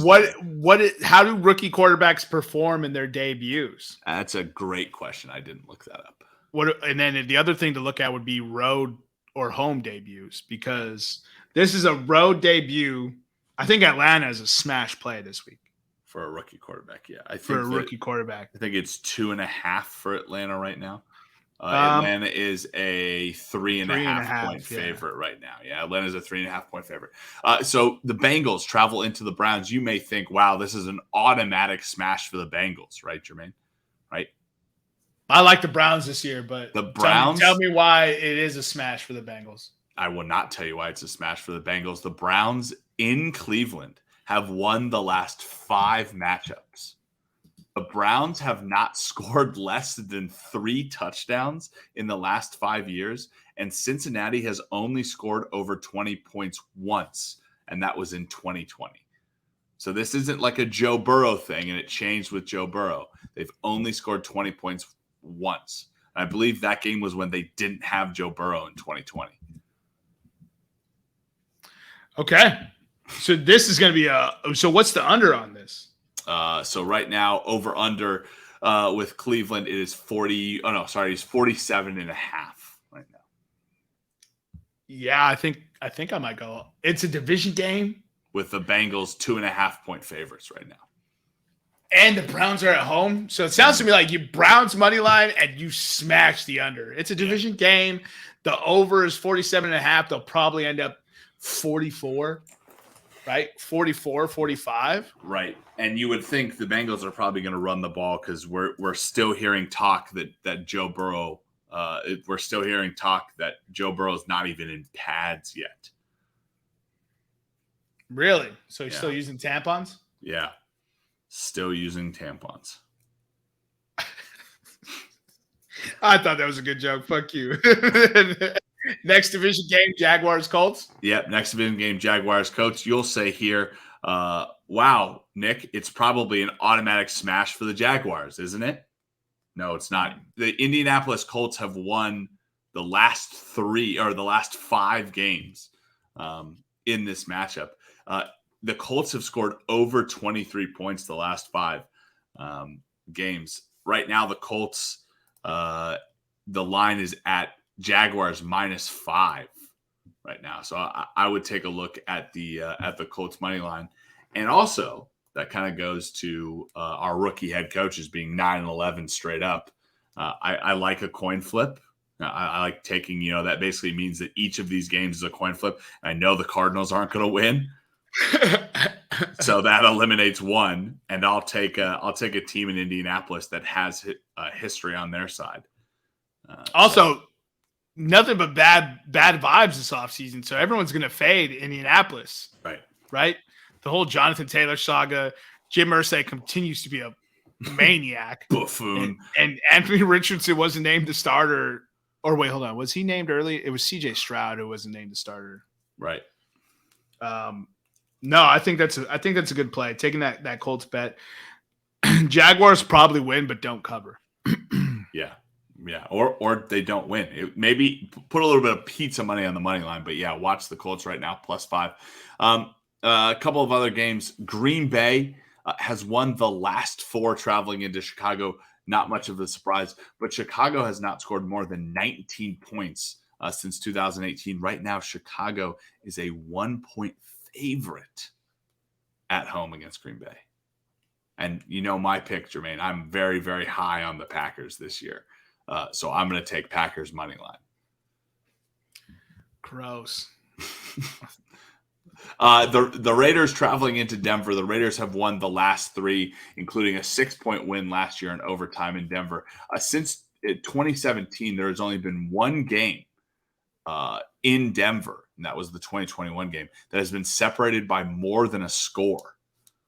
Speaker 1: How do rookie quarterbacks perform in their debuts?
Speaker 2: That's a great question. I didn't look that up.
Speaker 1: And then the other thing to look at would be road or home debuts, because this is a road debut. I think Atlanta is a smash play this week
Speaker 2: for a rookie quarterback. Yeah, I think
Speaker 1: for a rookie quarterback.
Speaker 2: I think it's 2.5 for Atlanta right now. Atlanta is a 3.5 point favorite right now. Yeah, Atlanta's a 3.5 point favorite. So the Bengals travel into the Browns. You may think, wow, this is an automatic smash for the Bengals, right, Jermaine? Right?
Speaker 1: I like the Browns this year, but
Speaker 2: the Browns.
Speaker 1: Tell me why it is a smash for the Bengals.
Speaker 2: I will not tell you why it's a smash for the Bengals. The Browns in Cleveland have won the last 5 matchups. The Browns have not scored less than 3 touchdowns in the last 5 years, and Cincinnati has only scored over 20 points once, and that was in 2020. So this isn't like a Joe Burrow thing, and it changed with Joe Burrow. They've only scored 20 points once. I believe that game was when they didn't have Joe Burrow in 2020.
Speaker 1: Okay. So this is going to be so what's the under on this?
Speaker 2: So right now, over under with Cleveland, it is 40. Oh no, sorry, it's 47.5 right now.
Speaker 1: Yeah, I think I might go. It's a division game
Speaker 2: with the Bengals 2.5 point favorites right now.
Speaker 1: And the Browns are at home. So it sounds to me like you Browns money line and you smash the under. It's a division game. The over is 47.5. They'll probably end up 44, right? 44, 45.
Speaker 2: Right. And you would think the Bengals are probably going to run the ball because we're still hearing talk that Joe Burrow we're still hearing talk that Joe Burrow is not even in pads yet.
Speaker 1: Really? So he's still using tampons?
Speaker 2: Yeah. Still using tampons.
Speaker 1: I thought that was a good joke. Fuck you. Next division game, Jaguars Colts.
Speaker 2: Yep, next division game, Jaguars Colts. You'll say here, wow, Nick, it's probably an automatic smash for the Jaguars, isn't it? No, it's not. The Indianapolis Colts have won the last 5 games in this matchup. The Colts have scored over 23 points the last 5 games. Right now, the Colts, the line is at Jaguars -5 right now. So I would take a look at the Colts money line. And also, that kind of goes to our rookie head coaches being 9-11 straight up. I like a coin flip. I like taking, that basically means that each of these games is a coin flip. I know the Cardinals aren't going to win. So that eliminates one, and I'll take a team in Indianapolis that has history on their side.
Speaker 1: nothing but bad vibes this offseason. So everyone's going to fade Indianapolis. Right? The whole Jonathan Taylor saga. Jim Irsay continues to be a maniac.
Speaker 2: Buffoon.
Speaker 1: And Anthony Richardson wasn't named the starter. Or wait, hold on. Was he named early? It was CJ Stroud who wasn't named the starter.
Speaker 2: Right.
Speaker 1: No, I think that's a good play. Taking that Colts bet. Jaguars probably win, but don't cover.
Speaker 2: Yeah. Or they don't win. Maybe put a little bit of pizza money on the money line, but yeah, watch the Colts right now, +5. A couple of other games. Green Bay has won the last 4 traveling into Chicago. Not much of a surprise, but Chicago has not scored more than 19 points since 2018. Right now, Chicago is a 1-point favorite at home against Green Bay. And you know my pick, Jermaine. I'm very, very high on the Packers this year. So I'm going to take Packers money line.
Speaker 1: Gross.
Speaker 2: The Raiders traveling into Denver. The Raiders have won the last 3, including a 6-point win last year in overtime in Denver. Since 2017, there has only been one game in Denver, and that was the 2021 game, that has been separated by more than a score.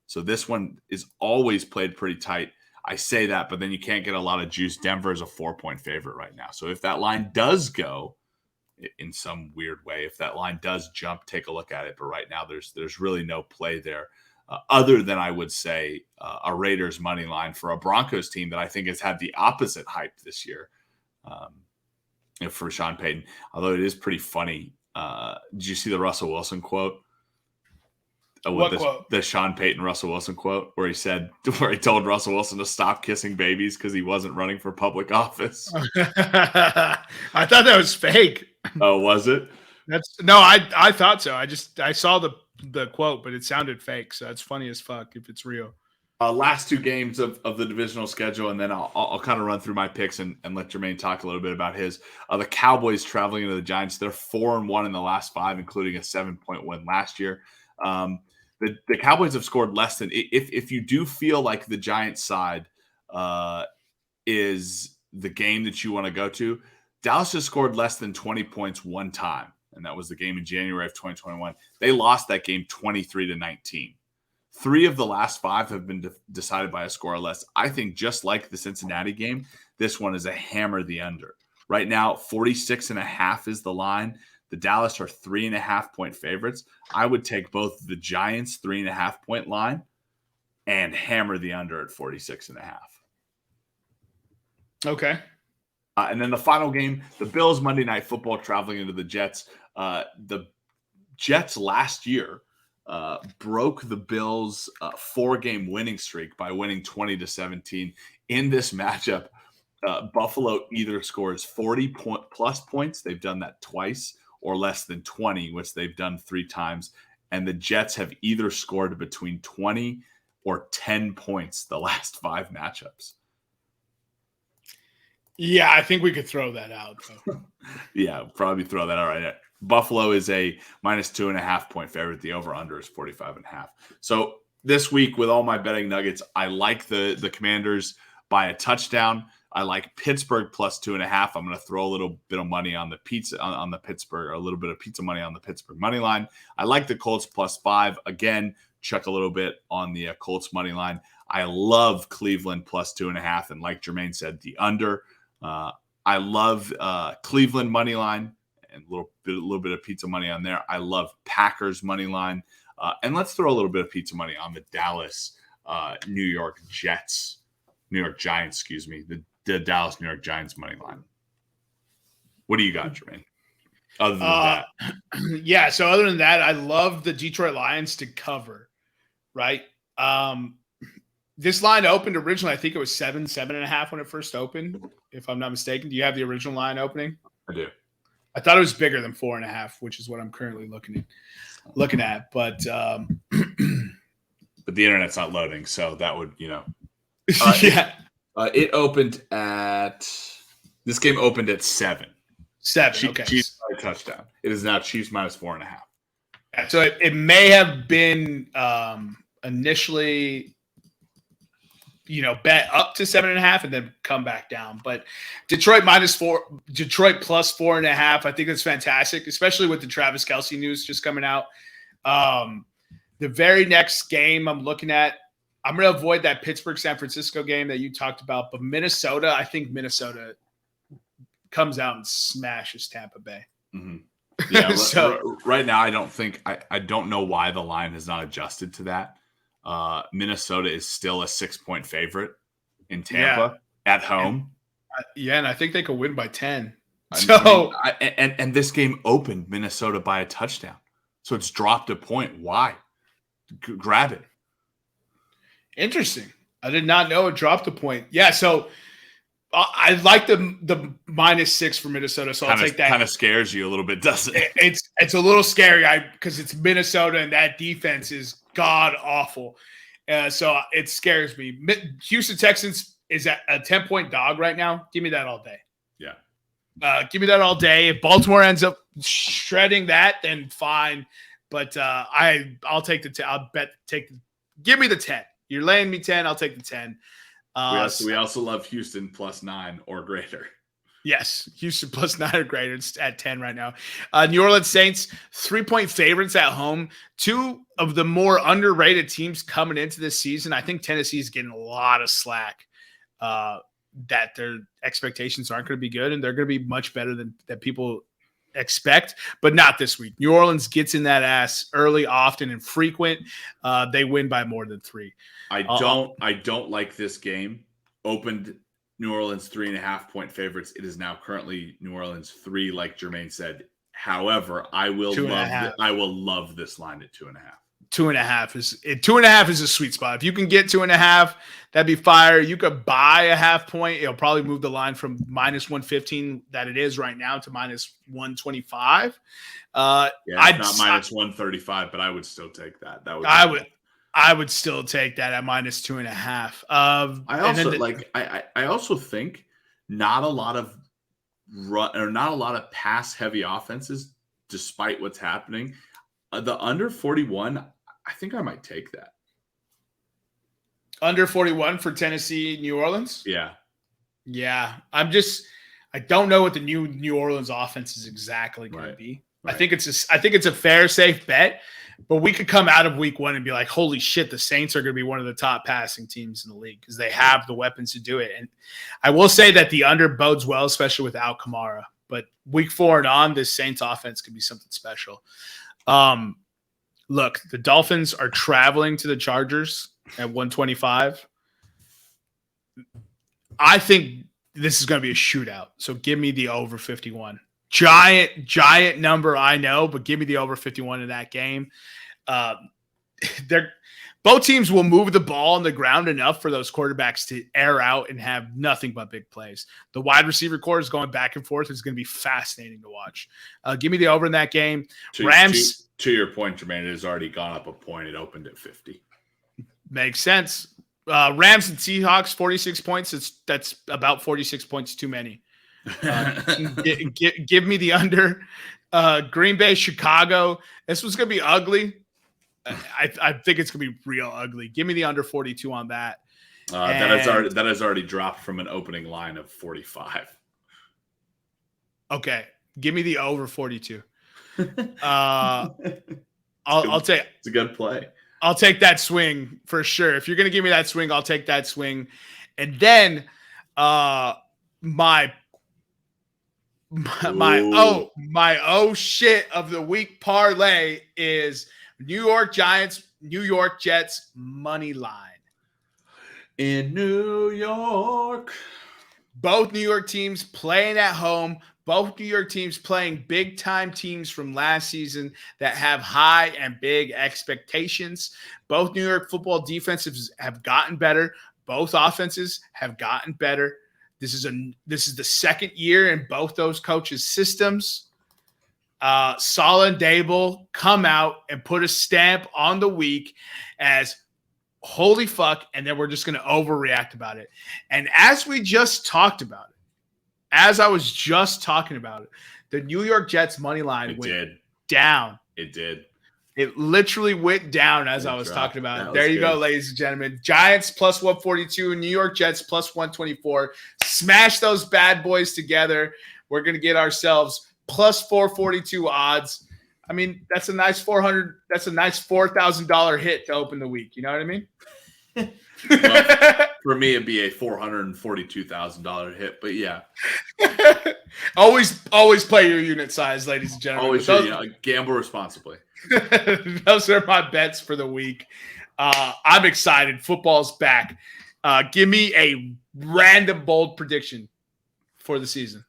Speaker 2: So this one is always played pretty tight. I say that, but then you can't get a lot of juice. Denver is a 4-point favorite right now. So if that line does go in some weird way, if that line does jump, take a look at it. But right now there's really no play there other than I would say a Raiders money line for a Broncos team that I think has had the opposite hype this year for Sean Payton. Although it is pretty funny. Did you see the Russell Wilson quote?
Speaker 1: What quote?
Speaker 2: The Sean Payton Russell Wilson quote where he told Russell Wilson to stop kissing babies because he wasn't running for public office.
Speaker 1: I thought that was fake.
Speaker 2: Oh, was it?
Speaker 1: I thought so. I saw the quote, but it sounded fake. So that's funny as fuck if it's real.
Speaker 2: Last 2 games of the divisional schedule, and then I'll kind of run through my picks and let Jermaine talk a little bit about his. The Cowboys traveling into the Giants. They're 4-1 in the last 5, including a 7-point win last year. The Cowboys have scored less than if you do feel like the Giants side is the game that you want to go to. Dallas has scored less than 20 points one time, and that was the game in January of 2021. They lost that game 23-19. 3 of the last 5 have been decided by a score or less. I think just like the Cincinnati game, this one is a hammer the under. Right now, 46.5 is the line. The Dallas are 3.5-point favorites. I would take both the Giants 3.5-point line and hammer the under at 46.5.
Speaker 1: Okay.
Speaker 2: And then the final game, the Bills Monday Night Football traveling into the Jets. The Jets last year broke the Bills' 4-game winning streak by winning 20-17. In this matchup, Buffalo either scores 40-plus points. They've done that twice, or less than 20, which they've done 3 times. And the Jets have either scored between 20 or 10 points the last 5 matchups.
Speaker 1: Yeah, I think we could throw that out, though.
Speaker 2: Yeah, probably throw that out right now. Buffalo is a -2.5-point favorite. The over-under is 45.5. So this week, with all my betting nuggets, I like the Commanders by a touchdown. I like Pittsburgh +2.5. I'm going to throw a little bit of money on the pizza on the Pittsburgh, or a little bit of pizza money on the Pittsburgh money line. I like the Colts +5. Again, chuck a little bit on the Colts money line. I love Cleveland +2.5, and like Jermaine said, the under. I love Cleveland money line and a little bit of pizza money on there. I love Packers money line, and let's throw a little bit of pizza money on the Dallas New York Giants, the Dallas New York Giants money line. What do you got, Jermaine? Other than that,
Speaker 1: yeah. So other than that, I love the Detroit Lions to cover. Right. This line opened originally, I think it was 7.5 when it first opened, if I'm not mistaken. Do you have the original line opening?
Speaker 2: I do.
Speaker 1: I thought it was bigger than 4.5, which is what I'm currently looking at. But
Speaker 2: but the internet's not loading, so that would,
Speaker 1: yeah.
Speaker 2: It opened at this game opened at 7.
Speaker 1: 7. Okay.
Speaker 2: Chiefs by a touchdown. It is now Chiefs -4.5.
Speaker 1: Yeah, so it may have been initially bet up to 7.5 and then come back down. But Detroit -4, Detroit +4.5. I think that's fantastic, especially with the Travis Kelce news just coming out. The very next game I'm looking at, I'm going to avoid that Pittsburgh-San Francisco game that you talked about, but Minnesota, I think Minnesota comes out and smashes Tampa Bay.
Speaker 2: Mm-hmm. Yeah, so right now I don't know why the line has not adjusted to that. Minnesota is still a 6-point favorite in Tampa at home.
Speaker 1: And I think they could win by 10.
Speaker 2: And this game opened Minnesota by a touchdown. So it's dropped a point. Why? Grab it.
Speaker 1: Interesting. I did not know it dropped a point. Yeah, so I like the -6 for Minnesota, so I'll take that.
Speaker 2: Kind of scares you a little bit, doesn't it?
Speaker 1: It's a little scary because it's Minnesota and that defense is god awful. So it scares me. Houston Texans is at a 10-point dog right now. Give me that all day.
Speaker 2: Yeah.
Speaker 1: Give me that all day. If Baltimore ends up shredding that, then fine. But I'll take give me the 10. You're laying me 10. I'll take the 10.
Speaker 2: We also love Houston +9 or greater.
Speaker 1: Yes, Houston +9 or greater. It's at 10 right now. New Orleans Saints, 3-point favorites at home. Two of the more underrated teams coming into this season. I think Tennessee is getting a lot of slack that their expectations aren't going to be good, and they're going to be much better than people expect, but not this week. New Orleans gets in that ass early, often, and frequent. They win by more than 3.
Speaker 2: I don't like this game. Opened New Orleans 3.5-point favorites. It is now currently New Orleans 3, like Jermaine said. However, I will love this line at 2.5.
Speaker 1: 2.5 is a sweet spot. If you can get 2.5, that'd be fire. You could buy a half point. It'll probably move the line from -115 that it is right now to -125.
Speaker 2: It's not -135, but I would still take that.
Speaker 1: I would still take that at -2.5.
Speaker 2: I also think not a lot of pass heavy offenses, despite what's happening. The under 41, I think I might take that.
Speaker 1: Under 41 for Tennessee, New Orleans?
Speaker 2: Yeah.
Speaker 1: Yeah. I don't know what the New Orleans offense is exactly going to be. Right. I think it's a fair, safe bet, but we could come out of week 1 and be like, holy shit, the Saints are going to be one of the top passing teams in the league because they have the weapons to do it. And I will say that the under bodes well, especially without Kamara. But week 4 and on, this Saints offense could be something special. Look, the Dolphins are traveling to the Chargers at 125. I think this is going to be a shootout. So give me the over 51. Giant number, I know, but give me the over 51 in that game. Both teams will move the ball on the ground enough for those quarterbacks to air out and have nothing but big plays. The wide receiver core is going back and forth. It's going to be fascinating to watch. Give me the over in that game. Rams.
Speaker 2: To your point, Jermaine, it has already gone up a point. It opened at 50.
Speaker 1: Makes sense. Rams and Seahawks, 46 points. That's about 46 points too many. Give me the under. Green Bay, Chicago. This was going to be ugly. I think it's going to be real ugly. Give me the under 42 on that.
Speaker 2: That has already dropped from an opening line of 45.
Speaker 1: Okay. Give me the over 42. I'll take.
Speaker 2: It's a good play.
Speaker 1: I'll take that swing for sure. If you're going to give me that swing, I'll take that swing. And then my shit of the week parlay is New York Giants, New York Jets money line.
Speaker 2: In New York.
Speaker 1: Both New York teams playing at home. Both New York teams playing big-time teams from last season that have high and big expectations. Both New York football defenses have gotten better. Both offenses have gotten better. This is the second year in both those coaches' systems. Saleh and Dable come out and put a stamp on the week as holy fuck, and then we're just going to overreact about it. And as we just talked about it, as I was just talking about it, the New York Jets money line went down.
Speaker 2: It did.
Speaker 1: It literally went down as I was talking about. There you go, ladies and gentlemen. Giants plus 142, New York Jets plus 124. Smash those bad boys together. We're going to get ourselves plus 442 odds. I mean, that's a nice $4,000 hit to open the week. You know what I mean?
Speaker 2: Well, for me, it'd be a $442,000 hit, but yeah.
Speaker 1: always play your unit size, ladies and gentlemen.
Speaker 2: Always gamble responsibly.
Speaker 1: Those are my bets for the week. I'm excited. Football's back. Give me a random bold prediction for the season.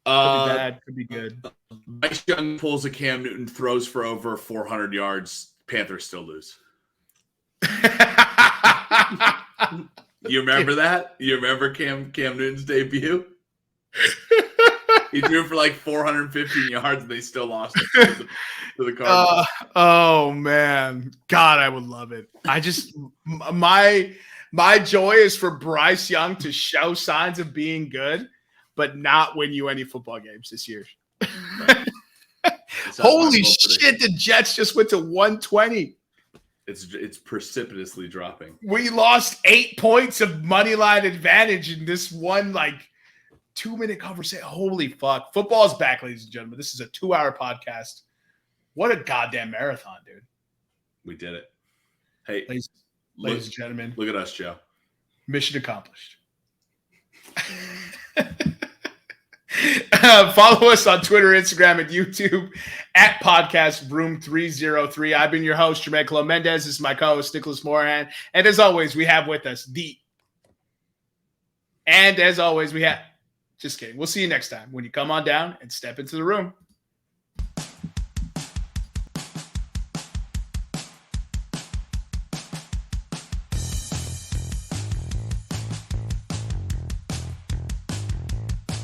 Speaker 1: Could be bad, could be good.
Speaker 2: Bryce Young pulls a Cam Newton, throws for over 400 yards. Panthers still lose. You remember that? You remember Cam Newton's debut? He threw for like 415 yards, and they still lost to the Cardinals.
Speaker 1: Oh man, God, I would love it. I just my joy is for Bryce Young to show signs of being good, but not win you any football games this year. Right. Holy shit! The Jets just went to 120.
Speaker 2: It's precipitously dropping.
Speaker 1: We lost 8 points of money line advantage in this one 2-minute conversation. Holy fuck! Football's back, ladies and gentlemen. This is a 2-hour podcast. What a goddamn marathon, dude!
Speaker 2: We did it. Hey,
Speaker 1: ladies and gentlemen,
Speaker 2: look at us, Joe.
Speaker 1: Mission accomplished. Follow us on Twitter, Instagram, and YouTube at Podcast Room303. I've been your host, Jermaine Mendez. This is my co-host, Nicholas Morahan. And as always, we have with us just kidding. We'll see you next time when you come on down and step into the room.